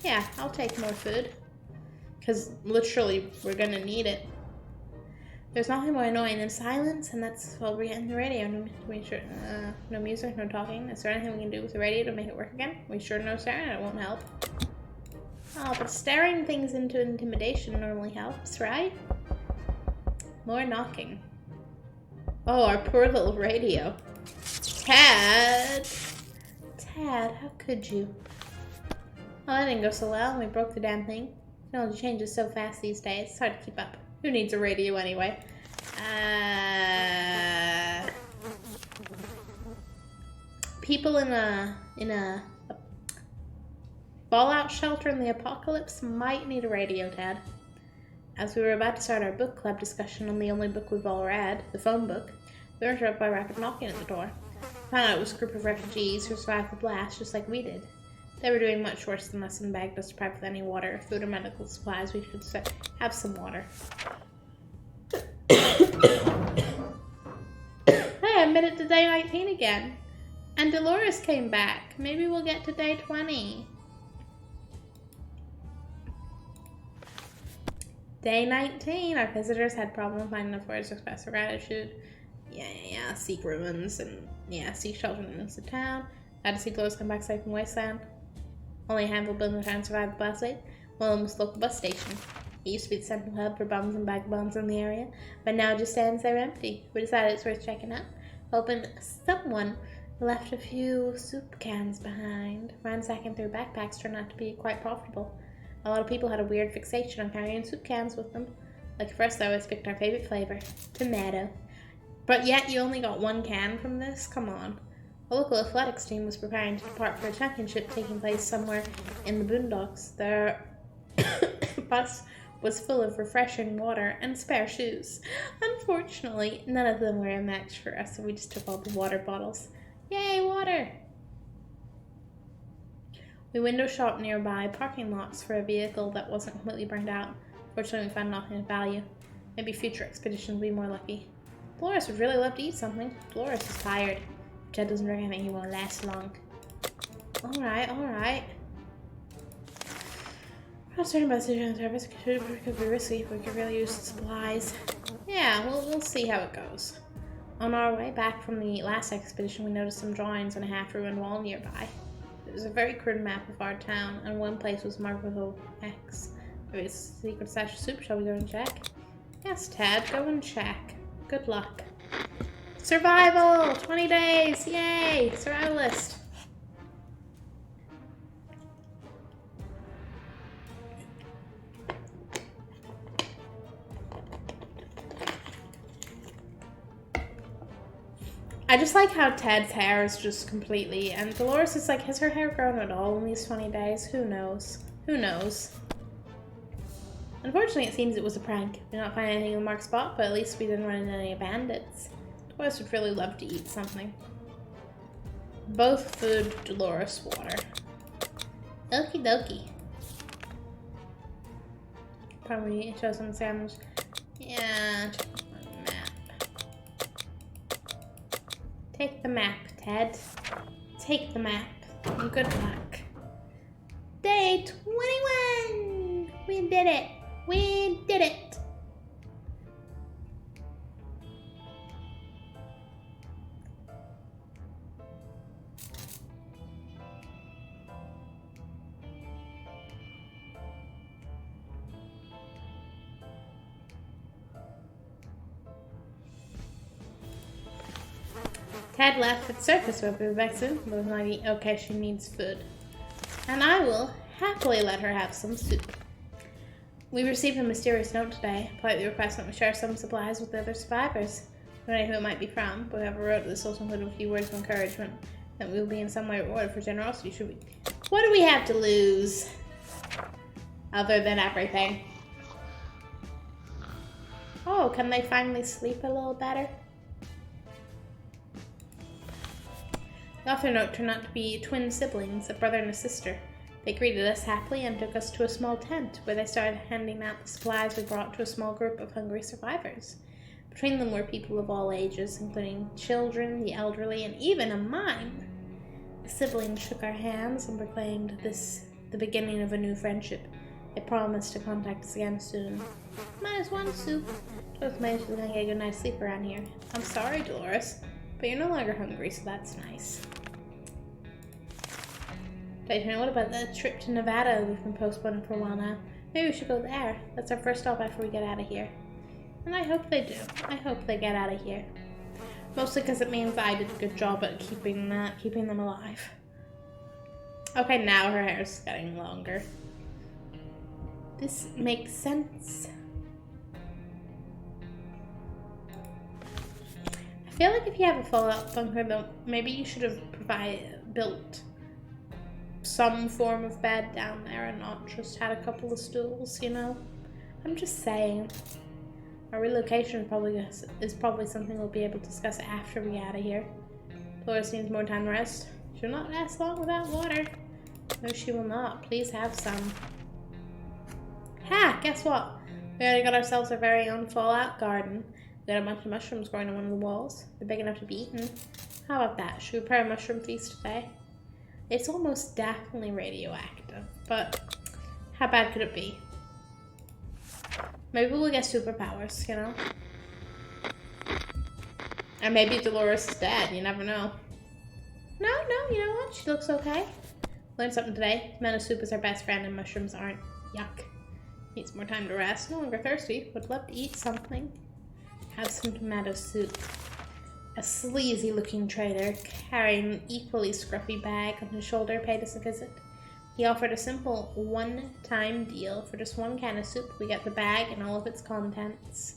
Yeah, I'll take more food. Because literally, we're gonna need it. There's nothing more annoying than silence, and that's while we're getting the radio. No music, no talking. Is there anything we can do with the radio to make it work again? We sure know, Sarah, it won't help. Oh, but staring things into intimidation normally helps, right? More knocking. Oh, our poor little radio. Tad! Tad, how could you? Well, that didn't go so well, and we broke the damn thing. Technology changes so fast these days, it's hard to keep up. Who needs a radio anyway? People in a fallout shelter in the apocalypse might need a radio, Tad. As we were about to start our book club discussion on the only book we've all read, the phone book, we were interrupted by rapid knocking at the door. We found out it was a group of refugees who survived the blast just like we did. They were doing much worse than us and begged us to provide with any water, food, or medical supplies. We should have some water. Hey, I made it to day 19 again. And Dolores came back. Maybe we'll get to day 20. Day 19. Our visitors had problems finding enough words to express their gratitude. Yeah. Seek ruins and seek shelter in the midst of town. Glad to see Dolores come back safe from Wasteland. Only a handful of buildings trying to survive the blast wave. One of them was the local bus station. It used to be the central hub for bums and vagabonds in the area, but now it just stands there empty. We decided it's worth checking out, hoping someone left a few soup cans behind. Ransacking through backpacks turned out to be quite profitable. A lot of people had a weird fixation on carrying soup cans with them. Like for us, I always picked our favorite flavor, tomato. But yet you only got 1 can from this? Come on. A local athletics team was preparing to depart for a championship taking place somewhere in the boondocks. Their bus was full of refreshing water and spare shoes. Unfortunately, none of them were a match for us, so we just took all the water bottles. Yay, water! We window shopped nearby parking lots for a vehicle that wasn't completely burned out. Fortunately, we found nothing of value. Maybe future expeditions will be more lucky. Dolores would really love to eat something. Dolores is tired. Jed doesn't drink anything, he won't last long. Alright. Concerned about the situation service could be risky if we could really use the supplies. Yeah, we'll see how it goes. On our way back from the last expedition, we noticed some drawings on a half-ruined wall nearby. It was a very crude map of our town, and one place was marked with an X. Maybe it's a secret stash of soup. Shall we go and check? Yes, Tad, go and check. Good luck. Survival! 20 days! Yay! Survivalist! I just like how Ted's hair is just completely, and Dolores is like, has her hair grown at all in these 20 days? Who knows? Who knows? Unfortunately, it seems it was a prank. We did not find anything in the marked spot, but at least we didn't run into any bandits. Dolores would really love to eat something. Both food, Dolores water. Okie dokie. Probably show some sandwich. Yeah, map. Take the map, Ted. Take the map. And good luck. Day 21! We did it! We did it! Ted left at surface. We'll be back soon. Okay, she needs food. And I will happily let her have some soup. We received a mysterious note today. Politely request that we share some supplies with the other survivors. I don't know who it might be from, but whoever wrote this also included a few words of encouragement that we will be in some way rewarded for generosity. Should we? What do we have to lose? Other than everything. Oh, can they finally sleep a little better? The author note turned out to be twin siblings, a brother and a sister. They greeted us happily and took us to a small tent where they started handing out the supplies we brought to a small group of hungry survivors. Between them were people of all ages, including children, the elderly, and even a mime. The siblings shook our hands and proclaimed this the beginning of a new friendship. They promised to contact us again soon. Minus one soup. Both managed to get a good night's sleep around here. I'm sorry, Dolores, but you're no longer hungry, so that's nice. What about the trip to Nevada we've been postponing for a while now? Maybe we should go there. That's our first stop after we get out of here. And I hope they do. I hope they get out of here. Mostly because it means I did a good job at keeping them alive. Okay, now her hair's getting longer. This makes sense. I feel like if you have a fallout bunker, though, maybe you should have built some form of bed down there and not just had a couple of stools, you know? I'm just saying. Our relocation is probably something we'll be able to discuss after we get out of here. Dolores needs more time to rest. She'll not last long without water. No, she will not. Please have some. Ha! Guess what? We already got ourselves our very own fallout garden. We got a bunch of mushrooms growing on one of the walls. They're big enough to be eaten. How about that? Should we prepare a mushroom feast today? It's almost definitely radioactive, but how bad could it be? Maybe we'll get superpowers, you know? And maybe Dolores is dead, you never know. No, you know what? She looks okay. Learned something today. Tomato soup is our best friend and mushrooms aren't. Yuck. Needs more time to rest. No longer thirsty. Would love to eat something. Have some tomato soup. A sleazy-looking trader, carrying an equally scruffy bag on his shoulder, paid us a visit. He offered a simple one-time deal. For just one can of soup, we get the bag and all of its contents.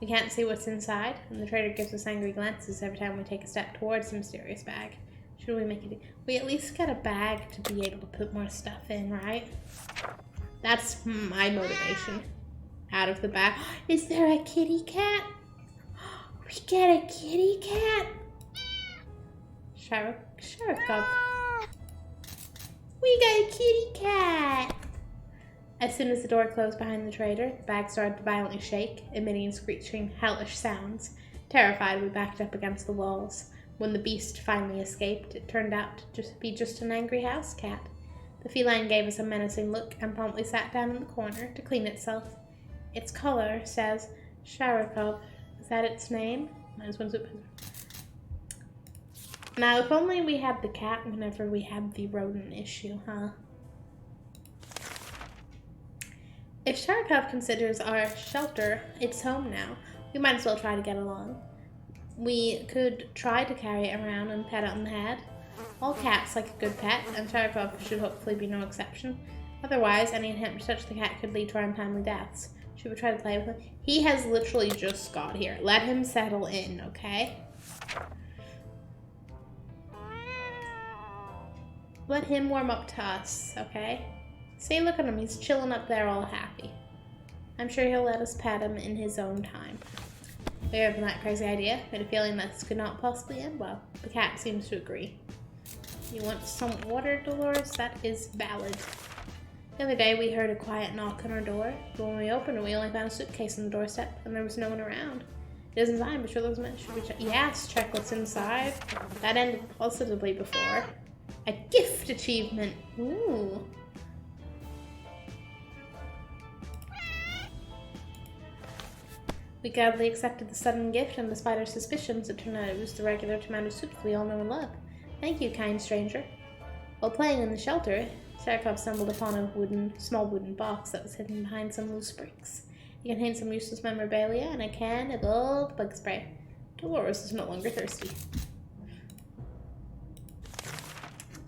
We can't see what's inside, and the trader gives us angry glances every time we take a step towards the mysterious bag. Should we make it? We at least get a bag to be able to put more stuff in, right? That's my motivation. Out of the bag. Is there a kitty cat? We get a kitty cat. Sheriff Cub. We got a kitty cat. As soon as the door closed behind the trader, the bag started to violently shake, emitting screeching, hellish sounds. Terrified, we backed up against the walls. When the beast finally escaped, it turned out to be just an angry house cat. The feline gave us a menacing look and promptly sat down in the corner to clean itself. Its color says Sharakov. Is that its name? Now, if only we had the cat whenever we had the rodent issue, huh? If Sharakov considers our shelter its home now, we might as well try to get along. We could try to carry it around and pet it on the head. All cats like a good pet, and Sharakov should hopefully be no exception. Otherwise, any attempt to touch the cat could lead to our untimely deaths. Should we try to play with him? He has literally just got here. Let him settle in, okay? Let him warm up to us, okay? See, look at him. He's chilling up there all happy. I'm sure he'll let us pet him in his own time. Bigger than that crazy idea, but a feeling this could not possibly end well. The cat seems to agree. You want some water, Dolores? That is valid. The other day we heard a quiet knock on our door, but when we opened it, we only found a suitcase on the doorstep, and there was no one around. It isn't time, but sure there was meant. Should we check? Yes, check what's inside. That ended positively before. A gift achievement. Ooh. We gladly accepted the sudden gift, and despite our suspicions, it turned out it was the regular tomato soup we all know and love. Thank you, kind stranger. While playing in the shelter, Sarkov stumbled upon a small wooden box that was hidden behind some loose bricks. It contained some useless memorabilia and a can of old bug spray. Dolores is no longer thirsty.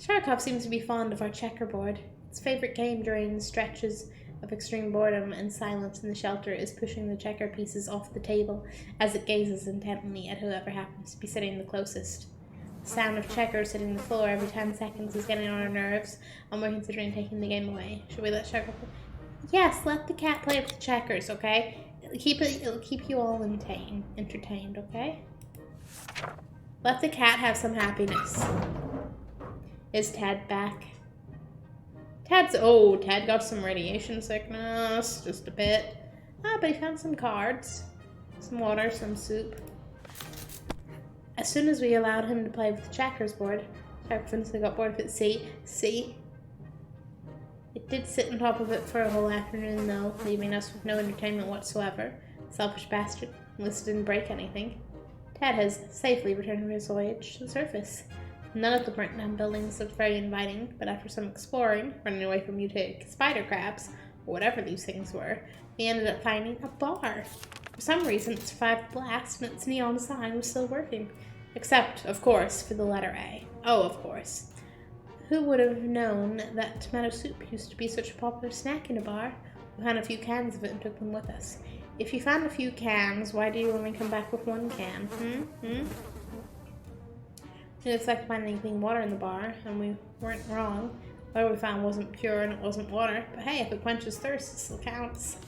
Sarkov seems to be fond of our checkerboard. Its favorite game during stretches of extreme boredom and silence in the shelter is pushing the checker pieces off the table as it gazes intently at whoever happens to be sitting the closest. The sound of checkers hitting the floor every 10 seconds is getting on our nerves, and we're considering taking the game away. Should we let Checker play? Yes, let the cat play with the checkers, okay? It'll keep you all entertained, okay? Let the cat have some happiness. Is Tad back? Tad got some radiation sickness, just a bit. But he found some cards, some water, some soup. As soon as we allowed him to play with the checkers board, Checker got bored of it. See? It did sit on top of it for a whole afternoon, though, leaving us with no entertainment whatsoever. Selfish bastard. At least it didn't break anything. Tad has safely returned from his voyage to the surface. None of the burnt down buildings looked very inviting, but after some exploring, running away from mutated spider crabs, or whatever these things were, we ended up finding a bar. For some reason, it survived the blast, and its neon sign was still working. Except, of course, for the letter A. Oh, of course. Who would have known that tomato soup used to be such a popular snack in a bar? We found a few cans of it and took them with us. If you found a few cans, why do you only come back with one can? We didn't expect to find any clean water in the bar, and we weren't wrong. Whatever we found wasn't pure and it wasn't water, but hey, if it quenches thirst, it still counts.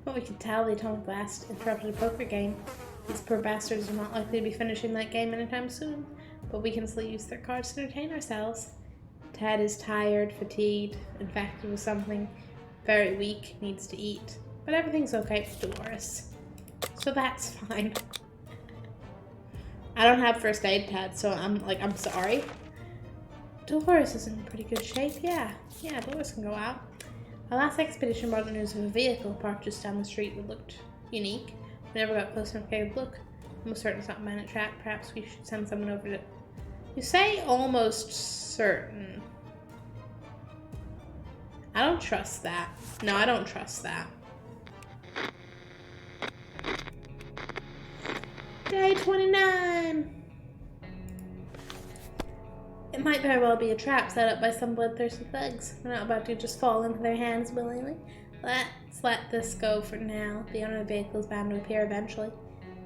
But we could tell the atomic blast interrupted a poker game. These poor bastards are not likely to be finishing that game anytime soon, but we can still use their cards to entertain ourselves. Ted is tired, fatigued, infected with something, very weak, needs to eat. But everything's okay with Dolores. So that's fine. I don't have first aid, Ted, so I'm sorry. Dolores is in pretty good shape, yeah. Yeah, Dolores can go out. Our last expedition brought the news of a vehicle parked just down the street that looked unique. We never got close enough to get a look. Almost certain it's not a bandit trap. Perhaps we should send someone over to... You say almost certain. I don't trust that. No, I don't trust that. Day 29! It might very well be a trap set up by some bloodthirsty thugs. We're not about to just fall into their hands willingly. Let's let this go for now. The owner of the vehicle is bound to appear eventually.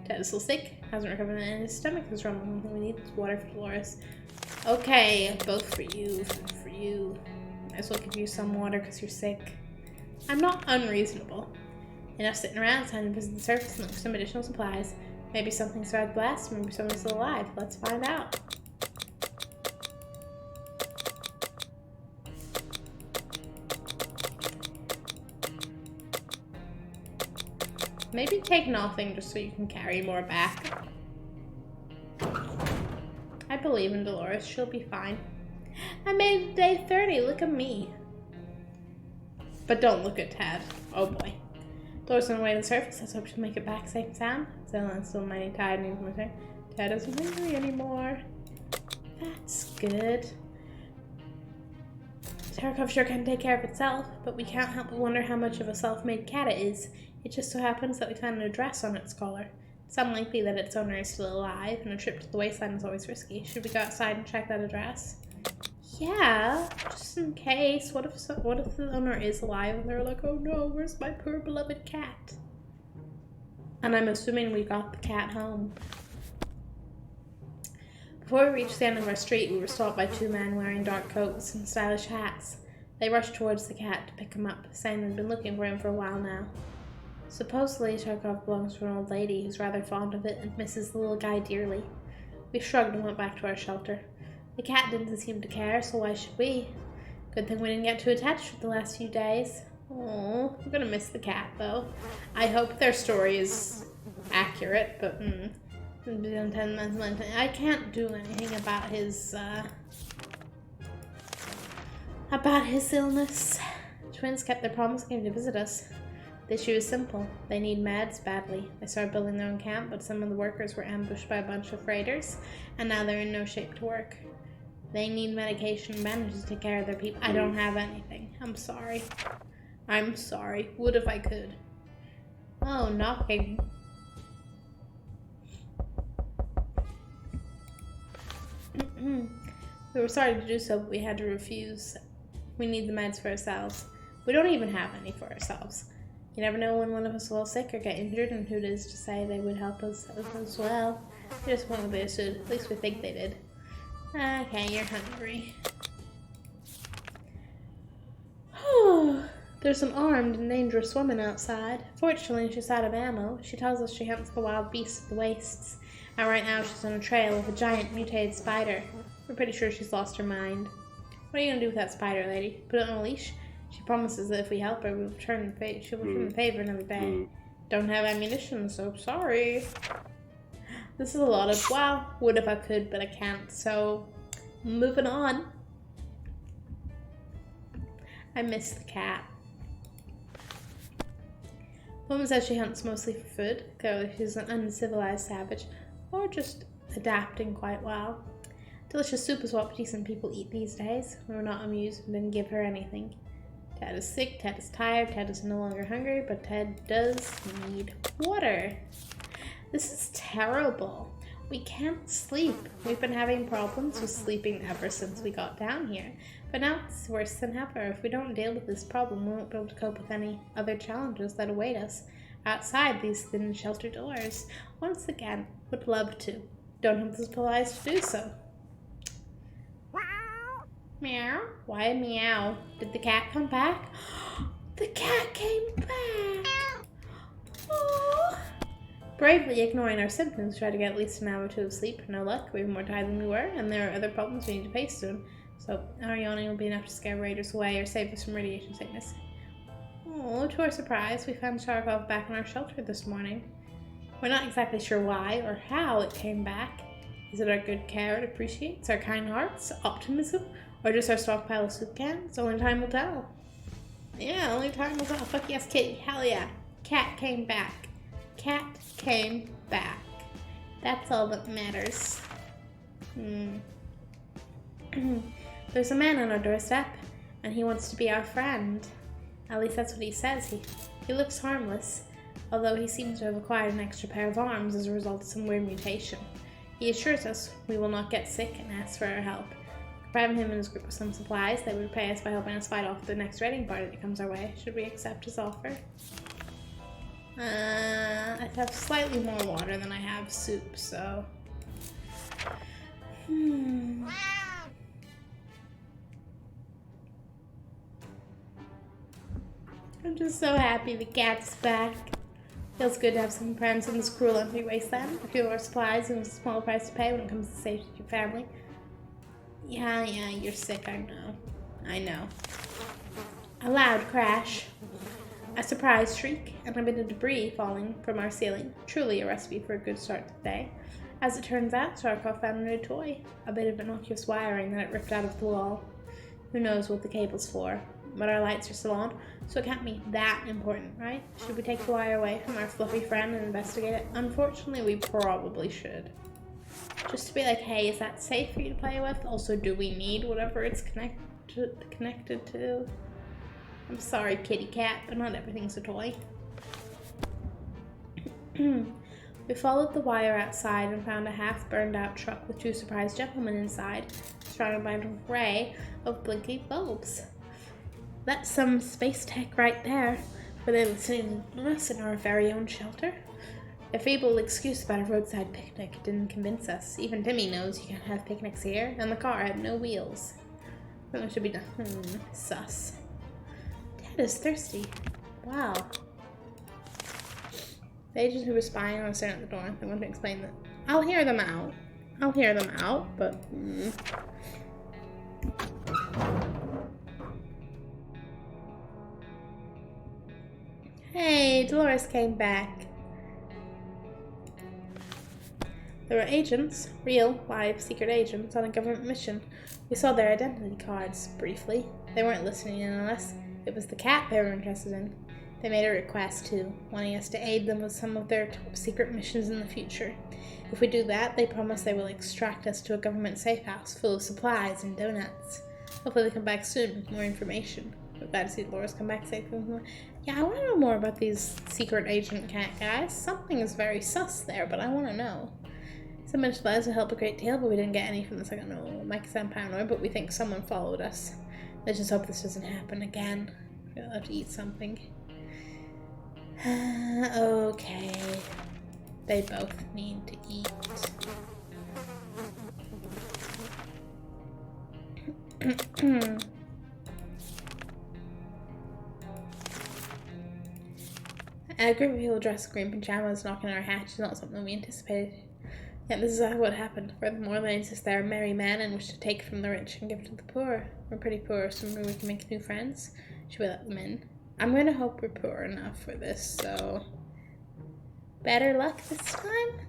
Ted is still sick, hasn't recovered, and his stomach is rumbling. The only thing we need is water for Dolores. Okay, both for you, for you. Might as well give you some water because you're sick. I'm not unreasonable. Enough sitting around, it's time to visit the surface and look for some additional supplies. Maybe something survived the blast, maybe someone's still alive. Let's find out. Maybe take nothing just so you can carry more back. I believe in Dolores. She'll be fine. I made it day 30. Look at me. But don't look at Ted. Oh boy. Dolores on the way to the surface. Let's hope she'll make it back safe and sound. Zelen's still mighty tired and needs more time. Ted isn't hungry anymore. That's good. Tarkov sure can take care of itself, but we can't help but wonder how much of a self-made cat it is. It just so happens that we found an address on its collar. It's unlikely that its owner is still alive, and a trip to the wasteland is always risky. Should we go outside and check that address? Yeah, just in case. What if the owner is alive and they're like, oh no, where's my poor beloved cat? And I'm assuming we got the cat home. Before we reached the end of our street, we were stopped by two men wearing dark coats and stylish hats. They rushed towards the cat to pick him up, saying they'd been looking for him for a while now. Supposedly, Tarkov belongs to an old lady who's rather fond of it and misses the little guy dearly. We shrugged and went back to our shelter. The cat didn't seem to care, so why should we? Good thing we didn't get too attached for the last few days. Oh, we're gonna miss the cat, though. I hope their story is accurate, but I can't do anything about his illness. Twins kept their promise and came to visit us. The issue is simple. They need meds badly. They started building their own camp, but some of the workers were ambushed by a bunch of raiders, and now they're in no shape to work. They need medication and bandages to take care of their people. I don't have anything. I'm sorry. I'm sorry. Would if I could. Oh, knocking. We were sorry to do so, but we had to refuse. We need the meds for ourselves. We don't even have any for ourselves. You never know when one of us will fall sick or get injured, and who it is to say they would help us as well. They just wanted they should. At least we think they did. Okay, you're hungry. There's an armed and dangerous woman outside. Fortunately, she's out of ammo. She tells us she hunts the wild beasts of the wastes. And right now she's on a trail with a giant mutated spider. We're pretty sure she's lost her mind. What are you gonna do with that spider, lady? Put it on a leash? She promises that if we help her, she'll return the favor another day. Don't have ammunition, so sorry. This is a lot of, wow, would if I could, but I can't, so moving on. I miss the cat. The woman says she hunts mostly for food, though she's an uncivilized savage, or just adapting quite well. Delicious soup is what decent people eat these days. We were not amused and didn't give her anything. Ted is sick, Ted is tired, Ted is no longer hungry, but Ted does need water. This is terrible. We can't sleep. We've been having problems with sleeping ever since we got down here. But now it's worse than ever. If we don't deal with this problem, we won't be able to cope with any other challenges that await us outside these thin shelter doors. Once again, would love to. Don't have the supplies to do so. Meow. Why meow? Did the cat come back? The cat came back! Aww. Bravely ignoring our symptoms, try to get at least an hour or two of sleep. No luck. We have more tired than we were, and there are other problems we need to face soon. So our yawning will be enough to scare raiders away or save us from radiation sickness. Oh, to our surprise, we found Sharkov back in our shelter this morning. We're not exactly sure why or how it came back. Is it our good care it appreciates, our kind hearts, optimism, or just our stockpile of soup cans? Only time will tell. Yeah, only time will tell. Fuck yes, kitty. Hell yeah. Cat came back. Cat came back. That's all that matters. There's a man on our doorstep, and he wants to be our friend. At least that's what he says. He looks harmless, although he seems to have acquired an extra pair of arms as a result of some weird mutation. He assures us we will not get sick and asks for our help. Providing him and his group with some supplies, they would repay us by helping us fight off the next raiding party that comes our way. Should we accept his offer? I have slightly more water than I have soup, so... I'm just so happy the cat's back. Feels good to have some friends in this cruel, empty wasteland. A few more supplies and a small price to pay when it comes to safety of your family. Yeah, you're sick, I know. I know. A loud crash. A surprise shriek, and a bit of debris falling from our ceiling. Truly a recipe for a good start to the day. As it turns out, Sharkov found a new toy. A bit of innocuous wiring that it ripped out of the wall. Who knows what the cable's for. But our lights are still on, so it can't be that important, right? Should we take the wire away from our fluffy friend and investigate it? Unfortunately, we probably should. Just to be like, hey, is that safe for you to play with? Also, do we need whatever it's connected to? I'm sorry, kitty cat, but not everything's a toy. We followed the wire outside and found a half-burned-out truck with two surprised gentlemen inside, surrounded by an array of blinking bulbs. That's some space tech right there. Were they listening to us in our very own shelter? A feeble excuse about a roadside picnic didn't convince us. Even Timmy knows you can't have picnics here, and the car had no wheels. Something should be done. Sus. Dad is thirsty. Wow. The agents who were spying on us staring at the door. They want to explain that. I'll hear them out. But... Hey, Dolores came back. There were agents, real, live, secret agents on a government mission. We saw their identity cards, briefly. They weren't listening in on us. It was the cat they were interested in. They made a request, too, wanting us to aid them with some of their top secret missions in the future. If we do that, they promise they will extract us to a government safe house full of supplies and donuts. Hopefully they come back soon with more information. We're glad to see Dolores come back safely with more. Yeah, I want to know more about these secret agent cat guys. Something is very sus there, but I want to know. Some mentioned lies will help a great deal, but we didn't get any from the second. No, Mike sound paranoid, but we think someone followed us. Let's just hope this doesn't happen again. We'll have to eat something. Okay. They both need to eat. A group of people dressed in green pajamas knocking on our hatch is not something we anticipated. Yet this is what happened. Furthermore, they insist they are merry men and wish to take from the rich and give to the poor. We're pretty poor, so maybe we can make new friends. Should we let them in? I'm going to hope we're poor enough for this, so... Better luck this time?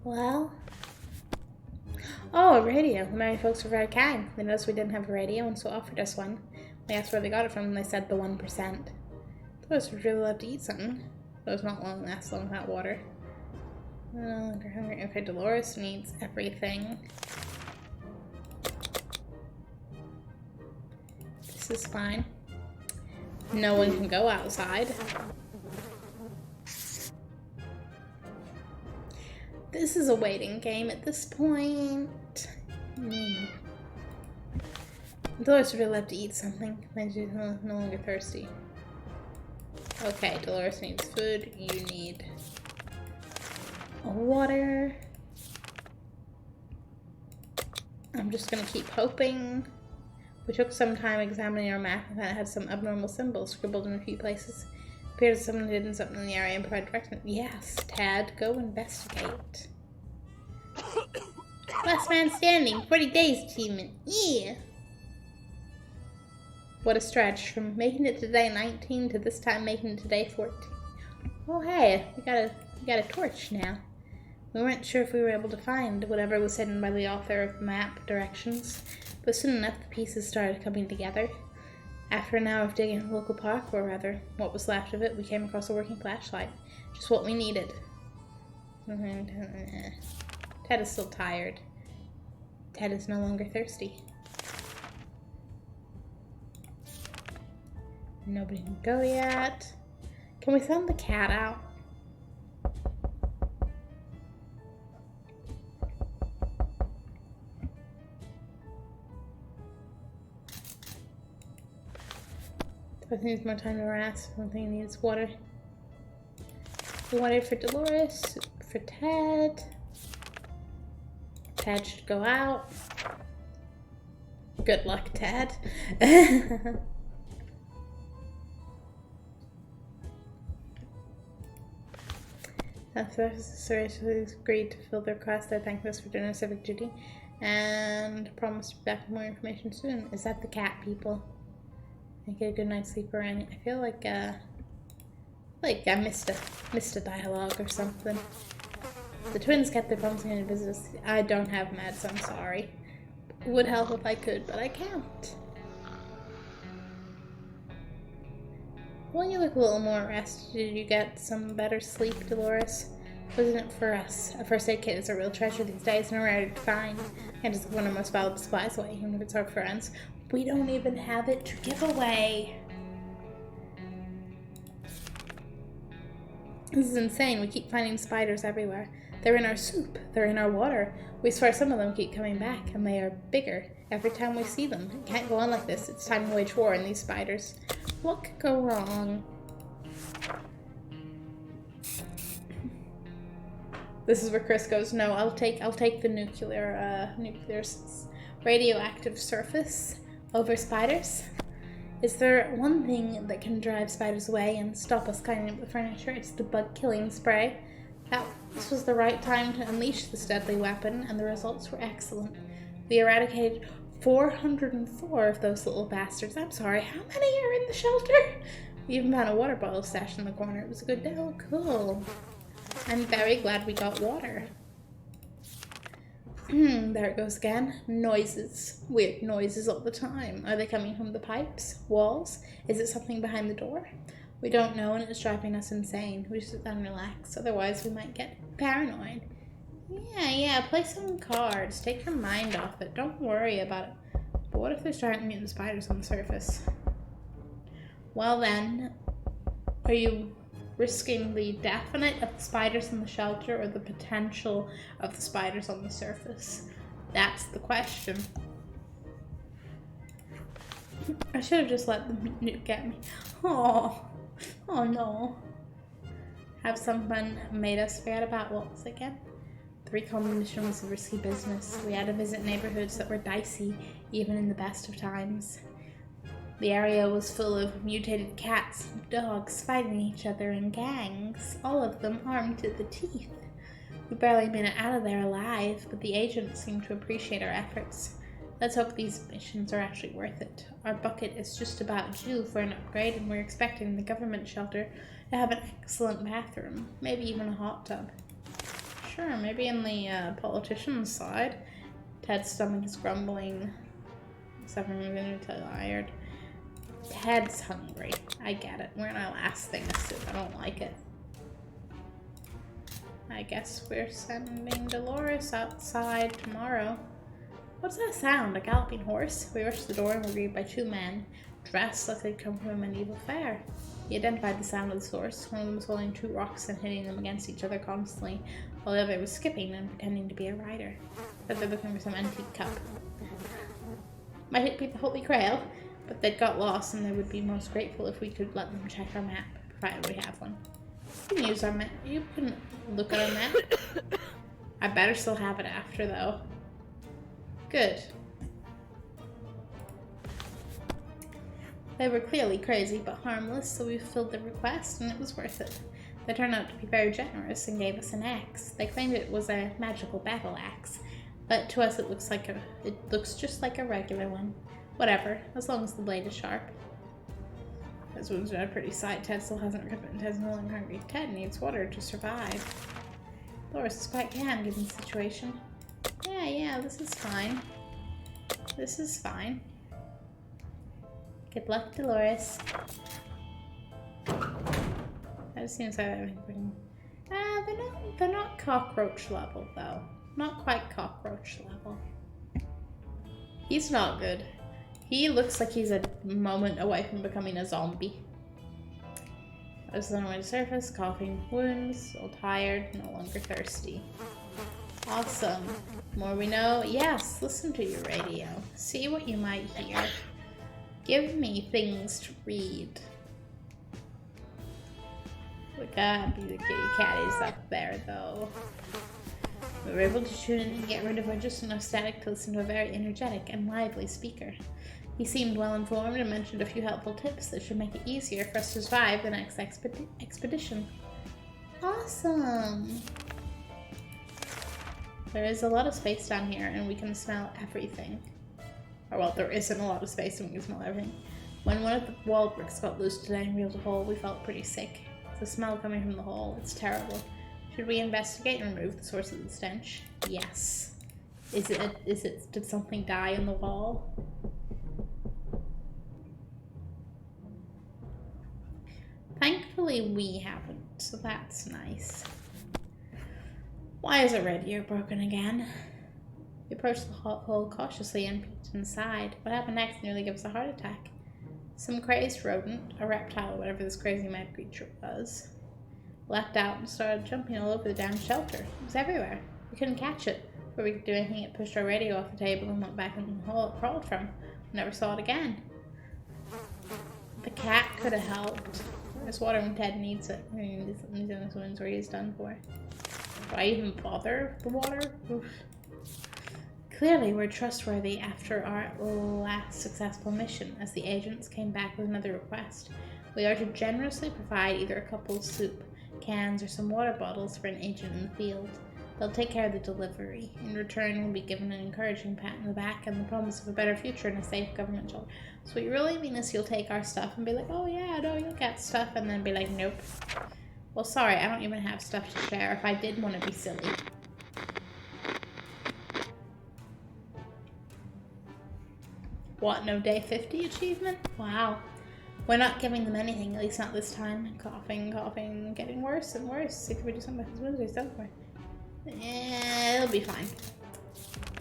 Well... Oh, a radio. The merry folks were very kind. They noticed we didn't have a radio and so offered us one. We asked where they got it from and they said the 1%. Those would really love to eat something. Those not long last long without water. No longer hungry. Okay, Dolores needs everything. This is fine. No one can go outside. This is a waiting game at this point. Dolores would really love to eat something. Then she's no longer thirsty. Okay, Dolores needs food. You need water. I'm just gonna keep hoping. We took some time examining our map and that it had some abnormal symbols scribbled in a few places. Appears someone hidden something in the area and provide direction. Yes, Tad, go investigate. Last man standing, 40 days achievement. Yeah. What a stretch from making it today 19 to this time making it today 14. Oh hey, we got a torch now. We weren't sure if we were able to find whatever was hidden by the author of map directions, but soon enough the pieces started coming together. After an hour of digging in the local park, or rather, what was left of it, we came across a working flashlight. Just what we needed. Ted is still tired. Ted is no longer thirsty. Nobody can go yet. Can we send the cat out? I think needs more time to rest. One thing he needs water. Water for Dolores, for Ted. Ted should go out. Good luck, Ted. Seriously agreed to fill their request. They thanked us for doing our civic duty and promised to be back with more information soon. Is that the cat people? I get a good night's sleep around. I feel like I missed a dialogue or something. The twins kept their promising to visit us. I don't have meds, I'm sorry. It would help if I could, but I can't. Well, you look a little more rested. Did you get some better sleep, Dolores? Wasn't it for us? A first aid kit is a real treasure these days and a rarity to find. And it's one of the most valuable supplies away, even if it's our friends. We don't even have it to give away. This is insane. We keep finding spiders everywhere. They're in our soup. They're in our water. We swear some of them keep coming back, and they are bigger every time we see them. It can't go on like this. It's time to wage war on these spiders. What could go wrong? This is where Chris goes, no, I'll take the nuclear radioactive surface over spiders. Is there one thing that can drive spiders away and stop us cleaning up the furniture? It's the bug-killing spray. This was the right time to unleash this deadly weapon, and the results were excellent. We eradicated 404 of those little bastards. I'm sorry, how many are in the shelter? We even found a water bottle stashed in the corner. It was a good day. Oh, cool. I'm very glad we got water. There it goes again. Noises. Weird noises all the time. Are they coming from the pipes? Walls? Is it something behind the door? We don't know, and it's driving us insane. We should sit down and relax, otherwise we might get paranoid. Yeah, play some cards. Take your mind off it. Don't worry about it. But what if there's giant mutant spiders on the surface? Well then, are you risking the definite of the spiders in the shelter or the potential of the spiders on the surface? That's the question. I should have just let them get me. Oh no. Have someone made us forget about what was it again? 3 combination was a risky business. We had to visit neighborhoods that were dicey, even in the best of times. The area was full of mutated cats and dogs fighting each other in gangs, all of them armed to the teeth. We barely made it out of there alive, but the agents seemed to appreciate our efforts. Let's hope these missions are actually worth it. Our bucket is just about due for an upgrade, and we're expecting the government shelter to have an excellent bathroom, maybe even a hot tub. Sure, maybe in the politician's side. Ted's stomach is grumbling. Suffering from being tired. Ted's hungry. I get it. We're in our last thing of soup. I don't like it. I guess we're sending Dolores outside tomorrow. What's that sound? A galloping horse? We rushed to the door and were greeted by 2 men, dressed like they'd come from a medieval fair. He identified the sound of the source. One of them was holding 2 rocks and hitting them against each other constantly, while the other was skipping and pretending to be a rider. But they're looking for some antique cup. Might be the Holy Grail, but they'd got lost, and they would be most grateful if we could let them check our map, provided we have one. You can use our map. You can look at our map. I better still have it after, though. Good. They were clearly crazy but harmless, so we fulfilled their request, and it was worth it. They turned out to be very generous and gave us an axe. They claimed it was a magical battle axe, but to us it looks just like a regular one. Whatever, as long as the blade is sharp. This one's a pretty sight. Ted still hasn't recovered, and Ted's no longer hungry. Ted needs water to survive. Dolores is quite calm given the situation. Yeah, this is fine. This is fine. Good luck, Dolores. That just seems like everything. They're not cockroach level though. Not quite cockroach level. He's not good. He looks like he's a moment away from becoming a zombie. I was on the way to surface, coughing wounds, all tired, no longer thirsty. Awesome. More we know. Yes, listen to your radio. See what you might hear. Give me things to read. We gotta be the kitty catties up there, though. We were able to tune in and get rid of just enough static to listen to a very energetic and lively speaker. He seemed well informed and mentioned a few helpful tips that should make it easier for us to survive the next expedition. Awesome! There is a lot of space down here, and we can smell everything. Or, well, there isn't a lot of space, and we can smell everything. When one of the wall bricks got loose today and reeled a hole, we felt pretty sick. The smell coming from the hole, it's terrible. Should we investigate and remove the source of the stench? Yes. Did something die in the wall? Thankfully, we haven't, so that's nice. Why is a radio broken again? We approached the hole cautiously and peeked inside. What happened next nearly gave us a heart attack. Some crazed rodent, a reptile, whatever this crazy mad creature was, leapt out and started jumping all over the damn shelter. It was everywhere. We couldn't catch it. Before we could do anything, it pushed our radio off the table and went back in the hole it crawled from. We never saw it again. The cat could have helped. There's water when Ted needs it. I mean, he's in his wounds where he's done for. Do I even bother with the water? Oof. Clearly, we're trustworthy after our last successful mission, as the agents came back with another request. We are to generously provide either a couple of soup cans or some water bottles for an agent in the field. They'll take care of the delivery. In return, we'll be given an encouraging pat on the back and the promise of a better future in a safe government job. So what you really mean is you'll take our stuff and be like, oh yeah, no, you'll get stuff, and then be like, nope. Well, sorry, I don't even have stuff to share if I did want to be silly. What, no day 50 achievement? Wow. We're not giving them anything, at least not this time. Coughing, coughing, getting worse and worse. It could be just something about his wounds or something. Yeah, it'll be fine.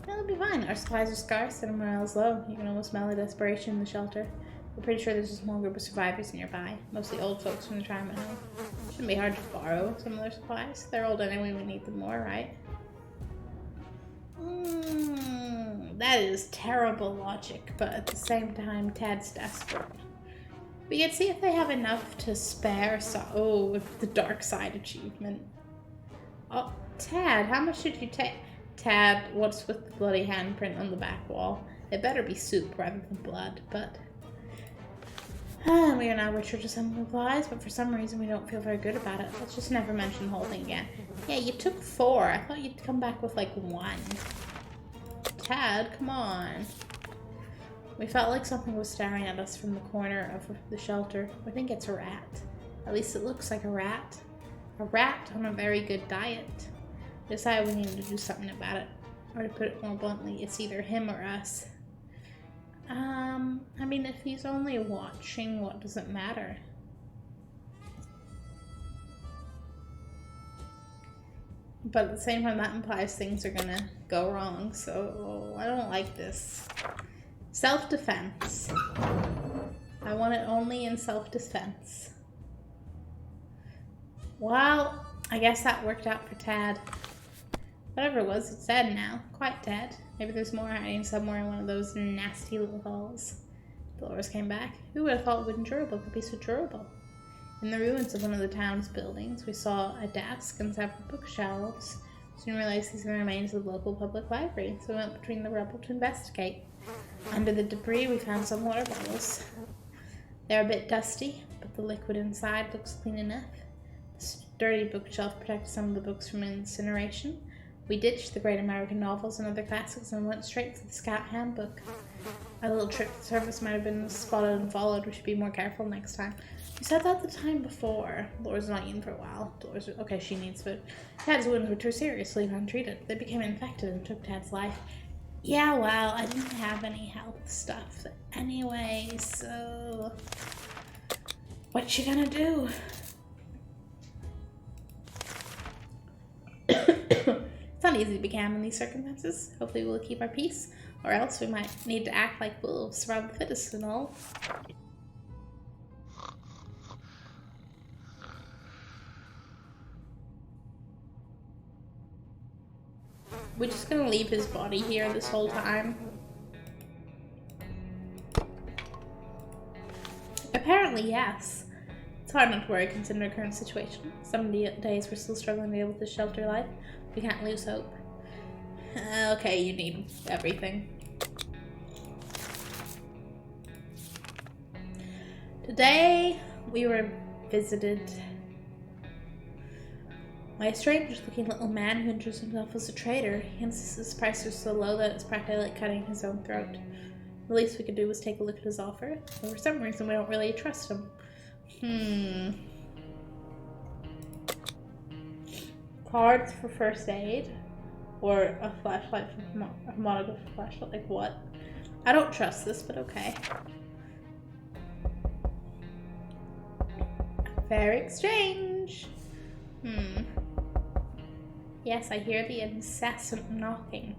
It'll be fine. Our supplies are scarce and our morale is low. You can almost smell the desperation in the shelter. We're pretty sure there's a small group of survivors nearby. Mostly old folks from the retirement home. Shouldn't be hard to borrow some of their supplies. They're old anyway, we need them more, right? That is terrible logic, but at the same time, Ted's desperate. We can see if they have enough to spare. Oh, the dark side achievement. Oh, Tad, how much did you take? Tad, what's with the bloody handprint on the back wall? It better be soup rather than blood, but... we are now richer to some supplies, but for some reason we don't feel very good about it. Let's just never mention the whole thing again. Yeah, you took 4. I thought you'd come back with like 1. Tad, come on. We felt like something was staring at us from the corner of the shelter. I think it's a rat. At least it looks like a rat. A rat on a very good diet. We decided we needed to do something about it. Or to put it more bluntly, it's either him or us. I mean, if he's only watching, what does it matter? But at the same time, that implies things are gonna go wrong, so I don't like this. Self-defense. I want it only in self-defense. Well, I guess that worked out for Tad. Whatever it was, it's dead now. Quite dead. Maybe there's more hiding somewhere in one of those nasty little holes. Dolores came back. Who would have thought wooden durable could be so durable? In the ruins of one of the town's buildings, we saw a desk and several bookshelves. Soon realized these were the remains of the local public library, so we went between the rubble to investigate. Under the debris, we found some water bottles. They're a bit dusty, but the liquid inside looks clean enough. The sturdy bookshelf protected some of the books from incineration. We ditched the great American novels and other classics and went straight for the Scout Handbook. Our little trip to the surface might have been spotted and followed. We should be more careful next time. You said that the time before. Laura's not eaten for a while. Okay, she needs food. Tad's wounds were too serious, leave untreated. They became infected and took Tad's life. Yeah, well, I didn't have any health stuff anyway, so... what you gonna do? It's not easy to be calm in these circumstances. Hopefully we'll keep our peace, or else we might need to act like wolves, surround the fittest and all. We're just gonna leave his body here this whole time. Apparently, yes. It's hard not to worry considering our current situation. Some days we're still struggling to deal with the shelter life. We can't lose hope. Okay, you need everything. Today, we were visited by a strange-looking little man who introduced himself as a trader. He insists his prices are so low that it's practically like cutting his own throat. The least we could do was take a look at his offer, but for some reason we don't really trust him. Cards for first aid, or a flashlight from a monograph flashlight. Like what? I don't trust this, but okay. Fair exchange. Yes, I hear the incessant knocking.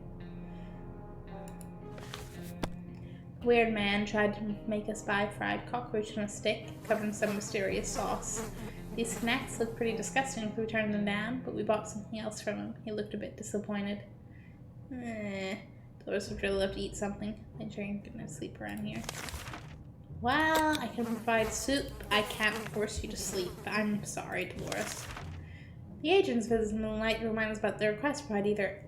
Weird man tried to make us buy fried cockroach on a stick, covered in some mysterious sauce. These snacks look pretty disgusting if we turned them down, but we bought something else from him. He looked a bit disappointed. Dolores would really love to eat something. I'm sure you're gonna sleep around here. Well, I can provide soup. I can't force you to sleep. I'm sorry, Dolores. The agents visit in the night to remind us about their request to provide either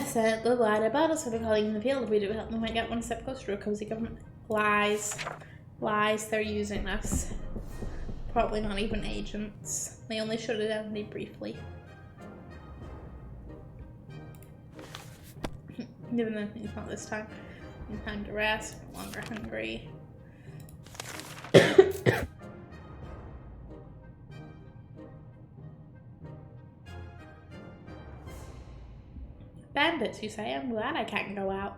said the light about us for the colleague in the field. If we do help them, we might get one step closer to a cozy government. Lies. Lies, they're using us. Probably not even agents. They only showed it down me briefly. Given that it's not this time. Time to rest, no longer hungry. Bandits, you say? I'm glad I can't go out.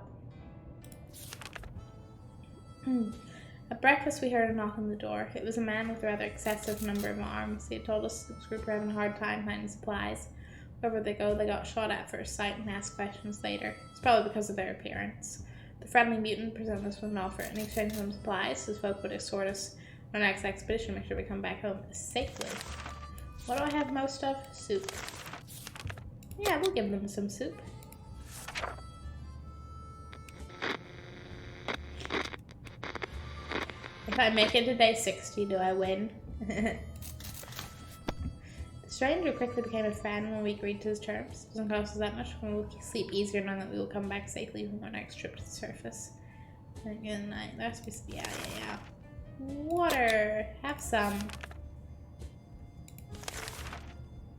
At breakfast, we heard a knock on the door. It was a man with a rather excessive number of arms. He had told us the group were having a hard time finding supplies. Wherever they go, they got shot at first sight and asked questions later. It's probably because of their appearance. The friendly mutant presented us with an offer in exchange for some supplies. His folk would escort us on our next expedition, make sure we come back home safely. What do I have most of? Soup. Yeah, we'll give them some soup. If I make it to day 60, do I win? The stranger quickly became a friend when we agreed to his terms. It doesn't cost us that much, and we'll sleep easier knowing that we will come back safely from our next trip to the surface. And good night. That's supposed to be, yeah. Water! Have some.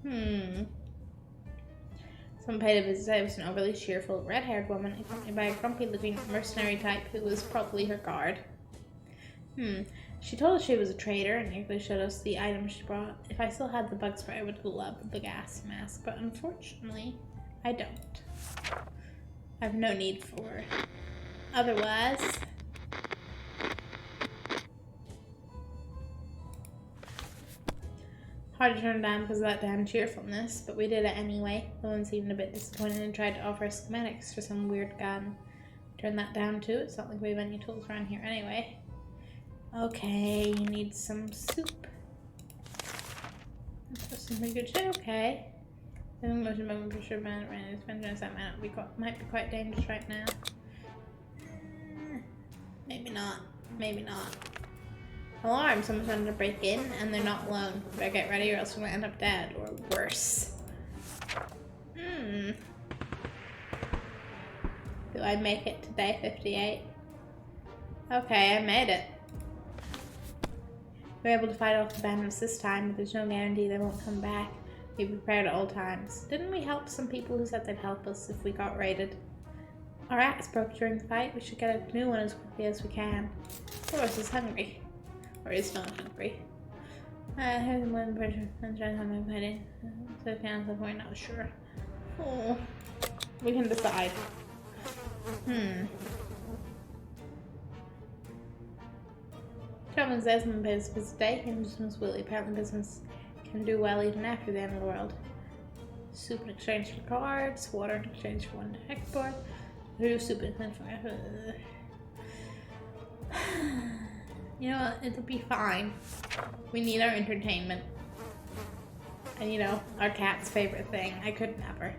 Someone paid a visit. It was an overly cheerful, red-haired woman accompanied by a grumpy-looking mercenary type who was probably her guard. She told us she was a trader and eagerly showed us the items she brought. If I still had the bug spray, I would love the gas mask, but unfortunately, I don't. I have no need for it. Otherwise, hard to turn down because of that damn cheerfulness, but we did it anyway. The woman seemed a bit disappointed and tried to offer us schematics for some weird gun. Turn that down too. It's not like we have any tools around here anyway. Okay, you need some soup. That's some pretty good shit. Okay. I think motion movement for sure, man. That might be quite dangerous right now. Maybe not. Maybe not. Alarm! Someone's trying to break in, and they're not alone. Better get ready, or else we might end up dead, or worse. Do I make it to day 58? Okay, I made it. We were able to fight off the bandits this time, but there's no guarantee they won't come back. Be prepared at all times. Didn't we help some people who said they'd help us if we got raided? Our axe broke during the fight. We should get a new one as quickly as we can. Dolores is hungry. Or is not hungry. Here's one person. I'm trying to have my wedding. So down to the point, not sure. Oh, we can decide. Calvin says in his day, and Miss Willie. Apparently business can do well even after the end of the world. Soup in exchange for cards, water in exchange for one export. Soup in exchange for... You know what? It'll be fine. We need our entertainment. And you know, our cat's favorite thing. I could never.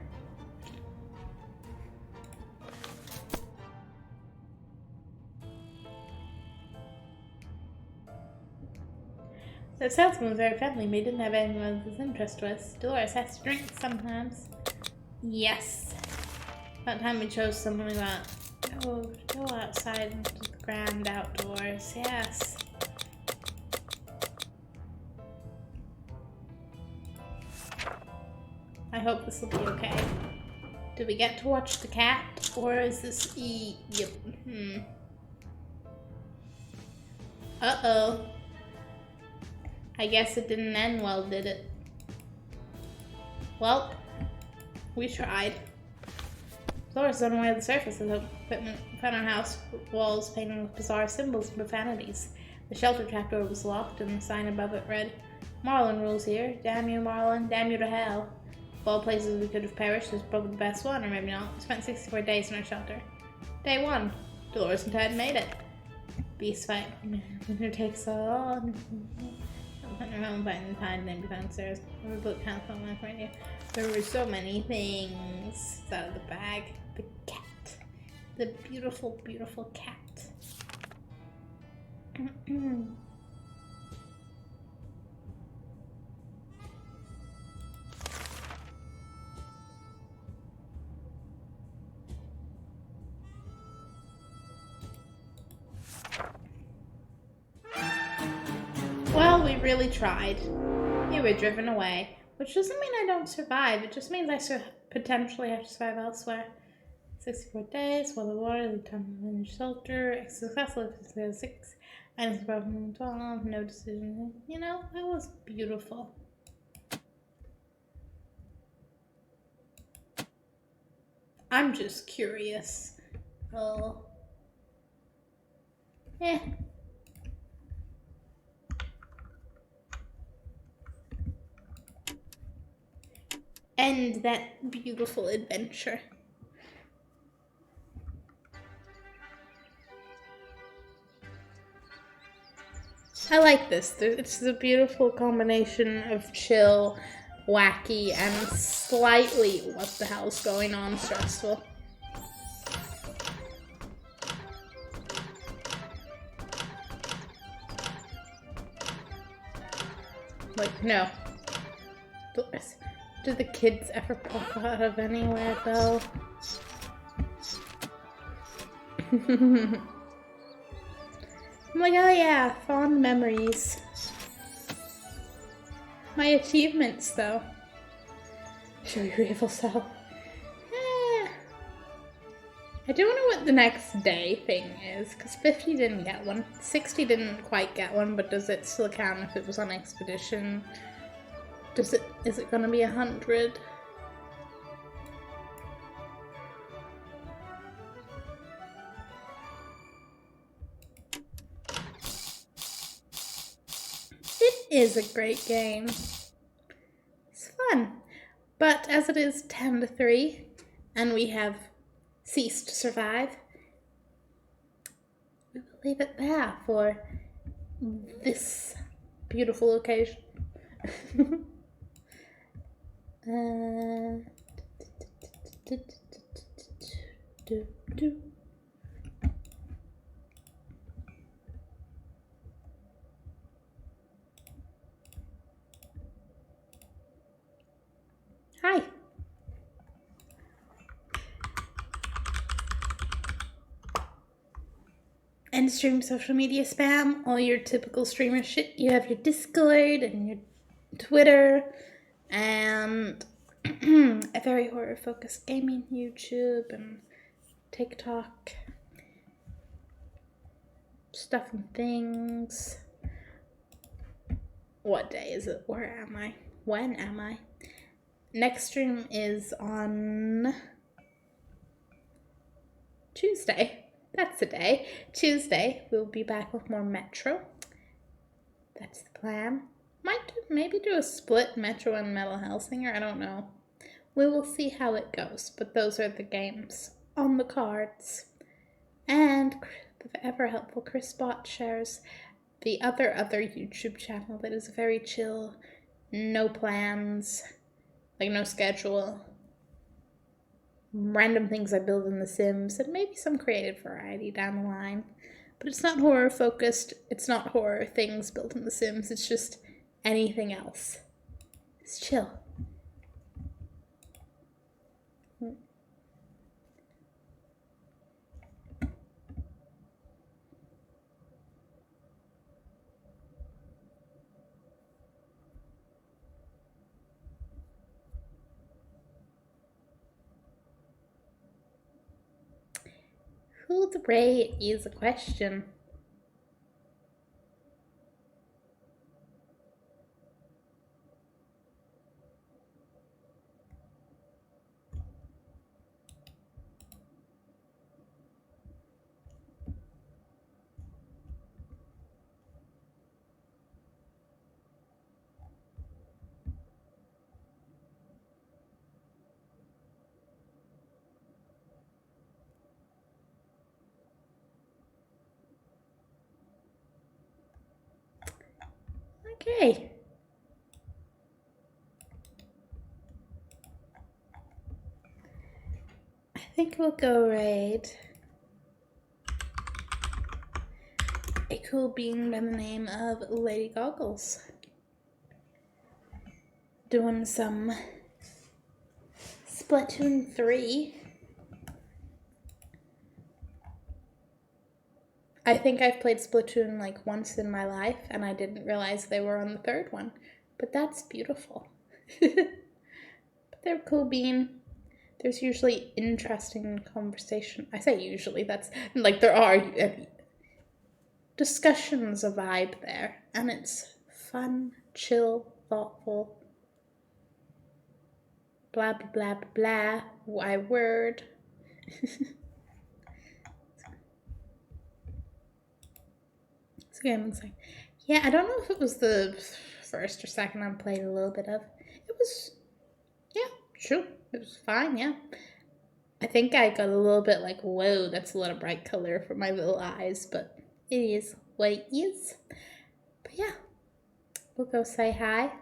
The salesman was very friendly, but he didn't have anyone of his interest to us. Dolores has to drink sometimes. Yes. That time we chose someone we got. Go outside into the grand outdoors. Yes. I hope this will be okay. Do we get to watch the cat, or is this Yep. Uh-oh. I guess it didn't end well, did it? Well, we tried. Dolores is unaware of the surface of the equipment. Found our house walls painted with bizarre symbols and profanities. The shelter trapdoor was locked, and the sign above it read, "Marlin rules here. Damn you, Marlin. Damn you to hell." Of all places we could have perished, this was probably the best one, or maybe not. We spent 64 days in our shelter. Day 1. Dolores and Ted made it. Beast fight. Winter takes so long. I'm putting around fighting the tide and then downstairs. Every book has on my right here. There were so many things out of the bag. The cat. The beautiful, beautiful cat. Well, we really tried. You were driven away. Which doesn't mean I don't survive. It just means I potentially have to survive elsewhere. 64 days, while the water, the time in shelter, successful 6, and 12, no decision. You know, that was beautiful. I'm just curious. Oh. Yeah. End that beautiful adventure. I like this. It's a beautiful combination of chill, wacky, and slightly what the hell's going on stressful. Like, no. Do the kids ever pop out of anywhere, though? I'm like, oh yeah, fond memories. My achievements, though. Show your evil self. I do wonder what the next day thing is, because 50 didn't get one. 60 didn't quite get one, but does it still count if it was on expedition? Is it gonna be 100? It is a great game. It's fun. But as it is 10 to 3, and we have ceased to survive, we will leave it there for this beautiful occasion. Hi. End stream social media spam, all your typical streamer shit. You have your Discord and your Twitter and a very horror focused gaming YouTube and TikTok stuff and things. What day is it? Where am I? When am I? Next stream is on Tuesday. That's the day. Tuesday, we'll be back with more Metro. That's the plan. Maybe do a split Metro and Metal Hellsinger. I don't know. We will see how it goes. But those are the games on the cards. And the ever helpful Chrisbot shares the other YouTube channel that is very chill. No plans. Like no schedule. Random things I build in The Sims, and maybe some creative variety down the line. But it's not horror focused. It's not horror things built in The Sims. It's just anything else. It's chill. Who's Ray is a question. Okay. I think we'll go raid a cool bean by the name of Lady Goggles. Doing some Splatoon 3. I think I've played Splatoon like once in my life, and I didn't realize they were on the third one. But that's beautiful. But they're cool bean. There's usually interesting conversation. I say usually, that's like there are discussions a vibe there, and it's fun, chill, thoughtful. Blah blah blah blah blah. Why word? It's a game inside. Yeah, I don't know if it was the first or second I played a little bit of. It was, yeah, true. It was fine, yeah. I think I got a little bit like, whoa, that's a lot of bright color for my little eyes, but it is what it is. But yeah, we'll go say hi,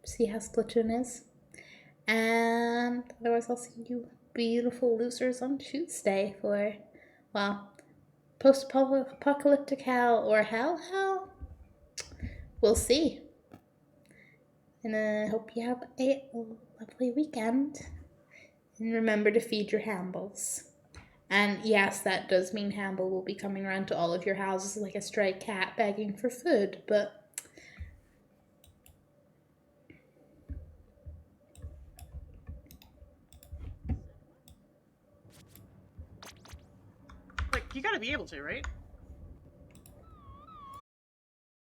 see how Splatoon is. And otherwise, I'll see you beautiful losers on Tuesday for, well, post-apocalyptic hell or hell. We'll see. And I hope you have a lovely weekend. And remember to feed your hambles. And yes, that does mean Hamble will be coming around to all of your houses like a stray cat begging for food, but Like, you gotta be able to, right?